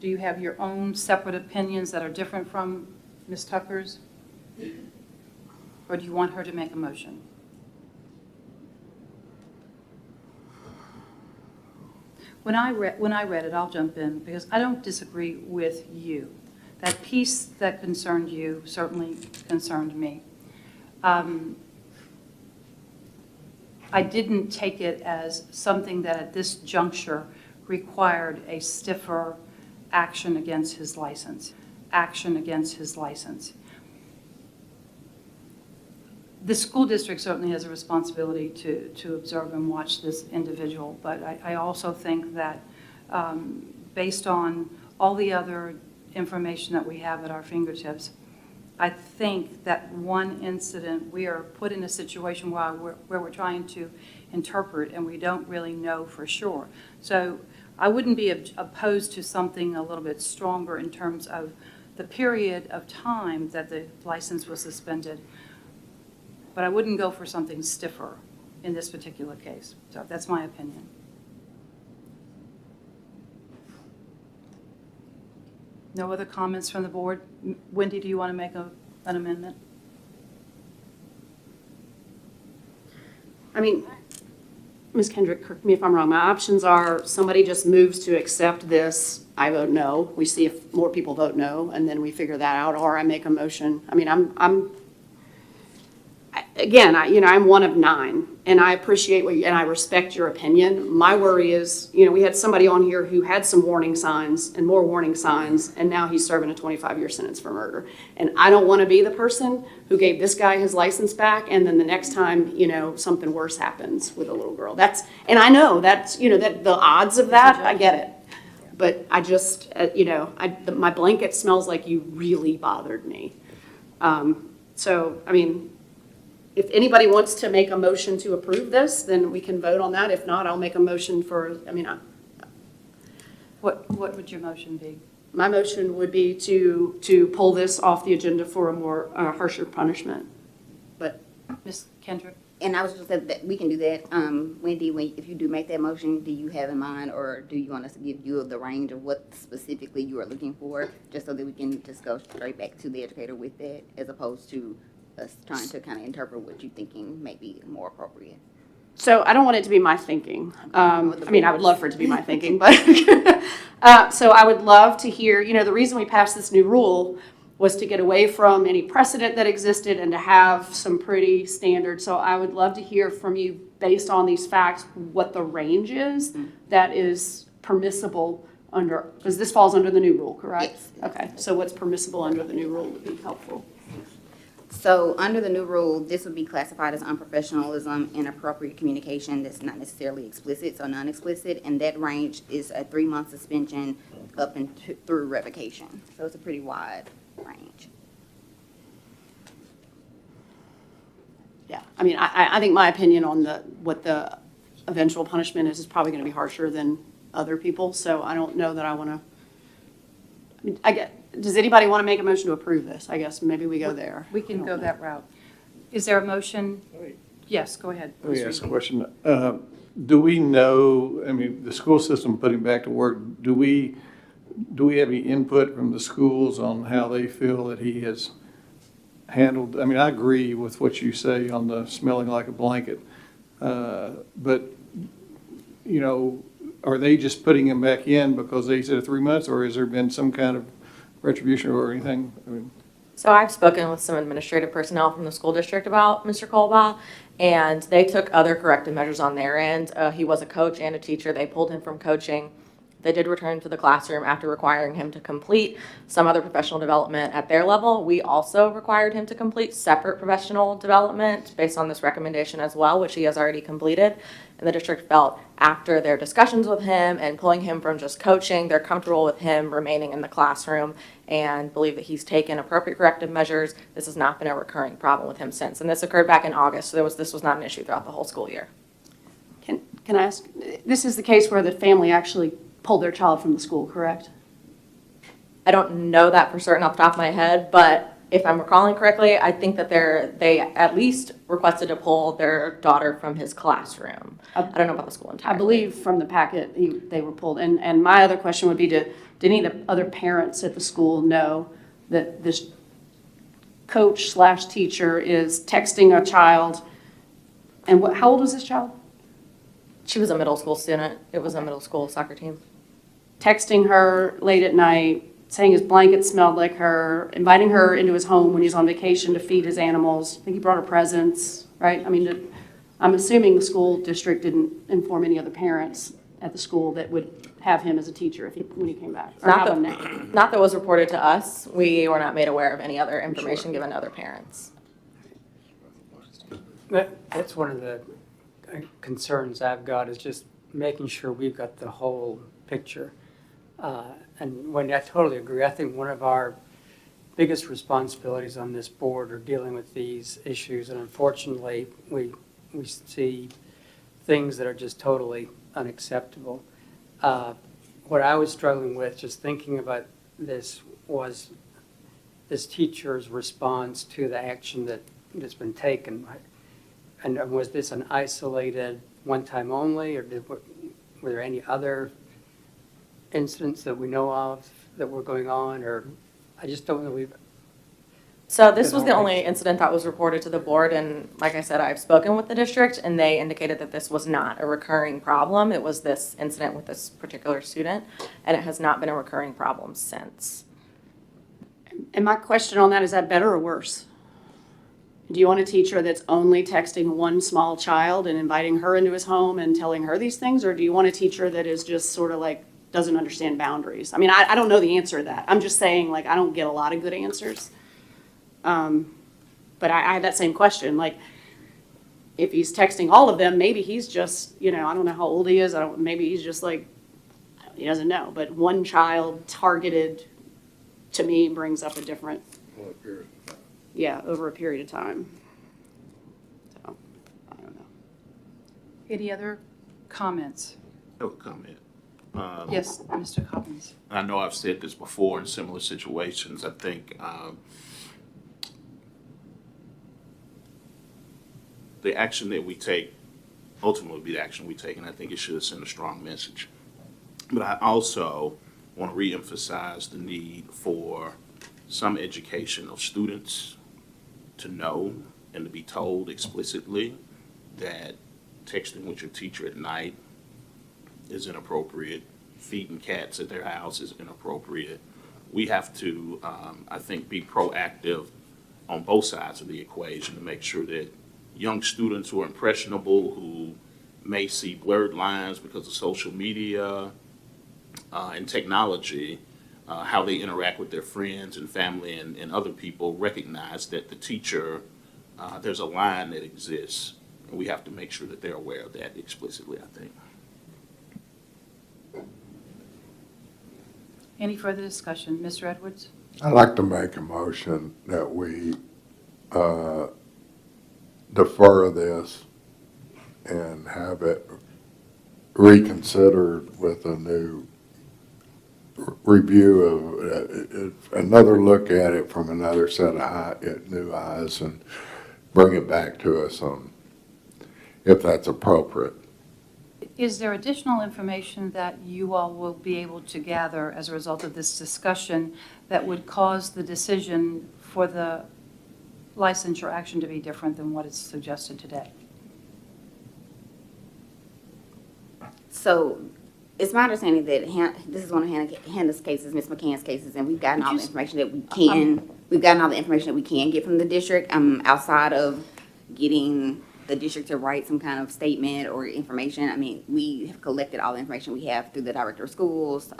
[SPEAKER 1] you have your own separate opinions that are different from Ms. Tucker's? Or do you want her to make a motion? When I read it, I'll jump in, because I don't disagree with you. That piece that concerned you certainly concerned me. I didn't take it as something that at this juncture required a stiffer action against his license. The school district certainly has a responsibility to observe and watch this individual, but I also think that based on all the other information that we have at our fingertips, I think that one incident, we are put in a situation where we're trying to interpret and we don't really know for sure. So I wouldn't be opposed to something a little bit stronger in terms of the period of time that the license was suspended, but I wouldn't go for something stiffer in this particular case. So that's my opinion. No other comments from the board? Wendy, do you want to make an amendment?
[SPEAKER 6] I mean, Ms. Kendrick, correct me if I'm wrong, my options are somebody just moves to accept this, I vote no, we see if more people vote no, and then we figure that out, or I make a motion. I mean, I'm one of 9, and I appreciate and I respect your opinion. My worry is, we had somebody on here who had some warning signs and more warning signs, and now he's serving a 25-year sentence for murder. And I don't want to be the person who gave this guy his license back, and then the next time, something worse happens with a little girl. And I know that's, that the odds of that, I get it. But I just, my blanket smells like you really bothered me. So, I mean, if anybody wants to make a motion to approve this, then we can vote on that. If not, I'll make a motion for,
[SPEAKER 1] What would your motion be?
[SPEAKER 6] my motion would be to pull this off the agenda for a more harsher punishment. But
[SPEAKER 1] Ms. Kendrick?
[SPEAKER 22] And I was just saying that we can do that. Wendy, if you do make that motion, do you have in mind, or do you want us to give you the range of what specifically you are looking for, just so that we can just go straight back to the educator with that, as opposed to us trying to kind of interpret what you're thinking may be more appropriate?
[SPEAKER 6] So I don't want it to be my thinking. I would love for it to be my thinking, but so I would love to hear, the reason we passed this new rule was to get away from any precedent that existed and to have some pretty standard. So I would love to hear from you, based on these facts, what the range is that is permissible under, because this falls under the new rule, correct?
[SPEAKER 22] Yes.
[SPEAKER 6] Okay, so what's permissible under the new rule would be helpful.
[SPEAKER 22] So under the new rule, this would be classified as unprofessionalism, inappropriate communication that's not necessarily explicit, so non-explicit, and that range is a 3-month suspension up and through revocation. So it's a pretty wide range.
[SPEAKER 6] Yeah, I think my opinion on what the eventual punishment is probably going to be harsher than other people, so I don't know that I want to, does anybody want to make a motion to approve this? I guess maybe we go there.
[SPEAKER 1] We can go that route. Is there a motion? Yes, go ahead.
[SPEAKER 3] Let me ask a question. Do we know, I mean, the school system putting back to work, do we have any input from the schools on how they feel that he has handled? I mean, I agree with what you say on the smelling like a blanket. But, you know, are they just putting him back in because they said 3 months, or has there been some kind of retribution or anything? I mean,
[SPEAKER 7] So I've spoken with some administrative personnel from the school district about Mr. Colbaugh, and they took other corrective measures on their end. He was a coach and a teacher. They pulled him from coaching. They did return to the classroom after requiring him to complete some other professional development at their level. We also required him to complete separate professional development based on this recommendation as well, which he has already completed. And the district felt after their discussions with him and pulling him from just coaching, they're comfortable with him remaining in the classroom and believe that he's taken appropriate corrective measures. This has not been a recurring problem with him since. And this occurred back in August, so this was not an issue throughout the whole school year.
[SPEAKER 6] Can I ask, this is the case where the family actually pulled their child from the school, correct?
[SPEAKER 7] I don't know that for certain off the top of my head, but if I'm recalling correctly, I think that they at least requested to pull their daughter from his classroom. I don't know about the school entirely.
[SPEAKER 6] I believe from the packet, they were pulled. And my other question would be, did any of the other parents at the school know that this coach/teacher is texting a child? And how old was this child?
[SPEAKER 7] She was a middle school student. It was a middle school soccer team.
[SPEAKER 6] Texting her late at night, saying his blanket smelled like her, inviting her into his home when he's on vacation to feed his animals. I think he brought her presents, right? I mean, I'm assuming the school district didn't inform any other parents at the school that would have him as a teacher when he came back. Or
[SPEAKER 7] Not that was reported to us. We were not made aware of any other information given to other parents.
[SPEAKER 8] That's one of the concerns I've got, is just making sure we've got the whole picture. And when I totally agree, I think one of our biggest responsibilities on this board are dealing with these issues, and unfortunately, we see things that are just totally unacceptable. What I was struggling with, just thinking about this, was this teacher's response to the action that's been taken. And was this an isolated one time only, or were there any other incidents that we know of that were going on, or I just don't know.
[SPEAKER 7] So this was the only incident that was reported to the board, and like I said, I've spoken with the district, and they indicated that this was not a recurring problem. It was this incident with this particular student, and it has not been a recurring problem since.
[SPEAKER 6] And my question on that, is that better or worse? Do you want a teacher that's only texting one small child and inviting her into his home and telling her these things? Or do you want a teacher that is just sort of like, doesn't understand boundaries? I mean, I don't know the answer to that. I'm just saying, like, I don't get a lot of good answers. But I had that same question. Like, if he's texting all of them, maybe he's just, I don't know how old he is. Maybe he's just like, he doesn't know. But one child targeted, to me, brings up a different, over a period of time. So, I don't know.
[SPEAKER 1] Any other comments?
[SPEAKER 23] No comment.
[SPEAKER 1] Yes, Mr. Cobbins.
[SPEAKER 23] I know I've said this before in similar situations. I think the action that we take ultimately will be the action we take, and I think it should send a strong message. But I also want to reemphasize the need for some education of students to know and to be told explicitly that texting with your teacher at night is inappropriate. Feeding cats at their house is inappropriate. We have to, I think, be proactive on both sides of the equation to make sure that young students who are impressionable, who may see blurred lines because of social media and technology, how they interact with their friends and family and other people, recognize that the teacher, there's a line that exists, and we have to make sure that they're aware of that explicitly, I think.
[SPEAKER 1] Any further discussion? Mr. Edwards?
[SPEAKER 11] I'd like to make a motion that we defer this and have it reconsidered with a new review of another look at it from another set of new eyes, and bring it back to us on, if that's appropriate.
[SPEAKER 1] Is there additional information that you all will be able to gather as a result of this discussion that would cause the decision for the licensure action to be different than what is suggested today?
[SPEAKER 22] So it's my understanding that this is one of Hannah's cases, Ms. McCann's cases, and we've gotten all the information that we can. We've gotten all the information that we can get from the district, outside of getting the district to write some kind of statement or information. I mean, we have collected all the information we have through the director of schools,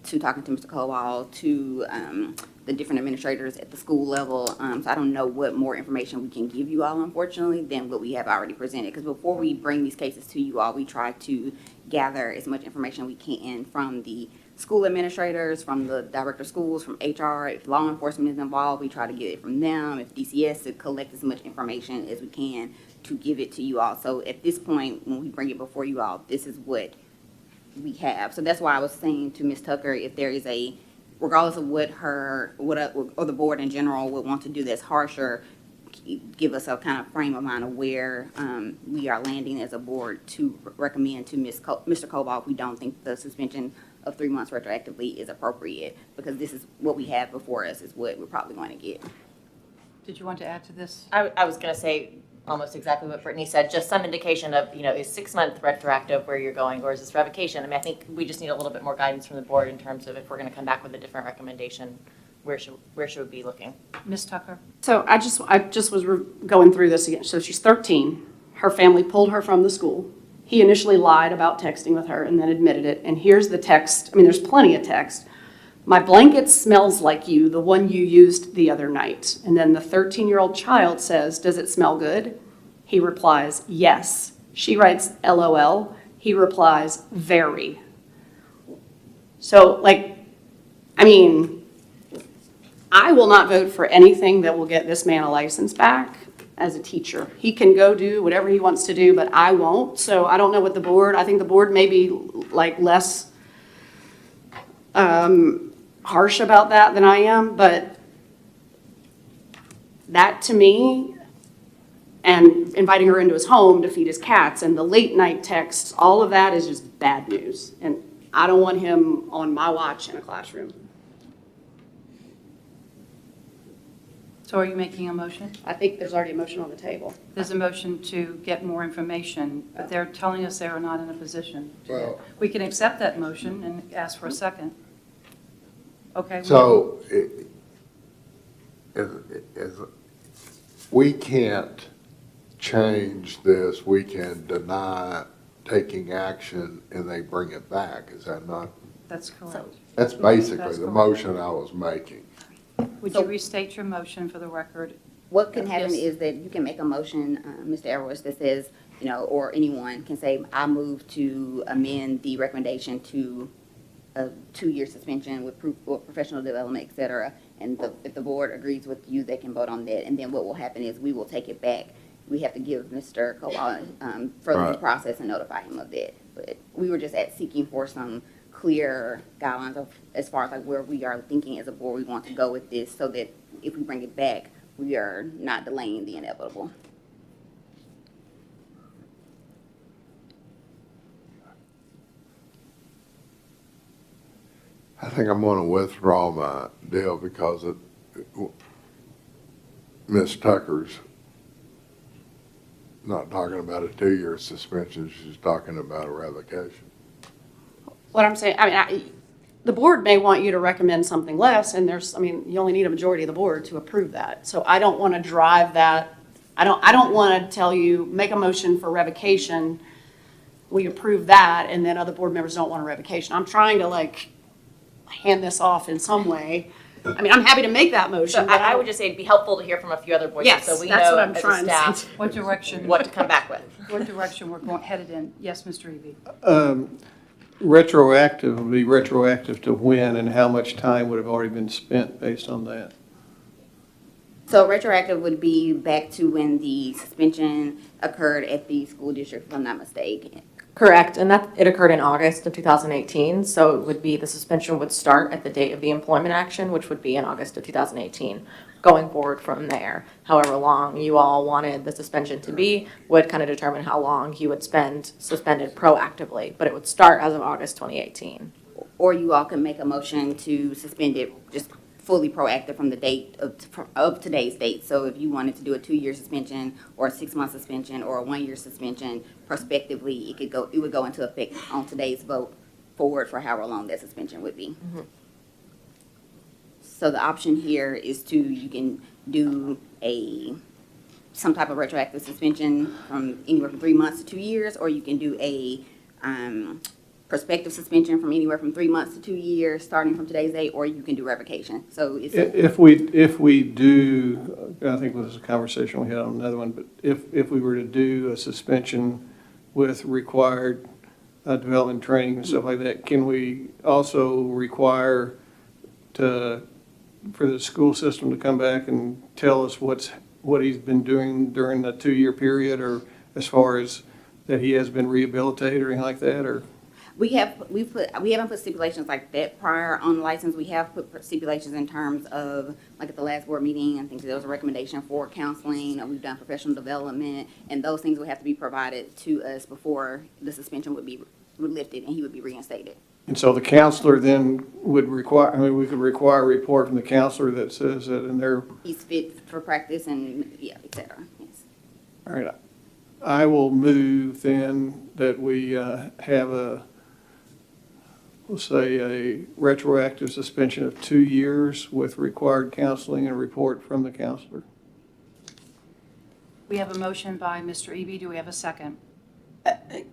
[SPEAKER 22] to talking to Mr. Cobal, to the different administrators at the school level. So I don't know what more information we can give you all, unfortunately, than what we have already presented. Because before we bring these cases to you all, we try to gather as much information we can from the school administrators, from the director of schools, from HR. If law enforcement is involved, we try to get it from them. If DCS, to collect as much information as we can to give it to you all. So at this point, when we bring it before you all, this is what we have. So that's why I was saying to Ms. Tucker, if there is a, regardless of what or the board in general would want to do that's harsher, give us a kind of frame of mind of where we are landing as a board to recommend to Mr. Cobal if we don't think the suspension of 3 months retroactively is appropriate, because this is what we have before us is what we're probably going to get.
[SPEAKER 1] Did you want to add to this?
[SPEAKER 4] I was going to say almost exactly what Brittany said, just some indication of, is 6 month retroactive where you're going, or is this revocation? I mean, I think we just need a little bit more guidance from the board in terms of if we're going to come back with a different recommendation, where should we be looking?
[SPEAKER 1] Ms. Tucker?
[SPEAKER 6] So I just was going through this again. So she's 13. Her family pulled her from the school. He initially lied about texting with her and then admitted it. And here's the text. I mean, there's plenty of text. My blanket smells like you, the one you used the other night. And then the 13-year-old child says, does it smell good? He replies, yes. She writes, LOL. He replies, very. So, I mean, I will not vote for anything that will get this man a license back as a teacher. He can go do whatever he wants to do, but I won't. So I don't know what I think the board may be less harsh about that than I am, but that to me, and inviting her into his home to feed his cats and the late night texts, all of that is just bad news. And I don't want him on my watch in a classroom.
[SPEAKER 1] So are you making a motion?
[SPEAKER 6] I think there's already a motion on the table.
[SPEAKER 1] There's a motion to get more information, but they're telling us they are not in a position.
[SPEAKER 11] Well,
[SPEAKER 1] We can accept that motion and ask for a second. Okay.
[SPEAKER 11] so we can't change this. We can deny taking action and they bring it back. Is that not?
[SPEAKER 1] That's correct.
[SPEAKER 11] That's basically
[SPEAKER 1] That's
[SPEAKER 11] the
[SPEAKER 1] correct.
[SPEAKER 11] motion I was making.
[SPEAKER 1] Would you restate your motion for the record?
[SPEAKER 22] What can happen
[SPEAKER 1] Yes.
[SPEAKER 22] is that you can make a motion, Mr. Everett, that says, or anyone can say, I move to amend the recommendation to a 2-year suspension with professional development, et cetera. And if the board agrees with you, they can vote on that. And then what will happen is we will take it back. We have to give Mr. Cobal further in the process and notify him of that. But we were just seeking for some clear guidelines of as far as where we are thinking as a board we want to go with this, so that if we bring it back, we are not delaying the inevitable.
[SPEAKER 11] I think I'm going to withdraw my deal because Ms. Tucker's not talking about a 2-year suspension. She's talking about a revocation.
[SPEAKER 6] What I'm saying, the board may want you to recommend something less, and you only need a majority of the board to approve that. So I don't want to drive that. I don't want to tell you, make a motion for revocation, we approve that, and then other board members don't want a revocation. I'm trying to hand this off in some way. I'm happy to make that motion.
[SPEAKER 4] So I would just say it'd be helpful to hear from a few other voices,
[SPEAKER 6] Yes,
[SPEAKER 4] so we
[SPEAKER 6] that's
[SPEAKER 4] know
[SPEAKER 6] what I'm
[SPEAKER 4] as a
[SPEAKER 6] trying to
[SPEAKER 4] staff
[SPEAKER 6] say.
[SPEAKER 1] What direction?
[SPEAKER 4] what to come back with.
[SPEAKER 1] What direction we're headed in? Yes, Mr. Eby.
[SPEAKER 3] Retroactive would be retroactive to when and how much time would have already been spent based on that?
[SPEAKER 22] So retroactive would be back to when the suspension occurred at the school district, if I'm not mistaken.
[SPEAKER 7] Correct, and it occurred in August of 2018, so it would be the suspension would start at the date of the employment action, which would be in August of 2018. going forward from there. However long you all wanted the suspension to be would kind of determine how long he would spend suspended proactively, but it would start as of August 2018.
[SPEAKER 22] Or you all can make a motion to suspend it just fully proactive from the date of today's date. So if you wanted to do a 2-year suspension or a 6-month suspension or a 1-year suspension, prospectively, it would go into effect on today's vote forward for however long that suspension would be.
[SPEAKER 7] Mm-hmm.
[SPEAKER 22] So the option here is you can do some type of retroactive suspension from anywhere from 3 months to 2 years, or you can do a prospective suspension from anywhere from 3 months to 2 years, starting from today's date, or you can do revocation. So it's
[SPEAKER 3] If we do, I think this was a conversation we had on another one, but if we were to do a suspension with required development training and stuff like that, can we also require for the school system to come back and tell us what he's been doing during the 2-year period, or as far as that he has been rehabilitated or anything like that, or?
[SPEAKER 22] we haven't put stipulations like that prior on the license. We have put stipulations in terms of, like at the last board meeting, I think there was a recommendation for counseling, or we've done professional development, and those things would have to be provided to us before the suspension would be lifted and he would be reinstated.
[SPEAKER 3] And so the counselor then would require, we could require a report from the counselor that says that in their.
[SPEAKER 22] He's fit for practice and, yeah, et cetera, yes.
[SPEAKER 3] All right. I will move then that we have we'll say a retroactive suspension of 2 years with required counseling and a report from the counselor.
[SPEAKER 1] We have a motion by Mr. Eby. Do we have a second?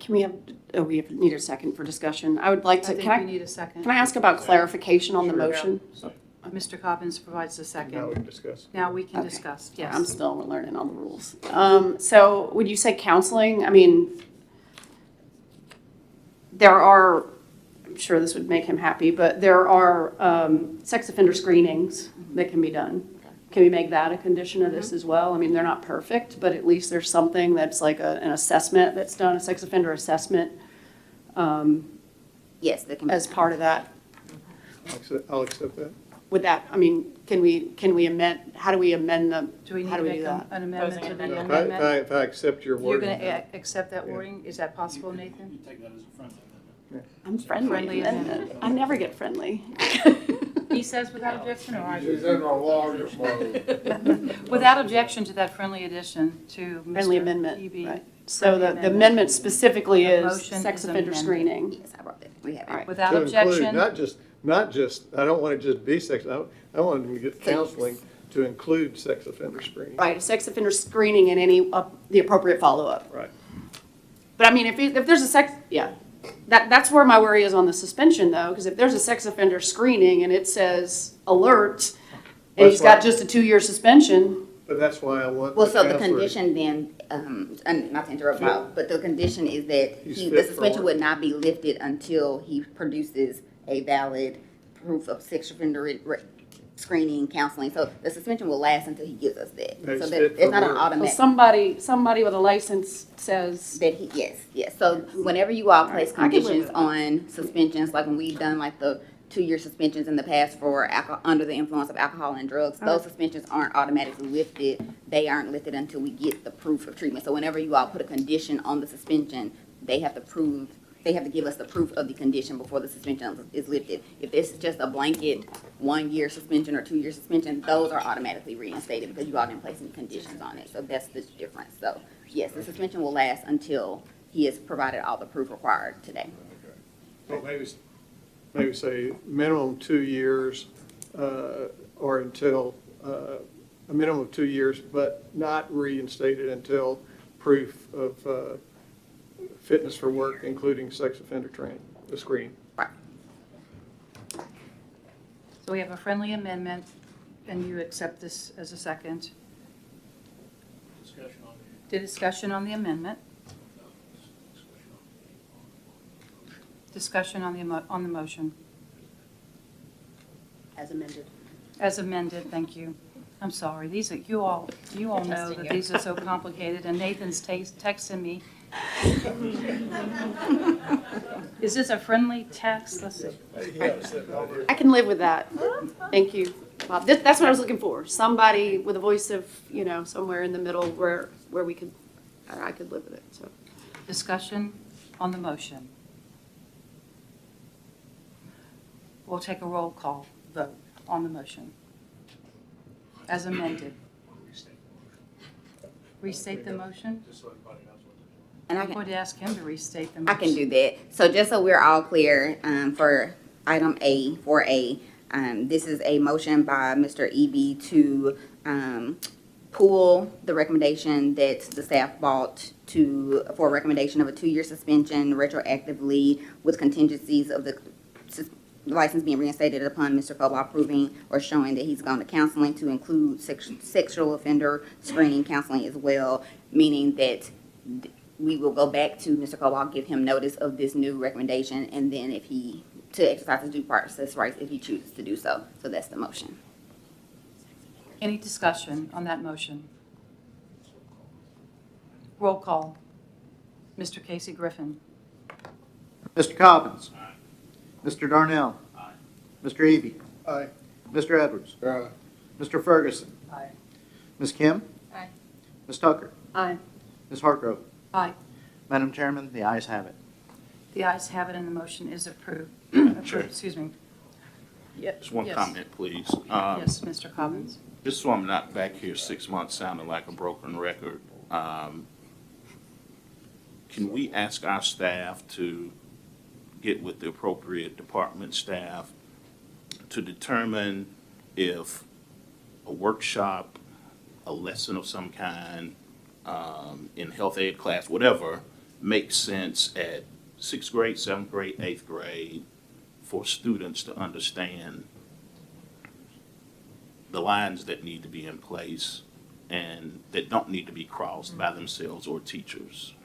[SPEAKER 6] Can we need a second for discussion. I would like to,
[SPEAKER 1] I think we need a second.
[SPEAKER 6] can I ask about clarification on the motion?
[SPEAKER 1] Mr. Cobbins provides a second.
[SPEAKER 3] Now we can discuss.
[SPEAKER 1] Now we can
[SPEAKER 6] Okay.
[SPEAKER 1] discuss, yes.
[SPEAKER 6] I'm still learning all the rules. So would you say counseling? I mean, there are, I'm sure this would make him happy, but there are sex offender screenings that can be done. Can we make that a condition of this as well? I mean, they're not perfect, but at least there's something that's like an assessment that's done, a sex offender assessment.
[SPEAKER 22] Yes, that can be
[SPEAKER 6] as part of that.
[SPEAKER 3] I'll accept that.
[SPEAKER 6] Would that, I mean, can we amend, how do we amend the,
[SPEAKER 1] Do we need
[SPEAKER 6] how
[SPEAKER 1] to
[SPEAKER 6] do we
[SPEAKER 1] make
[SPEAKER 6] do that?
[SPEAKER 1] an amendment to the
[SPEAKER 3] If
[SPEAKER 1] amendment?
[SPEAKER 3] if I accept your
[SPEAKER 1] You're
[SPEAKER 3] word.
[SPEAKER 1] going to accept that wording? Is that possible, Nathan?
[SPEAKER 21] You take that as a friendly amendment.
[SPEAKER 6] I'm friendly.
[SPEAKER 1] Friendly amendment.
[SPEAKER 6] I never get friendly.
[SPEAKER 1] He says without objection, or I
[SPEAKER 11] She's in a lawyer mode.
[SPEAKER 1] Without objection to that friendly addition to Mr.
[SPEAKER 6] Friendly amendment,
[SPEAKER 1] Eby.
[SPEAKER 6] right. So the
[SPEAKER 1] Friendly
[SPEAKER 6] amendment specifically
[SPEAKER 1] The
[SPEAKER 6] is
[SPEAKER 1] motion
[SPEAKER 6] sex
[SPEAKER 1] is
[SPEAKER 6] offender
[SPEAKER 1] amended.
[SPEAKER 6] screening.
[SPEAKER 22] Yes, I brought that. We have
[SPEAKER 6] All right.
[SPEAKER 22] it.
[SPEAKER 1] Without
[SPEAKER 3] To include,
[SPEAKER 1] objection,
[SPEAKER 3] not just, I don't want it to just be sex, I want them to get counseling to include sex offender screening.
[SPEAKER 6] Right, sex offender screening and any, the appropriate follow-up.
[SPEAKER 3] Right.
[SPEAKER 6] But I mean, if there's a sex, yeah, that's where my worry is on the suspension though, because if there's a sex offender screening and it says alert, and he's got just a 2-year suspension.
[SPEAKER 3] But that's why I want.
[SPEAKER 22] Well, so the
[SPEAKER 3] counselor-
[SPEAKER 22] condition then, and not to interrupt, Bob, but the condition is that
[SPEAKER 3] He's
[SPEAKER 22] the
[SPEAKER 3] fit for
[SPEAKER 22] suspension
[SPEAKER 3] work.
[SPEAKER 22] would not be lifted until he produces a valid proof of sex offender screening, counseling. So the suspension will last until he gives us that.
[SPEAKER 3] That
[SPEAKER 22] So
[SPEAKER 3] he's
[SPEAKER 22] that
[SPEAKER 3] fit
[SPEAKER 22] it's
[SPEAKER 3] for
[SPEAKER 22] not an
[SPEAKER 3] work.
[SPEAKER 6] So
[SPEAKER 22] automatic.
[SPEAKER 6] somebody with a license says,
[SPEAKER 22] That yes. So whenever you all place
[SPEAKER 6] I can live
[SPEAKER 22] conditions
[SPEAKER 6] with that.
[SPEAKER 22] on suspensions, like when we've done like the 2-year suspensions in the past for under the influence of alcohol and drugs, those suspensions aren't automatically lifted. They aren't lifted until we get the proof of treatment. So whenever you all put a condition on the suspension, they have to give us the proof of the condition before the suspension is lifted. If it's just a blanket 1-year suspension or 2-year suspension, those are automatically reinstated because you all didn't place any conditions on it. So that's the difference. So yes, the suspension will last until he has provided all the proof required today.
[SPEAKER 3] Well, maybe say minimum 2 years, or until, a minimum of 2 years, but not reinstated until proof of fitness for work, including sex offender training, the screening.
[SPEAKER 22] Right.
[SPEAKER 1] so we have a friendly amendment, and you accept this as a second.
[SPEAKER 21] Discussion on
[SPEAKER 1] The discussion on the amendment. Discussion on the motion.
[SPEAKER 6] as amended.
[SPEAKER 1] As amended, thank you. I'm sorry, these are, you all know that these are so complicated, and Nathan's texting me. Is this a friendly text? Let's see.
[SPEAKER 6] I can live with that. Thank you. Well, that's what I was looking for. Somebody with a voice of, somewhere in the middle where I could live with it, so.
[SPEAKER 1] Discussion on the motion. We'll take a roll call vote on the motion as amended. Restate the motion?
[SPEAKER 22] And
[SPEAKER 1] I'm going to ask him to restate the
[SPEAKER 22] I
[SPEAKER 1] motion.
[SPEAKER 22] can do that. So just so we're all clear, for item A, 4A, this is a motion by Mr. Eby to pull the recommendation that the staff brought for a recommendation of a 2-year suspension retroactively with contingencies of the license being reinstated upon Mr. Cobal approving or showing that he's gone to counseling to include sexual offender screening counseling as well, meaning that we will go back to Mr. Cobal, give him notice of this new recommendation, and then to exercise his due process rights if he chooses to do so. So that's the motion.
[SPEAKER 1] Any discussion on that motion? Roll call. Mr. Casey Griffin.
[SPEAKER 2] Mr. Cobbins. Mr. Darnell. Mr. Eby.
[SPEAKER 21] Aye.
[SPEAKER 2] Mr. Edwards. Mr. Ferguson.
[SPEAKER 8] Aye.
[SPEAKER 2] Ms. Kim.
[SPEAKER 16] Aye.
[SPEAKER 2] Ms. Tucker.
[SPEAKER 6] Aye.
[SPEAKER 2] Ms. Hartgrove.
[SPEAKER 1] Aye.
[SPEAKER 2] Madam Chairman, the ayes have it.
[SPEAKER 1] The ayes have it and the motion is approved.
[SPEAKER 23] Chair.
[SPEAKER 1] Excuse me. Yep.
[SPEAKER 23] Just one
[SPEAKER 1] Yes.
[SPEAKER 23] comment, please.
[SPEAKER 1] Yes, Mr. Cobbins.
[SPEAKER 23] Just so I'm not back here 6 months sounding like a broken record, can we ask our staff to get with the appropriate department staff to determine if a workshop, a lesson of some kind, in health aid class, whatever, makes sense at 6th grade, 7th grade, 8th grade for students to understand the lines that need to be in place and that don't need to be crossed by themselves or teachers.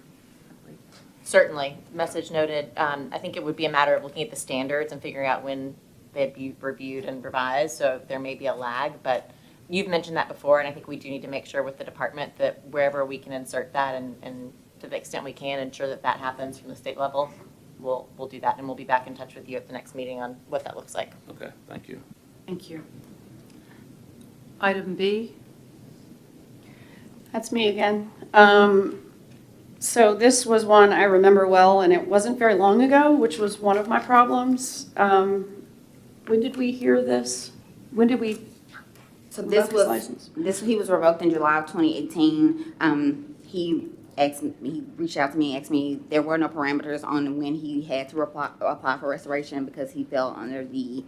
[SPEAKER 4] Certainly, message noted. I think it would be a matter of looking at the standards and figuring out when they'd be reviewed and revised, so there may be a lag, but you've mentioned that before, and I think we do need to make sure with the department that wherever we can insert that and to the extent we can ensure that that happens from the state level, we'll do that, and we'll be back in touch with you at the next meeting on what that looks like.
[SPEAKER 23] Okay, thank you.
[SPEAKER 1] Thank you. Item B.
[SPEAKER 6] That's me again. So this was one I remember well, and it wasn't very long ago, which was one of my problems. When did we hear this? When did we
[SPEAKER 22] So
[SPEAKER 6] revoke
[SPEAKER 22] this
[SPEAKER 6] his
[SPEAKER 22] was,
[SPEAKER 6] license?
[SPEAKER 22] he was revoked in July of 2018. He reached out to me and asked me, there were no parameters on when he had to apply for restoration because he fell under the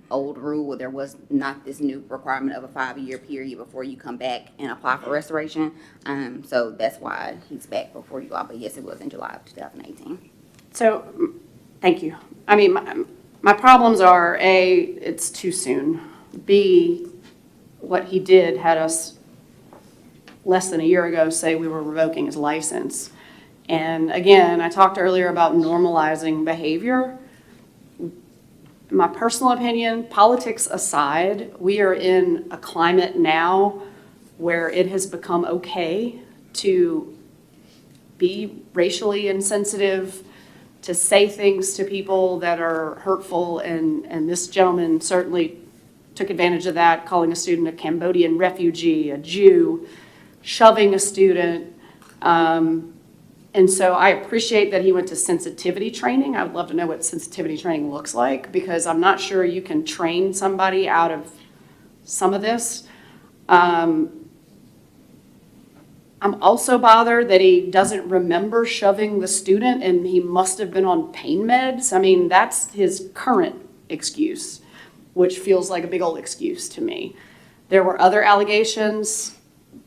[SPEAKER 22] old rule where there was not this new requirement of a 5-year period before you come back and apply for restoration. So that's why he's back before you all, but yes, it was in July of 2018.
[SPEAKER 6] So, thank you. I mean, my problems are, A, it's too soon. B, what he did had us less than a year ago say we were revoking his license. And again, I talked earlier about normalizing behavior. My personal opinion, politics aside, we are in a climate now where it has become okay to be racially insensitive, to say things to people that are hurtful, and this gentleman certainly took advantage of that, calling a student a Cambodian refugee, a Jew, shoving a student. And so I appreciate that he went to sensitivity training. I would love to know what sensitivity training looks like, because I'm not sure you can train somebody out of some of this. I'm also bothered that he doesn't remember shoving the student and he must have been on pain meds. I mean, that's his current excuse, which feels like a big old excuse to me. There were other allegations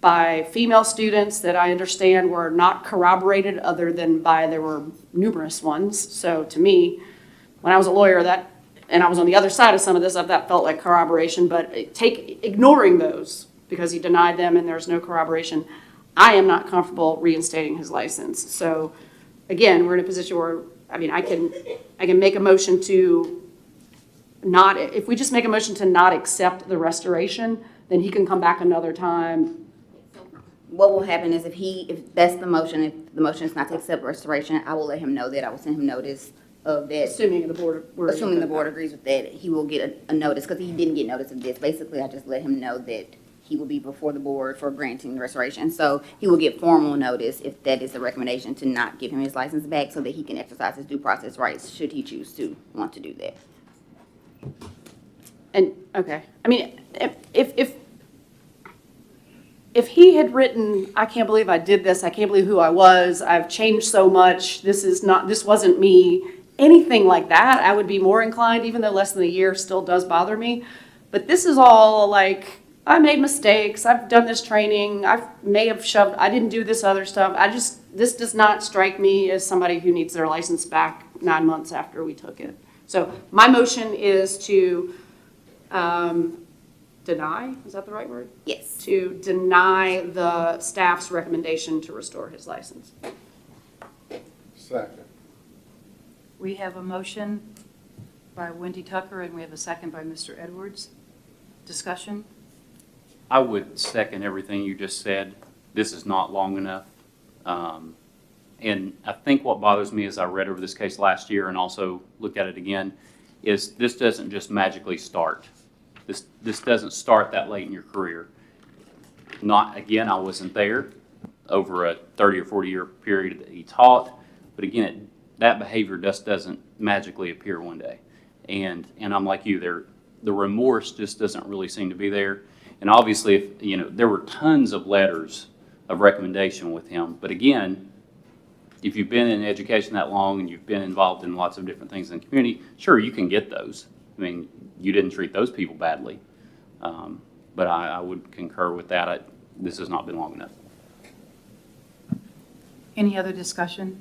[SPEAKER 6] by female students that I understand were not corroborated other than by, there were numerous ones. So to me, when I was a lawyer, and I was on the other side of some of this, that felt like corroboration, but ignoring those because he denied them and there's no corroboration, I am not comfortable reinstating his license. So again, we're in a position where, I mean, I can make a motion to not, if we just make a motion to not accept the restoration, then he can come back another time.
[SPEAKER 22] What will happen is if that's the motion, if the motion is not to accept restoration, I will let him know that. I will send him notice of that.
[SPEAKER 6] Assuming the board.
[SPEAKER 22] Assuming the board agrees with that, he will get a notice, because he didn't get notice of this. Basically, I just let him know that he will be before the board for granting restoration. So he will get formal notice if that is the recommendation to not give him his license back, so that he can exercise his due process rights should he choose to want to do that.
[SPEAKER 6] And, okay, I mean, if he had written, I can't believe I did this, I can't believe who I was, I've changed so much, this wasn't me, anything like that, I would be more inclined, even though less than a year still does bother me. But this is all like, I made mistakes, I've done this training, I didn't do this other stuff. This does not strike me as somebody who needs their license back 9 months after we took it. So my motion is to deny, is that the right word?
[SPEAKER 22] Yes.
[SPEAKER 6] To deny the staff's recommendation to restore his license.
[SPEAKER 11] Second.
[SPEAKER 1] We have a motion by Wendy Tucker, and we have a second by Mr. Edwards. Discussion?
[SPEAKER 14] I would second everything you just said. This is not long enough. And I think what bothers me as I read over this case last year and also looked at it again is this doesn't just magically start. This doesn't start that late in your career. Again, I wasn't there over a 30 or 40 year period that he taught, but again, that behavior just doesn't magically appear one day. And I'm like you, the remorse just doesn't really seem to be there. And obviously, there were tons of letters of recommendation with him, but again, if you've been in education that long and you've been involved in lots of different things in the community, sure, you can get those. I mean, you didn't treat those people badly. But I would concur with that. This has not been long enough.
[SPEAKER 1] Any other discussion?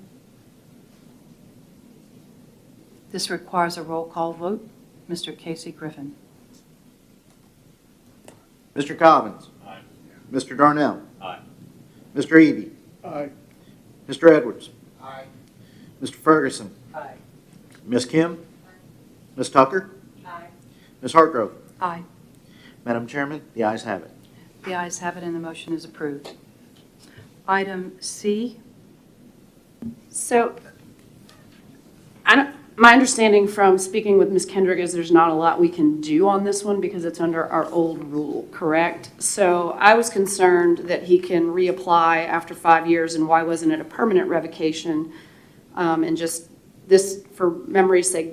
[SPEAKER 1] This requires a roll call vote. Mr. Casey Griffin.
[SPEAKER 2] Mr. Cobbins.
[SPEAKER 23] Aye.
[SPEAKER 2] Mr. Darnell.
[SPEAKER 23] Aye.
[SPEAKER 2] Mr. Eby.
[SPEAKER 21] Aye.
[SPEAKER 2] Mr. Edwards.
[SPEAKER 23] Aye.
[SPEAKER 2] Mr. Ferguson.
[SPEAKER 8] Aye.
[SPEAKER 2] Ms. Kim. Ms. Tucker.
[SPEAKER 4] Aye.
[SPEAKER 2] Ms. Hartgrove.
[SPEAKER 1] Aye.
[SPEAKER 2] Madam Chairman, the ayes have it.
[SPEAKER 1] The ayes have it, and the motion is approved. Item C.
[SPEAKER 6] So, my understanding from speaking with Ms. Kendrick is there's not a lot we can do on this one because it's under our old rule, correct? So I was concerned that he can reapply after 5 years, and why wasn't it a permanent revocation? And just this, for memory's sake,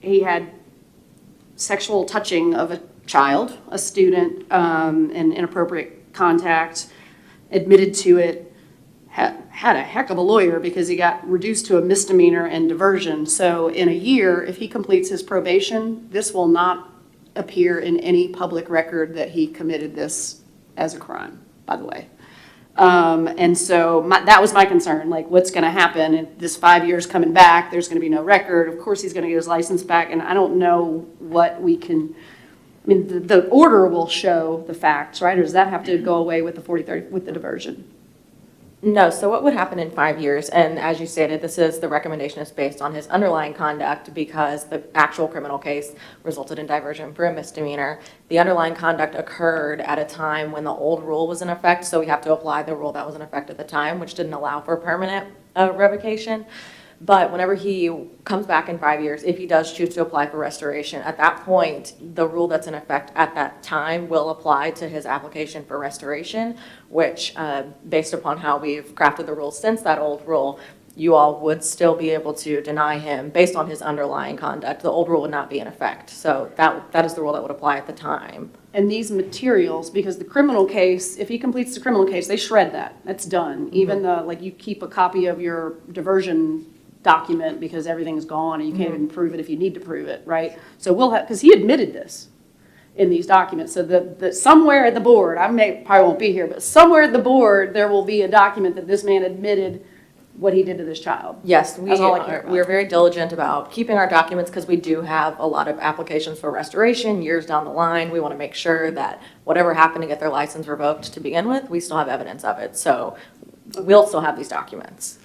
[SPEAKER 6] he had sexual touching of a child, a student, and inappropriate contact, admitted to it, had a heck of a lawyer because he got reduced to a misdemeanor and diversion. So in a year, if he completes his probation, this will not appear in any public record that he committed this as a crime, by the way. And so that was my concern, like what's going to happen if this 5 years coming back, there's going to be no record. Of course, he's going to get his license back, and I don't know what we can, I mean, the order will show the facts, right? Or does that have to go away with the 40-30, with the diversion?
[SPEAKER 7] No, so what would happen in 5 years, and as you stated, the recommendation is based on his underlying conduct because the actual criminal case resulted in diversion for a misdemeanor. The underlying conduct occurred at a time when the old rule was in effect, so we have to apply the rule that was in effect at the time, which didn't allow for permanent revocation. But whenever he comes back in 5 years, if he does choose to apply for restoration, at that point, the rule that's in effect at that time will apply to his application for restoration, which, based upon how we've crafted the rules since that old rule, you all would still be able to deny him based on his underlying conduct. The old rule would not be in effect. So that is the rule that would apply at the time.
[SPEAKER 6] And these materials, because the criminal case, if he completes the criminal case, they shred that. That's done. Even the, like, you keep a copy of your diversion document because everything's gone and you can't even prove it if you need to prove it, right? So we'll have, because he admitted this in these documents. So that somewhere at the board, probably won't be here, but somewhere at the board, there will be a document that this man admitted what he did to this child.
[SPEAKER 7] Yes, we're very diligent about keeping our documents because we do have a lot of applications for restoration years down the line. We want to make sure that whatever happened to get their license revoked to begin with, we still have evidence of it. So we'll still have these documents.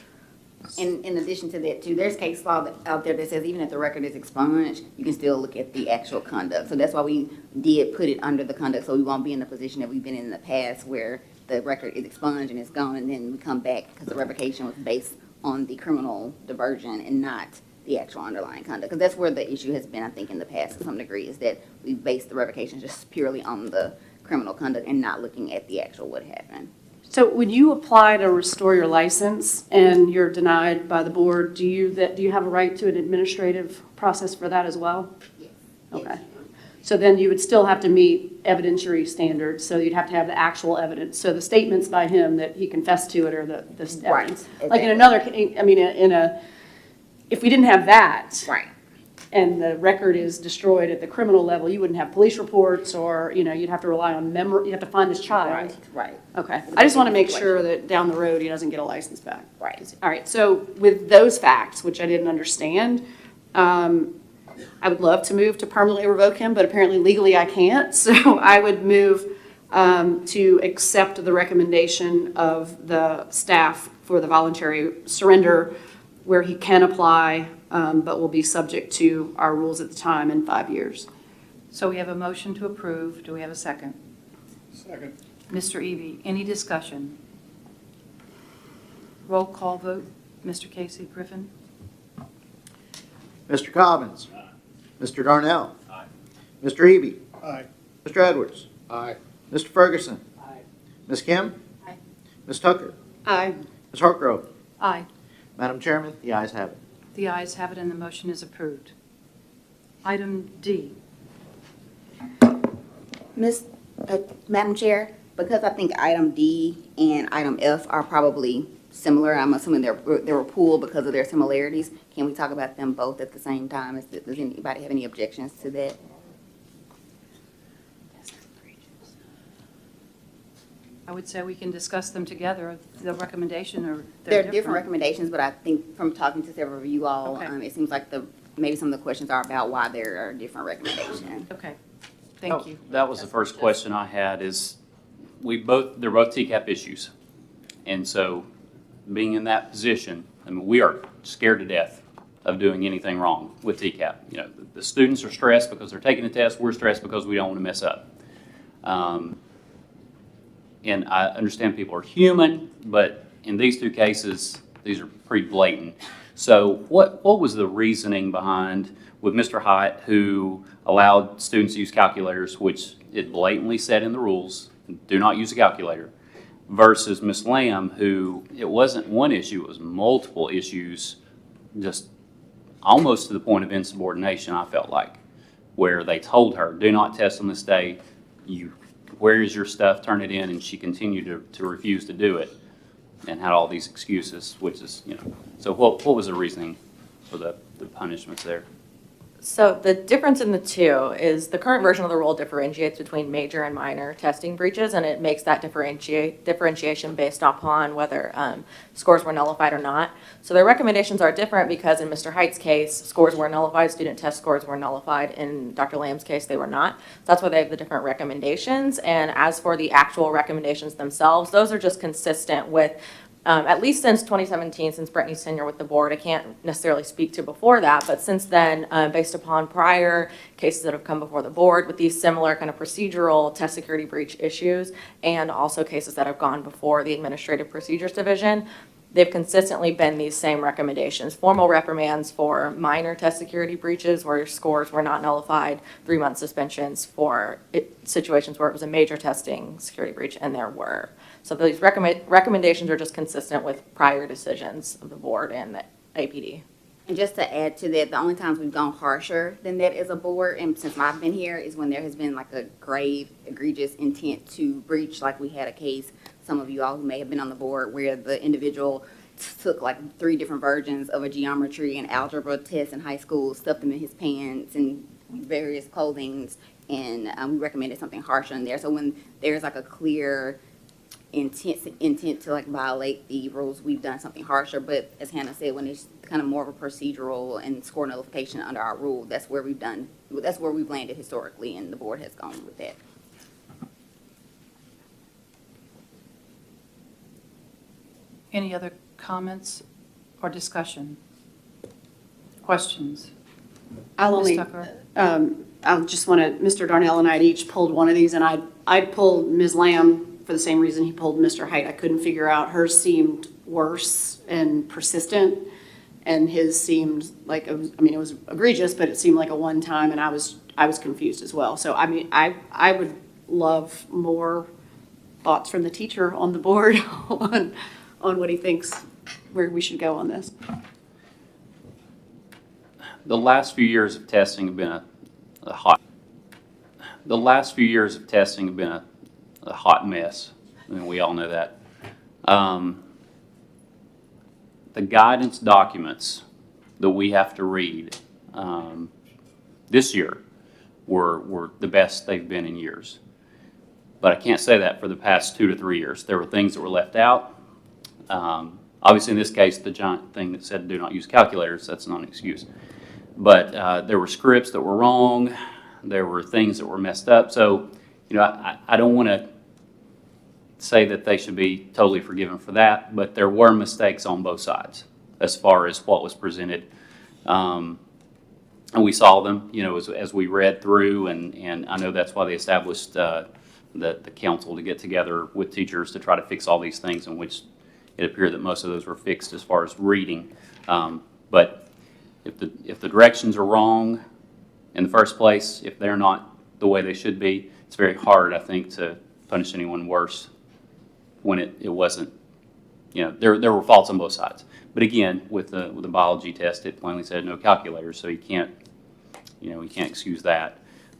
[SPEAKER 22] And in addition to that, too, there's case law out there that says even if the record is expunged, you can still look at the actual conduct. So that's why we did put it under the conduct, so we won't be in the position that we've been in the past where the record is expunged and it's gone, and then we come back because the revocation was based on the criminal diversion and not the actual underlying conduct. Because that's where the issue has been, I think, in the past to some degree, is that we base the revocation just purely on the criminal conduct and not looking at the actual what happened.
[SPEAKER 6] So when you apply to restore your license and you're denied by the board, do you have a right to an administrative process for that as well?
[SPEAKER 22] Yes.
[SPEAKER 6] Okay. So then you would still have to meet evidentiary standards, so you'd have to have the actual evidence. So the statements by him that he confessed to it or the evidence.
[SPEAKER 22] Right,
[SPEAKER 6] Like in
[SPEAKER 22] exactly.
[SPEAKER 6] another, I mean, if we didn't have that.
[SPEAKER 22] Right.
[SPEAKER 6] And the record is destroyed at the criminal level, you wouldn't have police reports or, you'd have to rely on memory, you have to find this child.
[SPEAKER 22] Right.
[SPEAKER 6] Okay, I just want to make sure that down the road he doesn't get a license back.
[SPEAKER 22] Right.
[SPEAKER 6] All right, so with those facts, which I didn't understand, I would love to move to permanently revoke him, but apparently legally I can't. So I would move to accept the recommendation of the staff for the voluntary surrender where he can apply, but will be subject to our rules at the time in 5 years.
[SPEAKER 1] So we have a motion to approve. Do we have a second?
[SPEAKER 21] Second.
[SPEAKER 1] Mr. Eby, any discussion? Roll call vote. Mr. Casey Griffin?
[SPEAKER 2] Mr. Cobbins. Mr. Darnell. Mr. Eby.
[SPEAKER 21] Aye.
[SPEAKER 2] Mr. Edwards.
[SPEAKER 11] Aye.
[SPEAKER 2] Mr. Ferguson.
[SPEAKER 8] Aye.
[SPEAKER 2] Ms. Kim.
[SPEAKER 1] Aye.
[SPEAKER 2] Ms. Tucker.
[SPEAKER 6] Aye.
[SPEAKER 2] Ms. Hartgrove.
[SPEAKER 1] Aye.
[SPEAKER 2] Madam Chairman, the ayes have it.
[SPEAKER 1] The ayes have it and the motion is approved. Item D.
[SPEAKER 22] Madam Chair, because I think item D and item F are probably similar, I'm assuming they were pulled because of their similarities. Can we talk about them both at the same time? Does anybody have any objections to that?
[SPEAKER 1] I would say we can discuss them together. The recommendation or
[SPEAKER 22] They're different recommendations, but I think from talking to several of you all,
[SPEAKER 1] Okay.
[SPEAKER 22] it seems like maybe some of the questions are about why there are different recommendations.
[SPEAKER 1] Okay. Thank you.
[SPEAKER 14] That was the first question I had is, they're both TCAP issues. And so being in that position, I mean, we are scared to death of doing anything wrong with TCAP. The students are stressed because they're taking the test. We're stressed because we don't want to mess up. And I understand people are human, but in these two cases, these are pretty blatant. So what was the reasoning behind with Mr. Hyatt, who allowed students to use calculators, which it blatantly said in the rules, do not use a calculator, versus Ms. Lamb, who it wasn't one issue, it was multiple issues, just almost to the point of insubordination, I felt like, where they told her, do not test on this day, where is your stuff, turn it in, and she continued to refuse to do it and had all these excuses, which is, so what was the reasoning for the punishments there?
[SPEAKER 7] So the difference in the two is the current version of the rule differentiates between major and minor testing breaches, and it makes that differentiation based upon whether scores were nullified or not. So their recommendations are different because in Mr. Hite's case, scores were nullified, student test scores were nullified. In Dr. Lamb's case, they were not. That's why they have the different recommendations. And as for the actual recommendations themselves, those are just consistent with at least since 2017, since Brittany's tenure with the board. I can't necessarily speak to before that, but since then, based upon prior cases that have come before the board with these similar kind of procedural test security breach issues, and also cases that have gone before the Administrative Procedures Division, they've consistently been these same recommendations. Formal reprimands for minor test security breaches where scores were not nullified, 3-month suspensions for situations where it was a major testing security breach, and there were. So these recommendations are just consistent with prior decisions of the board and the APD.
[SPEAKER 22] And just to add to that, the only times we've gone harsher than that as a board, and since I've been here, is when there has been like a grave, egregious intent to breach, like we had a case, some of you all who may have been on the board, where the individual took like 3 different versions of a geometry and algebra test in high school, stuffed them in his pants and various clothings, and we recommended something harsher in there. So when there's like a clear intent to like violate the rules, we've done something harsher. But as Hannah said, when it's kind of more of a procedural and score nullification under our rule, that's where we've landed historically, and the board has gone with that.
[SPEAKER 1] Any other comments or discussion? Questions? Ms. Tucker?
[SPEAKER 6] I just want to, Mr. Darnell and I had each pulled one of these, and I pulled Ms. Lamb for the same reason he pulled Mr. Hite. I couldn't figure out, hers seemed worse and persistent, and his seemed like, it was egregious, but it seemed like a one-time, and I was confused as well. So, I mean, I would love more thoughts from the teacher on the board on what he thinks, where we should go on this.
[SPEAKER 14] The last few years of testing have been a hot mess. I mean, we all know that. The guidance documents that we have to read this year were the best they've been in years. But I can't say that for the past 2 to 3 years. There were things that were left out. Obviously, in this case, the giant thing that said do not use calculators, that's not an excuse. But there were scripts that were wrong. There were things that were messed up. So, I don't want to say that they should be totally forgiven for that, but there were mistakes on both sides as far as what was presented. And we saw them, as we read through, and I know that's why they established the council to get together with teachers to try to fix all these things, in which it appeared that most of those were fixed as far as reading. But if the directions are wrong in the first place, if they're not the way they should be, it's very hard, I think, to punish anyone worse when it wasn't, there were faults on both sides. But again, with the biology test, it plainly said no calculators, so you can't excuse that.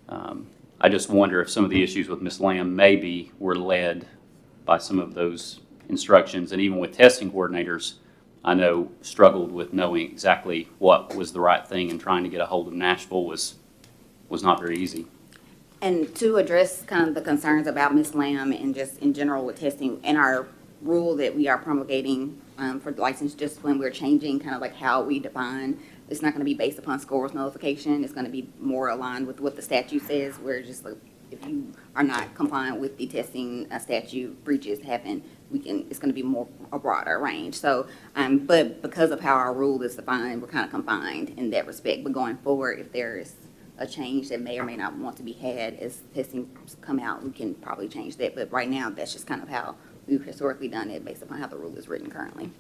[SPEAKER 14] I just wonder if some of the issues with Ms. Lamb maybe were led by some of those instructions, and even with testing coordinators, I know struggled with knowing exactly what was the right thing, and trying to get a hold of Nashville was not very easy.
[SPEAKER 22] And to address kind of the concerns about Ms. Lamb and just in general with testing, and our rule that we are promulgating for license discipline, we're changing kind of like how we define. It's not going to be based upon scores notification. It's going to be more aligned with what the statute says, where just like if you are not compliant with the testing statute, breaches happen. It's going to be more a broader range. So, but because of how our rule is defined, we're kind of confined in that respect. But going forward, if there is a change that may or may not want to be had as testing come out, we can probably change that. But right now, that's just kind of how we've historically done it based upon how the rule is written currently.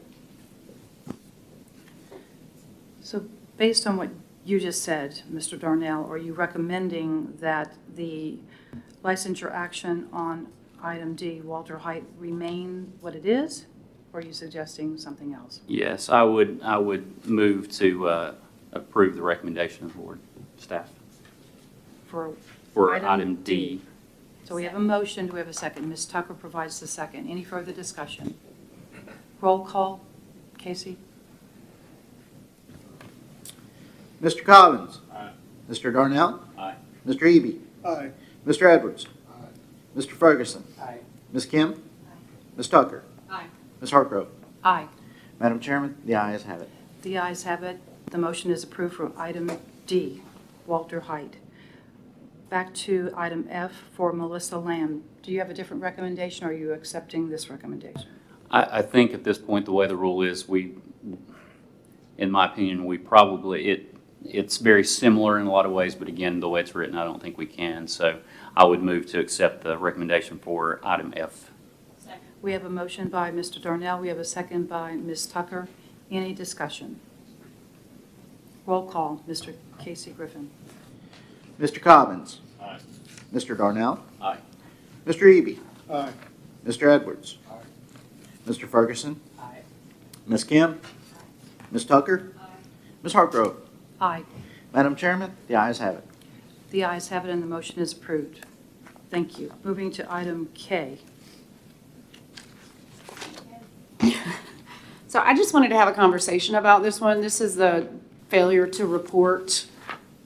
[SPEAKER 1] So based on what you just said, Mr. Darnell, are you recommending that the licensure action on item D, Walter Height, remain what it is? Or are you suggesting something else?
[SPEAKER 14] Yes, I would move to approve the recommendation of the board staff for item D.
[SPEAKER 1] So we have a motion, do we have a second? Ms. Tucker provides the second. Any further discussion? Roll call, Casey?
[SPEAKER 2] Mr. Collins? Aye. Mr. Darnell?
[SPEAKER 14] Aye.
[SPEAKER 2] Mr. Eby?
[SPEAKER 21] Aye.
[SPEAKER 2] Mr. Edwards? Aye. Mr. Ferguson?
[SPEAKER 8] Aye.
[SPEAKER 2] Ms. Kim? Aye. Ms. Tucker?
[SPEAKER 1] Aye.
[SPEAKER 2] Ms. Hartgrove?
[SPEAKER 1] Aye.
[SPEAKER 2] Madam Chairman, the ayes have it.
[SPEAKER 1] The ayes have it. The motion is approved for item D, Walter Height. Back to item F for Melissa Lamb. Do you have a different recommendation, or are you accepting this recommendation?
[SPEAKER 14] I think at this point, the way the rule is, in my opinion, we probably, it's very similar in a lot of ways, but again, the way it's written, I don't think we can. So I would move to accept the recommendation for item F.
[SPEAKER 1] Second. We have a motion by Mr. Darnell. We have a second by Ms. Tucker. Any discussion? Roll call, Mr. Casey Griffin.
[SPEAKER 2] Mr. Collins?
[SPEAKER 14] Aye.
[SPEAKER 2] Mr. Darnell?
[SPEAKER 14] Aye.
[SPEAKER 2] Mr. Eby?
[SPEAKER 21] Aye.
[SPEAKER 2] Mr. Edwards? Aye. Mr. Ferguson?
[SPEAKER 8] Aye.
[SPEAKER 2] Ms. Kim? Ms. Tucker? Aye. Ms. Hartgrove?
[SPEAKER 1] Aye.
[SPEAKER 2] Madam Chairman, the ayes have it.
[SPEAKER 1] The ayes have it, and the motion is approved. Thank you. Moving to item K.
[SPEAKER 6] So I just wanted to have a conversation about this one. This is the failure to report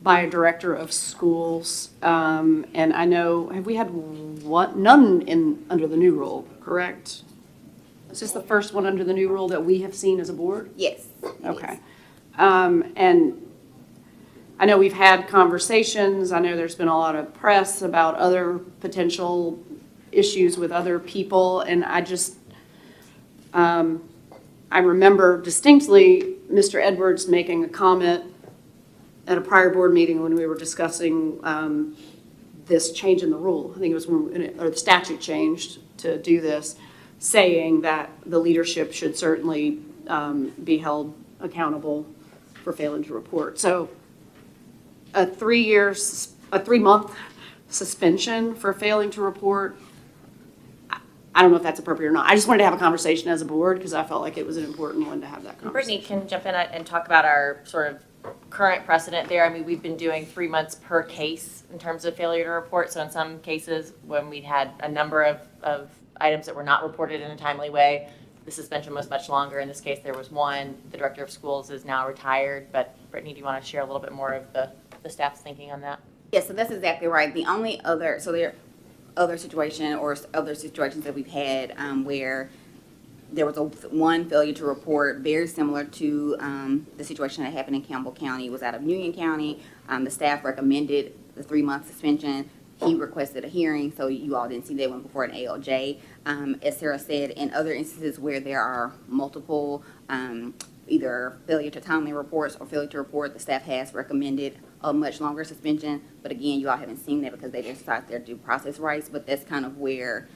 [SPEAKER 6] by a director of schools. And I know, have we had none under the new rule, correct? Is this the first one under the new rule that we have seen as a board?
[SPEAKER 22] Yes.
[SPEAKER 6] Okay. And I know we've had conversations. I know there's been a lot of press about other potential issues with other people. And I just, I remember distinctly Mr. Edwards making a comment at a prior board meeting when we were discussing this change in the rule. I think it was when the statute changed to do this, saying that the leadership should certainly be held accountable for failing to report. So a 3-month suspension for failing to report, I don't know if that's appropriate or not. I just wanted to have a conversation as a board because I felt like it was an important one to have that conversation.
[SPEAKER 4] Brittany can jump in and talk about our sort of current precedent there. I mean, we've been doing 3 months per case in terms of failure to report. So in some cases, when we had a number of items that were not reported in a timely way, the suspension was much longer. In this case, there was one. The director of schools is now retired. But Brittany, do you want to share a little bit more of the staff's thinking on that?
[SPEAKER 22] Yes, so that's exactly right. The only other, so there are other situation or other situations that we've had where there was one failure to report, very similar to the situation that happened in Campbell County. It was out of Union County. The staff recommended the 3-month suspension. He requested a hearing, so you all didn't see that one before an ALJ. As Sarah said, in other instances where there are multiple either failure to timely reports or failure to report, the staff has recommended a much longer suspension. But again, you all haven't seen that because they exercise their due process rights. But that's kind of where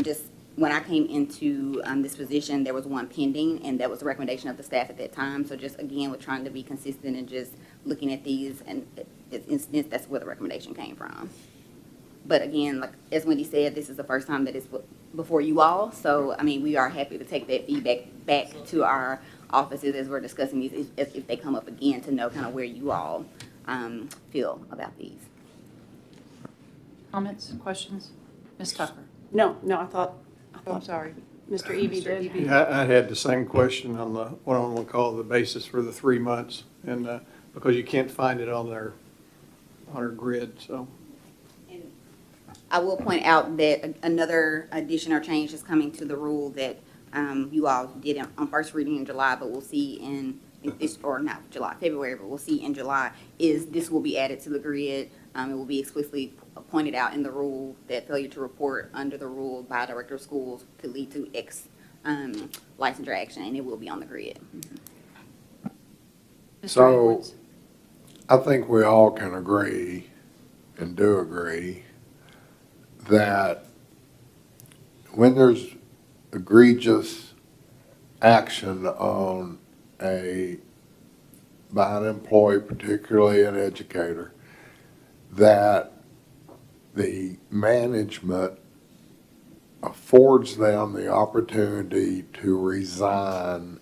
[SPEAKER 22] just when I came into this position, there was one pending, and that was the recommendation of the staff at that time. So just again, we're trying to be consistent and just looking at these, and that's where the recommendation came from. But again, like as Wendy said, this is the first time that it's before you all. So I mean, we are happy to take that feedback back to our offices as we're discussing these, if they come up again, to know kind of where you all feel about these.
[SPEAKER 1] Comments, questions? Ms. Tucker?
[SPEAKER 6] No, I thought
[SPEAKER 1] I'm sorry.
[SPEAKER 6] Mr. Eby did.
[SPEAKER 3] Yeah, I had the same question on the, what I want to call the basis for the 3 months, and because you can't find it on their grid, so.
[SPEAKER 22] I will point out that another addition or change is coming to the rule that you all did on first reading in July, but we'll see in this, or not July, February, but we'll see in July, is this will be added to the grid. It will be explicitly pointed out in the rule that failure to report under the rule by a director of schools could lead to X licensure action, and it will be on the grid.
[SPEAKER 11] So I think we all can agree and do agree that when there's egregious action on by an employee, particularly an educator, that the management affords them the opportunity to resign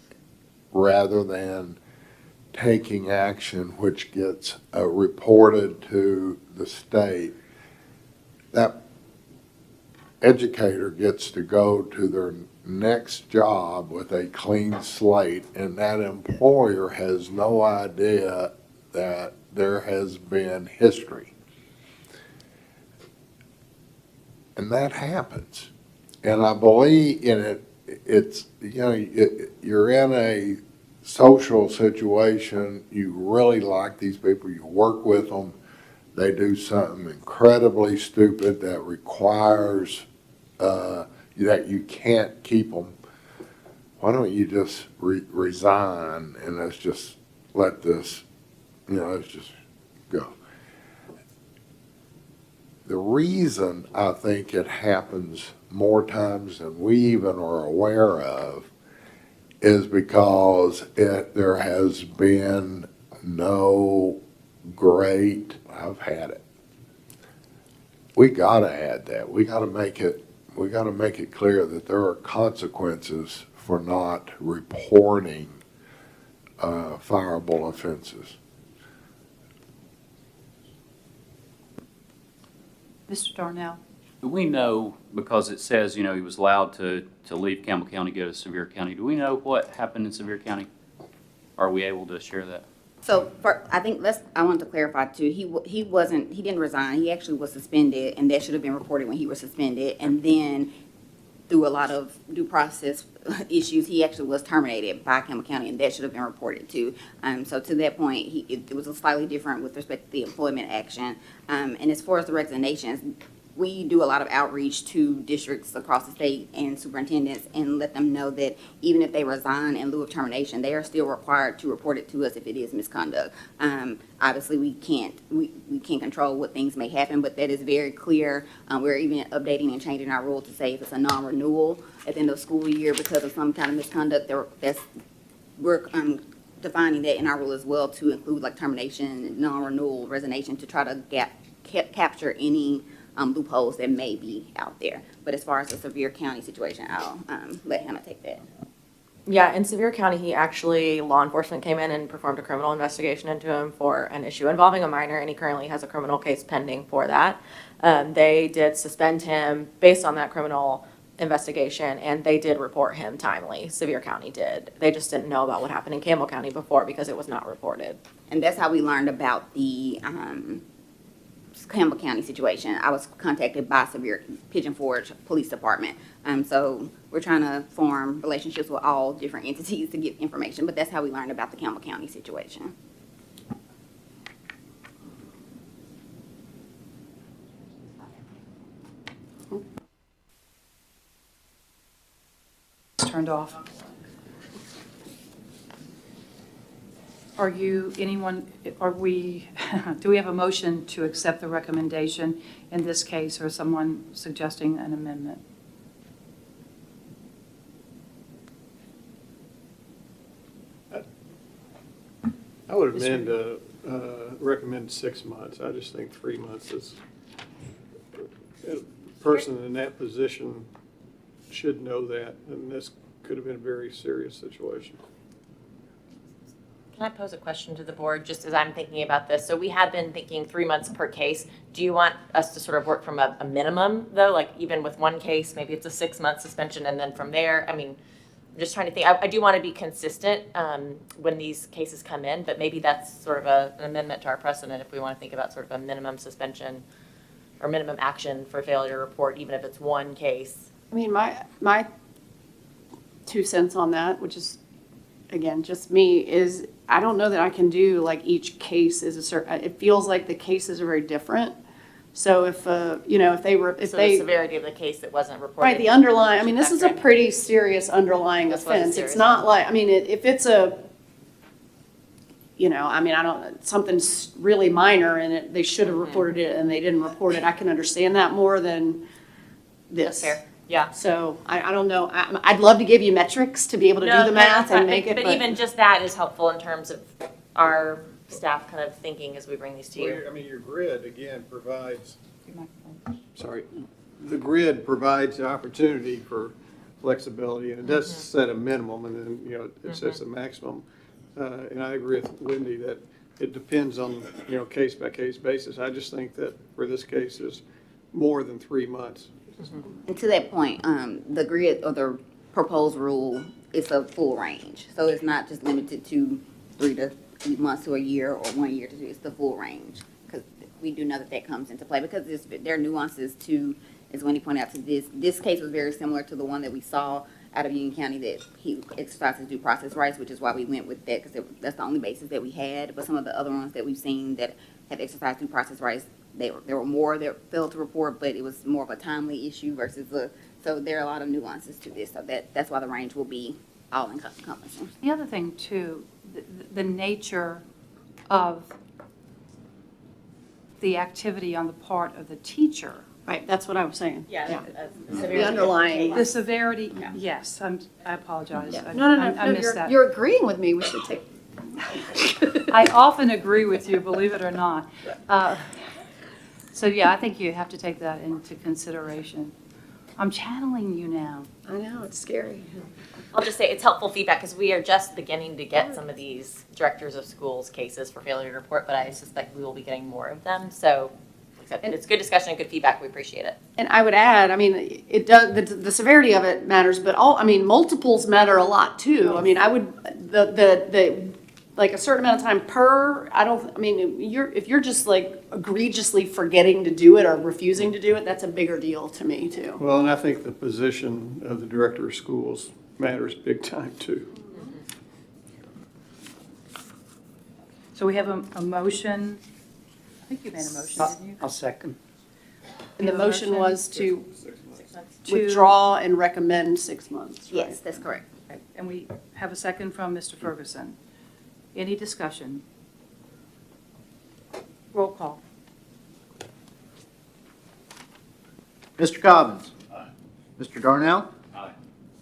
[SPEAKER 11] rather than taking action which gets reported to the state. That educator gets to go to their next job with a clean slate, and that employer has no idea that there has been history. And that happens. And I believe in it, it's, you know, you're in a social situation, you really like these people, you work with them, they do something incredibly stupid that requires that you can't keep them. Why don't you just resign and let's just let this, you know, let's just go. The reason I think it happens more times than we even are aware of is because there has been no great, I've had it. We gotta add that. We gotta make it clear that there are consequences for not reporting fireable offenses.
[SPEAKER 1] Mr. Darnell?
[SPEAKER 14] Do we know, because it says, you know, he was allowed to leave Campbell County, go to Sevier County, do we know what happened in Sevier County? Are we able to share that?
[SPEAKER 22] So I think I want to clarify too, he didn't resign, he actually was suspended, and that should have been reported when he was suspended, and then through a lot of due process issues, he actually was terminated by Campbell County, and that should have been reported too. So to that point, it was slightly different with respect to the employment action. And as far as the resignations, we do a lot of outreach to districts across the state and superintendents and let them know that even if they resign in lieu of termination, they are still required to report it to us if it is misconduct. Obviously, we can't control what things may happen, but that is very clear. We're even updating and changing our rule to say if it's a non-renewal at the end of the school year because of some kind of misconduct, we're defining that in our rule as well to include like termination, non-renewal, resignation, to try to capture any loopholes that may be out there. But as far as the Sevier County situation, I'll let Hannah take that.
[SPEAKER 7] Yeah, in Sevier County, law enforcement came in and performed a criminal investigation into him for an issue involving a minor, and he currently has a criminal case pending for that. They did suspend him based on that criminal investigation, and they did report him timely. Sevier County did. They just didn't know about what happened in Campbell County before because it was not reported.
[SPEAKER 22] And that's how we learned about the Campbell County situation. I was contacted by Sevier Pigeon Forge Police Department. So we're trying to form relationships with all different entities to get information, but that's how we learned about the Campbell County situation.
[SPEAKER 1] It's turned off. Are you, anyone, are we, do we have a motion to accept the recommendation in this case, or is someone suggesting an amendment?
[SPEAKER 3] I would amend, recommend 6 months. I just think 3 months is, a person in that position should know that, and this could have been a very serious situation.
[SPEAKER 4] Can I pose a question to the board, just as I'm thinking about this? So we had been thinking 3 months per case. Do you want us to sort of work from a minimum, though? Like even with one case, maybe it's a 6-month suspension, and then from there, I mean, I'm just trying to think. I do want to be consistent when these cases come in, but maybe that's sort of an amendment to our precedent if we want to think about sort of a minimum suspension or minimum action for failure to report, even if it's one case.
[SPEAKER 6] I mean, my 2 cents on that, which is, again, just me, is I don't know that I can do like each case is a certain, it feels like the cases are very different. So if, you know, if
[SPEAKER 4] the severity of the case that wasn't reported.
[SPEAKER 6] Right, the underlying, I mean, this is a pretty serious underlying offense. It's not like, I mean, if it's a, you know, I mean, something's really minor and they should have reported it and they didn't report it, I can understand that more than this.
[SPEAKER 4] That's fair. Yeah.
[SPEAKER 6] So I don't know. I'd love to give you metrics to be able to do the math and make it.
[SPEAKER 4] But even just that is helpful in terms of our staff kind of thinking as we bring these to you.
[SPEAKER 3] I mean, your grid, again, provides, the grid provides the opportunity for flexibility, and it does set a minimum, and then, you know, it sets a maximum. And I agree with Wendy that it depends on, you know, case-by-case basis. I just think that for this case is more than 3 months.
[SPEAKER 22] And to that point, the grid or the proposed rule is a full range. So it's not just limited to 3 to 8 months to a year or 1 year to 2. It's the full range. Because we do know that that comes into play because there are nuances to, as Wendy pointed out, to this. This case was very similar to the one that we saw out of Union County that he exercised his due process rights, which is why we went with that because that's the only basis that we had. But some of the other ones that we've seen that have exercised due process rights, there were more that failed to report, but it was more of a timely issue versus so there are a lot of nuances to this. So that's why the range will be all encompassing.
[SPEAKER 1] The other thing too, the nature of the activity on the part of the teacher.
[SPEAKER 6] Right, that's what I was saying.
[SPEAKER 4] Yeah.
[SPEAKER 6] The underlying.
[SPEAKER 1] The severity, yes, I apologize.
[SPEAKER 6] Yeah.
[SPEAKER 1] I missed that.
[SPEAKER 6] You're agreeing with me. We should take.
[SPEAKER 1] I often agree with you, believe it or not. So yeah, I think you have to take that into consideration. I'm channeling you now.
[SPEAKER 6] I know, it's scary.
[SPEAKER 4] I'll just say it's helpful feedback because we are just beginning to get some of these directors of schools cases for failure to report, but I suspect we will be getting more of them. So it's good discussion and good feedback. We appreciate it.
[SPEAKER 6] And I would add, I mean, it does, the severity of it matters, but multiples matter a lot too. I mean, I would, like a certain amount of time if you're just like egregiously forgetting to do it or refusing to do it, that's a bigger deal to me too.
[SPEAKER 3] Well, and I think the position of the director of schools matters big time too.
[SPEAKER 1] So we have a motion. I think you made a motion, didn't you?
[SPEAKER 8] I'll second.
[SPEAKER 6] And the motion was to withdraw and recommend 6 months. Right?
[SPEAKER 22] Yes, that's correct.
[SPEAKER 1] And we have a second from Mr. Ferguson. Any discussion? Roll call.
[SPEAKER 2] Mr. Cobbins. Aye. Mr. Darnell.
[SPEAKER 3] Aye.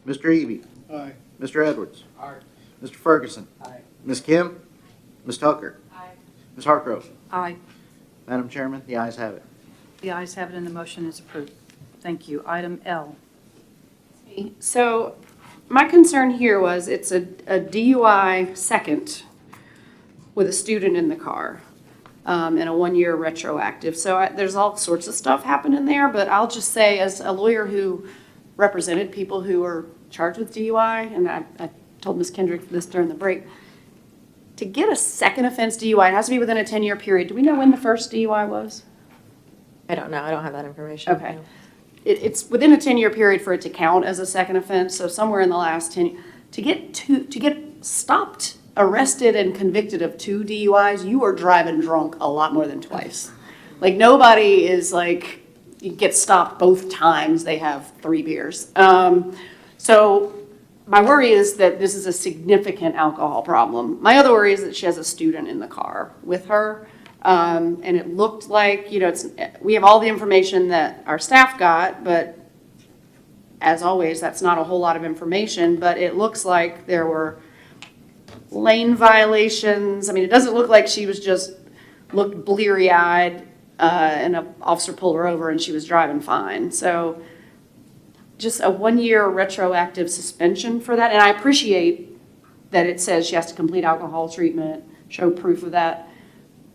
[SPEAKER 2] Mr. Eby.
[SPEAKER 3] Aye.
[SPEAKER 2] Mr. Edwards.
[SPEAKER 8] Aye.
[SPEAKER 2] Mr. Ferguson.
[SPEAKER 8] Aye.
[SPEAKER 2] Ms. Kim. Ms. Tucker. Ms. Hartgrove.
[SPEAKER 1] Aye.
[SPEAKER 2] Madam Chairman, the ayes have it.
[SPEAKER 1] The ayes have it and the motion is approved. Thank you. Item L.
[SPEAKER 6] So my concern here was it's a DUI second with a student in the car, and a 1-year retroactive. So there's all sorts of stuff happening there, but I'll just say as a lawyer who represented people who were charged with DUI, and I told Ms. Kendrick this during the break, to get a second offense DUI, it has to be within a 10-year period. Do we know when the first DUI was?
[SPEAKER 7] I don't know. I don't have that information.
[SPEAKER 6] Okay. It's within a 10-year period for it to count as a second offense, so somewhere in the last 10, to get stopped, arrested, and convicted of 2 DUIs, you are driving drunk a lot more than twice. Like, nobody is like, you get stopped both times they have 3 beers. So my worry is that this is a significant alcohol problem. My other worry is that she has a student in the car with her. And it looked like, we have all the information that our staff got, but as always, that's not a whole lot of information, but it looks like there were lane violations. I mean, it doesn't look like she was just looked bleary-eyed, and an officer pulled her over and she was driving fine. So just a 1-year retroactive suspension for that. And I appreciate that it says she has to complete alcohol treatment, show proof of that.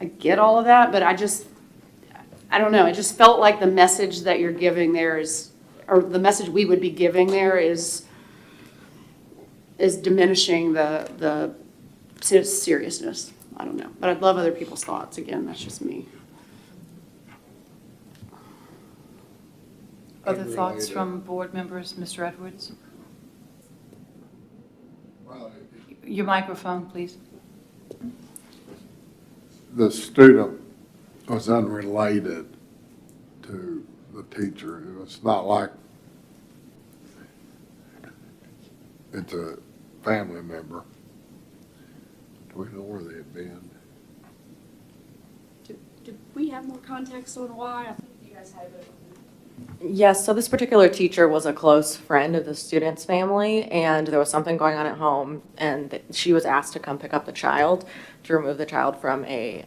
[SPEAKER 6] I get all of that, but I don't know. It just felt like the message that you're giving there is, or the message we would be giving there is diminishing the seriousness. I don't know. But I'd love other people's thoughts. Again, that's just me.
[SPEAKER 1] Other thoughts from board members? Mr. Edwards? Your microphone, please.
[SPEAKER 11] The student was unrelated to the teacher. It was not like it's a family member. Do we know where they had been?
[SPEAKER 6] Did we have more context on why? I think you guys had it.
[SPEAKER 7] Yes, so this particular teacher was a close friend of the student's family, and there was something going on at home, and she was asked to come pick up the child to remove the child from a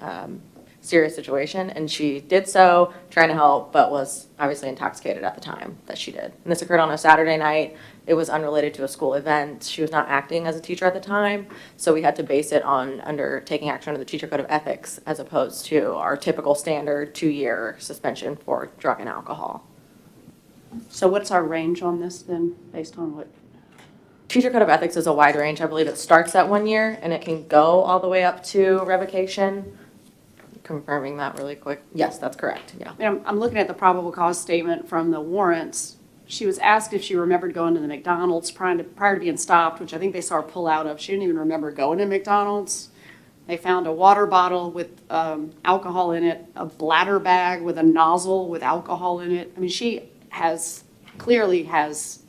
[SPEAKER 7] serious situation, and she did so, trying to help, but was obviously intoxicated at the time that she did. And this occurred on a Saturday night. It was unrelated to a school event. She was not acting as a teacher at the time, so we had to base it on taking action under the Teacher Code of Ethics as opposed to our typical standard 2-year suspension for drug and alcohol.
[SPEAKER 6] So what's our range on this then, based on what?
[SPEAKER 7] Teacher Code of Ethics is a wide range. I believe it starts at 1 year and it can go all the way up to revocation. Confirming that really quick. Yes, that's correct. Yeah.
[SPEAKER 6] I mean, I'm looking at the probable cause statement from the warrants. She was asked if she remembered going to the McDonald's prior to being stopped, which I think they saw her pull out of. She didn't even remember going to McDonald's. They found a water bottle with alcohol in it, a bladder bag with a nozzle with alcohol in it. I mean, she clearly has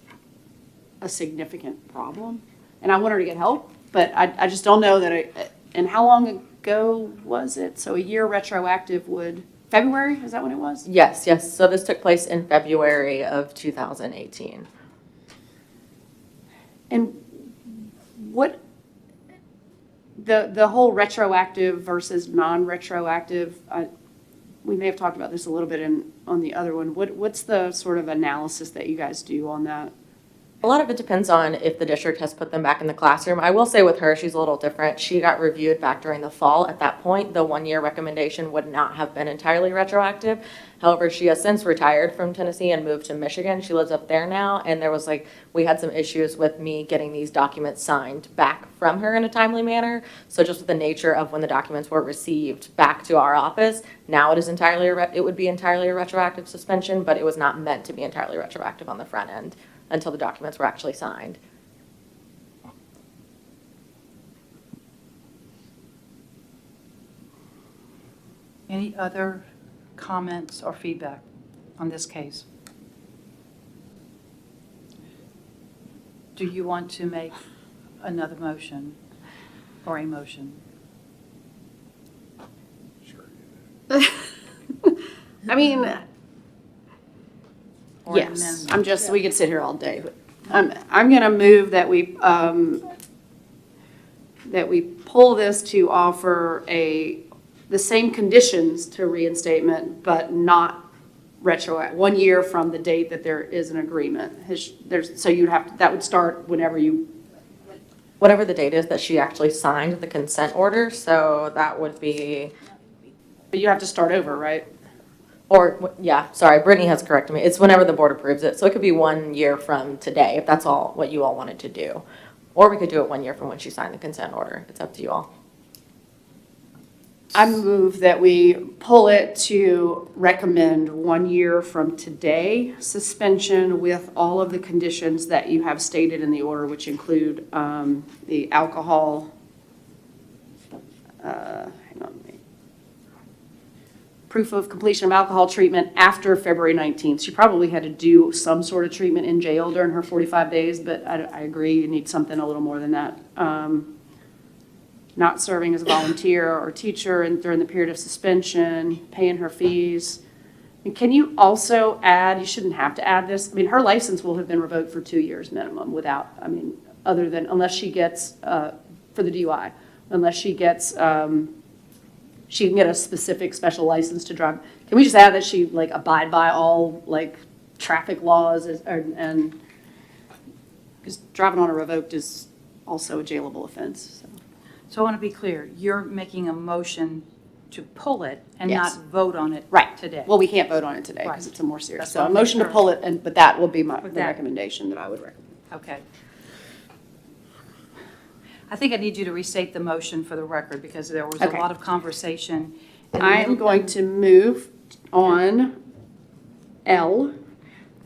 [SPEAKER 6] a significant problem, and I want her to get help, but I just don't know that and how long ago was it? So a year retroactive February, is that when it was?
[SPEAKER 7] Yes. So this took place in February of 2018.
[SPEAKER 6] And what, the whole retroactive versus non-retroactive, we may have talked about this a little bit on the other one. What's the sort of analysis that you guys do on that?
[SPEAKER 7] A lot of it depends on if the district has put them back in the classroom. I will say with her, she's a little different. She got reviewed back during the fall. At that point, the 1-year recommendation would not have been entirely retroactive. However, she has since retired from Tennessee and moved to Michigan. She lives up there now, and we had some issues with me getting these documents signed back from her in a timely manner. So just with the nature of when the documents were received back to our office, now it would be entirely a retroactive suspension, but it was not meant to be entirely retroactive on the front end until the documents were actually signed.
[SPEAKER 1] Any other comments or feedback on this case? Do you want to make another motion or a motion?
[SPEAKER 6] I mean,
[SPEAKER 1] Or an
[SPEAKER 6] yes,
[SPEAKER 1] amendment?
[SPEAKER 6] we could sit here all day. But I'm going to move that we that we pull this to offer the same conditions to reinstatement, but not retroactive, 1 year from the date that there is an agreement. So you'd have to, that would start whenever you.
[SPEAKER 7] Whatever the date is that she actually signed the consent order, so that would be.
[SPEAKER 6] But you have to start over, right?
[SPEAKER 7] Or, yeah, sorry, Brittany has corrected me. It's whenever the board approves it. So it could be 1 year from today, if that's all what you all wanted to do. Or we could do it 1 year from when she signed the consent order. It's up to you all.
[SPEAKER 6] I move that we pull it to recommend 1 year from today suspension with all of the conditions that you have stated in the order, which include the alcohol, hang on, proof of completion of alcohol treatment after February 19th. She probably had to do some sort of treatment in jail during her 45 days, but I agree you need something a little more than that. Not serving as a volunteer or teacher during the period of suspension, paying her fees. And can you also add, you shouldn't have to add this, I mean, her license will have been revoked for 2 years minimum without, I mean, other than, unless she gets, for the DUI, unless she gets, she can get a specific special license to drive. Can we just add that she like abide by all like traffic laws and because driving on a revoked is also a jailable offense.
[SPEAKER 1] So I want to be clear, you're making a motion to pull it and
[SPEAKER 6] Yes.
[SPEAKER 1] not vote on it
[SPEAKER 6] Right.
[SPEAKER 1] today?
[SPEAKER 6] Well, we can't vote on it today
[SPEAKER 1] Right.
[SPEAKER 6] because it's a more serious.
[SPEAKER 1] That's
[SPEAKER 6] So
[SPEAKER 1] what
[SPEAKER 6] a
[SPEAKER 1] I'm
[SPEAKER 6] motion to
[SPEAKER 1] sure.
[SPEAKER 6] pull it, but that will be the
[SPEAKER 1] With that.
[SPEAKER 6] recommendation that I would recommend.
[SPEAKER 1] Okay. I think I need you to restate the motion for the record because there was a
[SPEAKER 6] Okay.
[SPEAKER 1] lot of conversation. in the
[SPEAKER 6] I am
[SPEAKER 1] middle-
[SPEAKER 6] going to move on L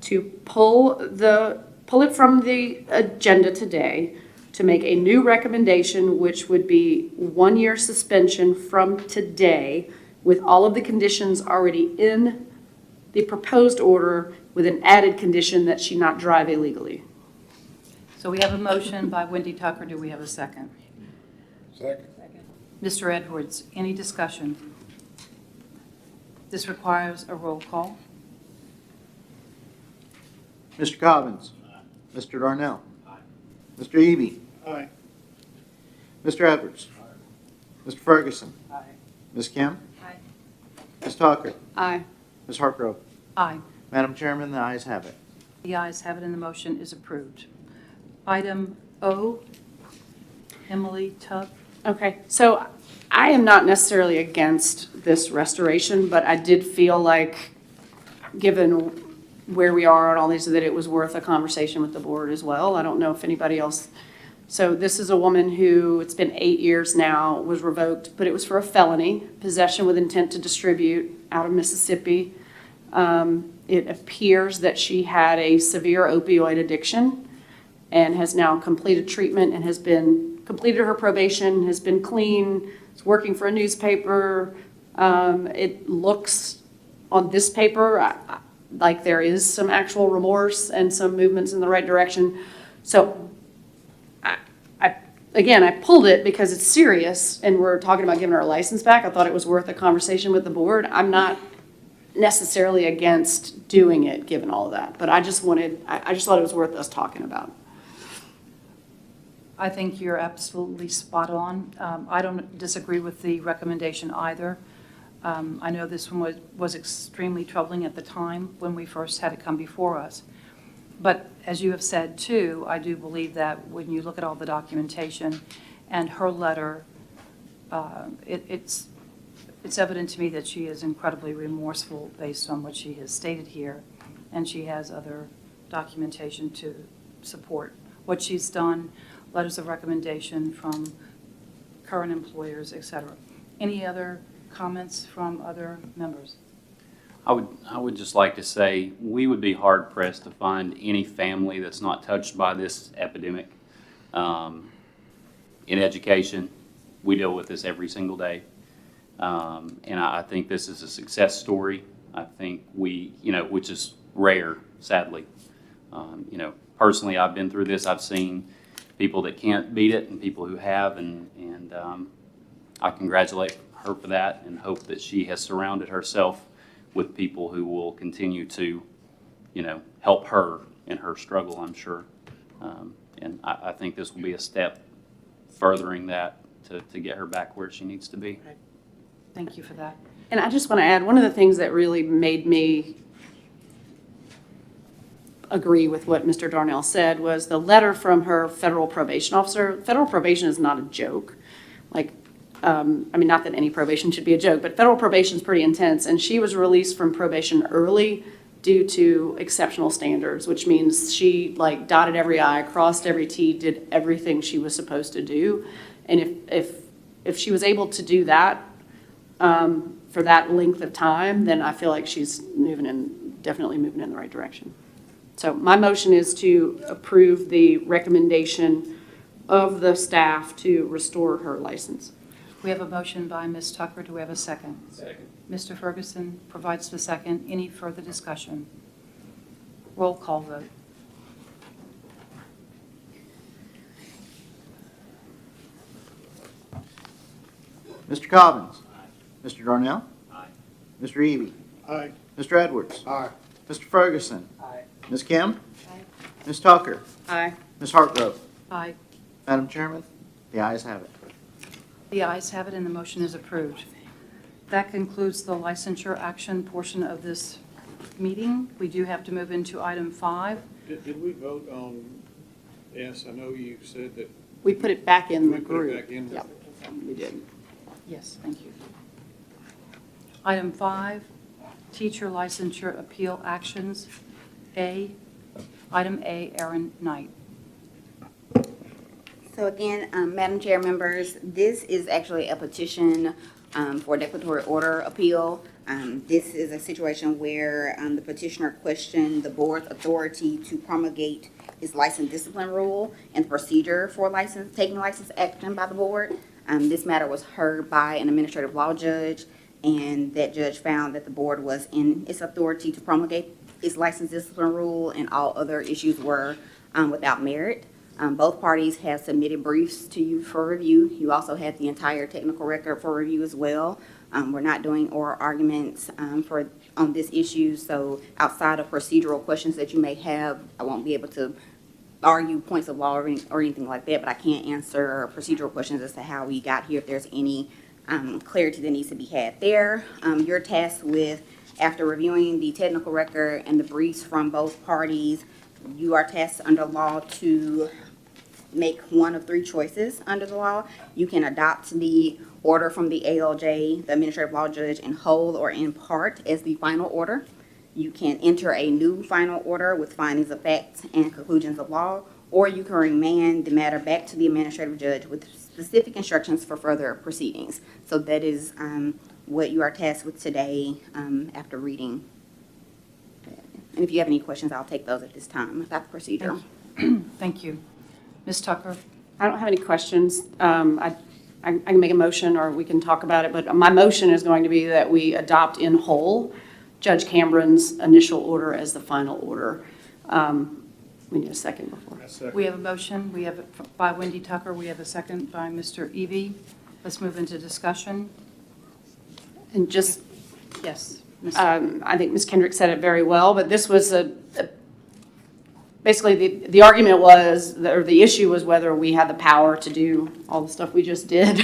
[SPEAKER 6] to pull it from the agenda today to make a new recommendation, which would be 1 year suspension from today with all of the conditions already in the proposed order with an added condition that she not drive illegally.
[SPEAKER 1] So we have a motion by Wendy Tucker. Do we have a second?
[SPEAKER 11] Second.
[SPEAKER 1] Mr. Edwards, any discussion? This requires a roll call.
[SPEAKER 2] Mr. Cobbins. Mr. Darnell. Mr. Eby.
[SPEAKER 21] Aye.
[SPEAKER 2] Mr. Edwards. Mr. Ferguson. Ms. Kim.
[SPEAKER 1] Aye.
[SPEAKER 2] Ms. Tucker.
[SPEAKER 6] Aye.
[SPEAKER 2] Ms. Hartgrove.
[SPEAKER 1] Aye.
[SPEAKER 2] Madam Chairman, the ayes have it.
[SPEAKER 1] The ayes have it and the motion is approved. Item O, Emily Tubb.
[SPEAKER 6] Okay, so I am not necessarily against this restoration, but I did feel like, given where we are and all these, that it was worth a conversation with the board as well. I don't know if anybody else. So this is a woman who, it's been 8 years now, was revoked, but it was for a felony, possession with intent to distribute out of Mississippi. It appears that she had a severe opioid addiction and has now completed treatment and has completed her probation, has been clean, is working for a newspaper. It looks on this paper like there is some actual remorse and some movements in the right direction. So I pulled it because it's serious and we're talking about giving her a license back. I thought it was worth a conversation with the board. I'm not necessarily against doing it, given all of that, but I just thought it was worth us talking about.
[SPEAKER 1] I think you're absolutely spot on. I don't disagree with the recommendation either. I know this one was extremely troubling at the time when we first had it come before us. But as you have said too, I do believe that when you look at all the documentation and her letter, it's evident to me that she is incredibly remorseful based on what she has stated here, and she has other documentation to support what she's done, letters of recommendation from current employers, et cetera. Any other comments from other members?
[SPEAKER 14] I would just like to say we would be hard pressed to find any family that's not touched by this epidemic. In education, we deal with this every single day. And I think this is a success story. I think which is rare, sadly. Personally, I've been through this. I've seen people that can't beat it and people who have, and I congratulate her for that and hope that she has surrounded herself with people who will continue to, help her in her struggle, I'm sure. And I think this will be a step furthering that to get her back where she needs to be.
[SPEAKER 1] Thank you for that.
[SPEAKER 6] And I just want to add, one of the things that really made me agree with what Mr. Darnell said was the letter from her federal probation officer. Federal probation is not a joke. Like, I mean, not that any probation should be a joke, but federal probation is pretty intense. And she was released from probation early due to exceptional standards, which means she like dotted every I, crossed every T, did everything she was supposed to do. And if she was able to do that for that length of time, then I feel like she's definitely moving in the right direction. So my motion is to approve the recommendation of the staff to restore her license.
[SPEAKER 1] We have a motion by Ms. Tucker. Do we have a second?
[SPEAKER 9] Second.
[SPEAKER 1] Mr. Ferguson provides the second. Any further discussion? Roll call vote.
[SPEAKER 2] Mr. Cobbins. Mr. Darnell. Mr. Eby.
[SPEAKER 3] Aye.
[SPEAKER 2] Mr. Edwards.
[SPEAKER 21] Aye.
[SPEAKER 2] Mr. Ferguson.
[SPEAKER 8] Aye.
[SPEAKER 2] Ms. Kim. Ms. Tucker.
[SPEAKER 6] Aye.
[SPEAKER 2] Ms. Hartgrove.
[SPEAKER 1] Aye.
[SPEAKER 2] Madam Chairman, the ayes have it.
[SPEAKER 1] The ayes have it and the motion is approved. That concludes the licensure action portion of this meeting. We do have to move into item 5.
[SPEAKER 3] Did we vote on S? I know you said that.
[SPEAKER 6] We put it back in the
[SPEAKER 3] We put
[SPEAKER 6] group.
[SPEAKER 3] it back in.
[SPEAKER 6] Yep, we did.
[SPEAKER 1] Yes, thank you. Item 5, teacher licensure appeal actions. A, item A, Aaron Knight.
[SPEAKER 22] So again, Madam Chair, members, this is actually a petition for a declaratory order appeal. This is a situation where the petitioner questioned the board's authority to promulgate its license discipline rule and procedure for taking license action by the board. This matter was heard by an administrative law judge, and that judge found that the board was in its authority to promulgate its license discipline rule, and all other issues were without merit. Both parties have submitted briefs to you for review. You also have the entire technical record for review as well. We're not doing oral arguments on this issue, so outside of procedural questions that you may have, I won't be able to argue points of law or anything like that, but I can answer procedural questions as to how we got here if there's any clarity that needs to be had there. You're tasked with, after reviewing the technical record and the briefs from both parties, you are tasked under law to make one of 3 choices under the law. You can adopt the order from the ALJ, the administrative law judge, in whole or in part as the final order. You can enter a new final order with findings of facts and conclusions of law, or you can remand the matter back to the administrative judge with specific instructions for further proceedings. So that is what you are tasked with today after reading. And if you have any questions, I'll take those at this time about the procedure.
[SPEAKER 1] Thank you. Ms. Tucker?
[SPEAKER 6] I don't have any questions. I can make a motion or we can talk about it, but my motion is going to be that we adopt in whole Judge Cameron's initial order as the final order. We need a second before.
[SPEAKER 1] We have a motion. We have it by Wendy Tucker. We have a second by Mr. Eby. Let's move into discussion.
[SPEAKER 6] And just,
[SPEAKER 1] Yes.
[SPEAKER 6] I think Ms. Kendrick said it very well, but this was basically the argument was, or the issue was whether we had the power to do all the stuff we just did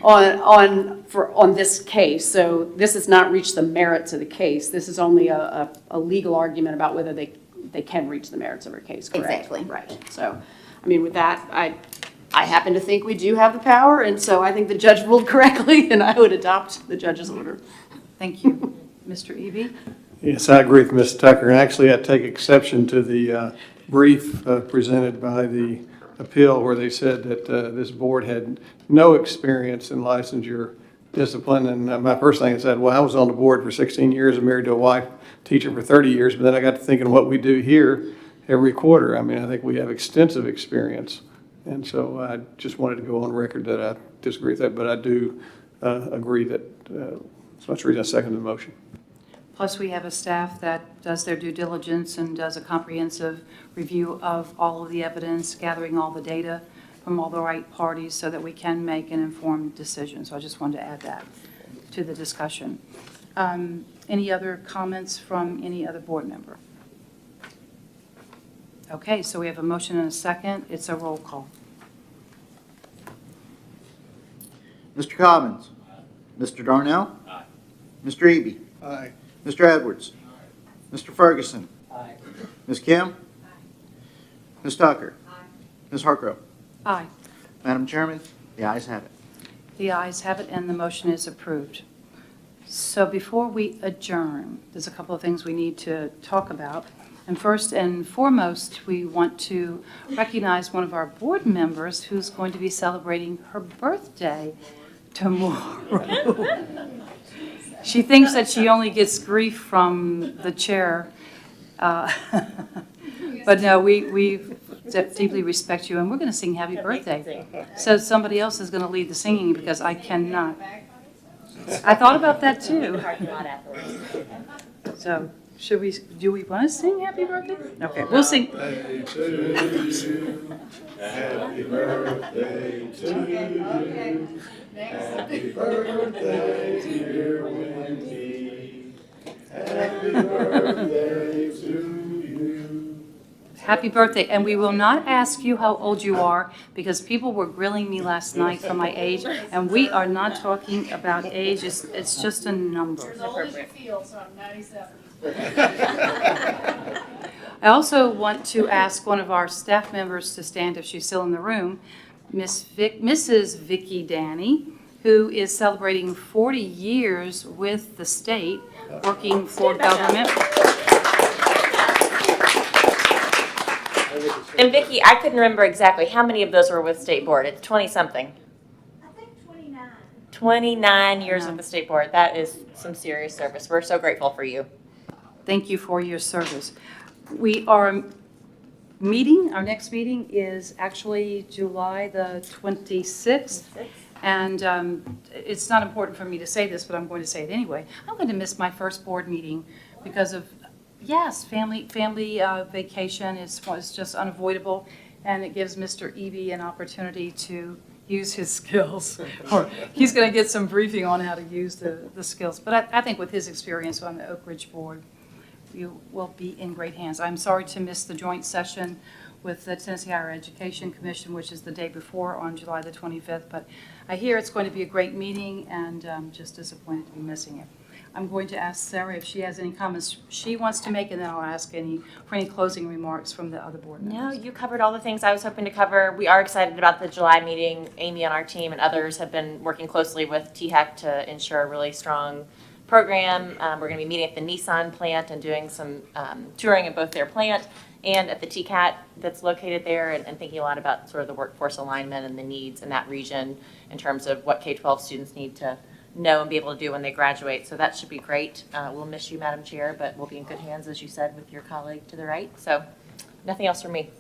[SPEAKER 6] on this case. So this has not reached the merits of the case. This is only a legal argument about whether they can reach the merits of her case, correct?
[SPEAKER 22] Exactly.
[SPEAKER 6] Right. So, I mean, with that, I happen to think we do have the power, and so I think the judge ruled correctly, and I would adopt the judge's order.
[SPEAKER 1] Thank you. Mr. Eby?
[SPEAKER 3] Yes, I agree with Ms. Tucker. And actually, I take exception to the brief presented by the appeal where they said that this board had no experience in licensure discipline. And my first thing is that, well, I was on the board for 16 years and married to a wife teacher for 30 years. But then I got to thinking what we do here every quarter. I mean, I think we have extensive experience. And so I just wanted to go on record that I disagree with that. But I do agree that that's much reason I second the motion.
[SPEAKER 1] Plus, we have a staff that does their due diligence and does a comprehensive review of all of the evidence, gathering all the data from all the right parties so that we can make an informed decision. So I just wanted to add that to the discussion. Any other comments from any other board member? Okay, so we have a motion and a second. It's a roll call.
[SPEAKER 2] Mr. Cobbins. Mr. Darnell.
[SPEAKER 14] Aye.
[SPEAKER 2] Mr. Eby.
[SPEAKER 3] Aye.
[SPEAKER 2] Mr. Edwards. Mr. Ferguson.
[SPEAKER 8] Aye.
[SPEAKER 2] Ms. Kim. Ms. Tucker. Ms. Hartgrove.
[SPEAKER 1] Aye.
[SPEAKER 2] Madam Chairman, the ayes have it.
[SPEAKER 1] The ayes have it, and the motion is approved. So before we adjourn, there's a couple of things we need to talk about. And first and foremost, we want to recognize one of our board members who's going to be celebrating her birthday tomorrow. She thinks that she only gets grief from the chair. But no, we deeply respect you, and we're going to sing happy birthday. So somebody else is going to lead the singing because I cannot. I thought about that too. So do we want to sing happy birthday? Okay, we'll sing.
[SPEAKER 21] Happy birthday to you. Happy birthday, dear Wendy. Happy birthday to you.
[SPEAKER 1] Happy birthday, and we will not ask you how old you are because people were grilling me last night for my age, and we are not talking about age, it's just a number.
[SPEAKER 5] As old as you feel, so I'm 97.
[SPEAKER 1] I also want to ask one of our staff members to stand if she's still in the room, Mrs. Vicki Danny, who is celebrating 40 years with the state, working for government.
[SPEAKER 4] And Vicki, I couldn't remember exactly how many of those were with State Board. It's 20-something.
[SPEAKER 13] I think 29.
[SPEAKER 4] 29 years with the State Board. That is some serious service. We're so grateful for you.
[SPEAKER 1] Thank you for your service. We are meeting, our next meeting is actually July the 26th. And it's not important for me to say this, but I'm going to say it anyway. I'm going to miss my first board meeting because of, yes, family vacation was just unavoidable. And it gives Mr. Eby an opportunity to use his skills. Or he's going to get some briefing on how to use the skills. But I think with his experience on the Oak Ridge Board, you will be in great hands. I'm sorry to miss the joint session with the Tennessee Higher Education Commission, which is the day before on July the 25th, but I hear it's going to be a great meeting, and I'm just disappointed to be missing it. I'm going to ask Sarah if she has any comments she wants to make, and then I'll ask for any closing remarks from the other board members.
[SPEAKER 4] No, you covered all the things I was hoping to cover. We are excited about the July meeting. Amy on our team and others have been working closely with THEC to ensure a really strong program. We're going to be meeting at the Nissan plant and doing some touring at both their plant and at the TCAT that's located there, and thinking a lot about sort of the workforce alignment and the needs in that region in terms of what K-12 students need to know and be able to do when they graduate. So that should be great. We'll miss you, Madam Chair, but we'll be in good hands, as you said, with your colleague to the right. So nothing else from me.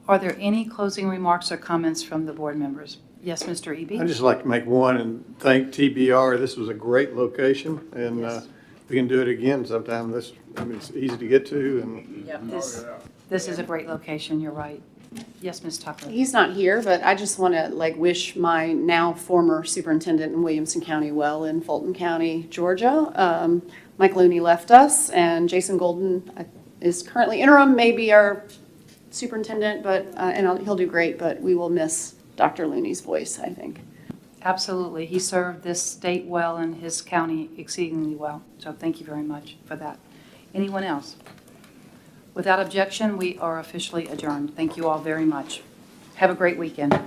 [SPEAKER 1] Are there any closing remarks or comments from the board members? Yes, Mr. Eby?
[SPEAKER 3] I'd just like to make one and thank TBR. This was a great location, and
[SPEAKER 1] Yes.
[SPEAKER 3] we can do it again sometime. It's easy to get to, and
[SPEAKER 1] Yep. This is a great location, you're right. Yes, Ms. Tucker?
[SPEAKER 6] He's not here, but I just want to wish my now former superintendent in Williamson County well in Fulton County, Georgia. Mike Looney left us, and Jason Golden is currently interim, maybe our superintendent, but he'll do great, but we will miss Dr. Looney's voice, I think.
[SPEAKER 1] Absolutely. He served this state well and his county exceedingly well. So thank you very much for that. Anyone else? Without objection, we are officially adjourned. Thank you all very much. Have a great weekend.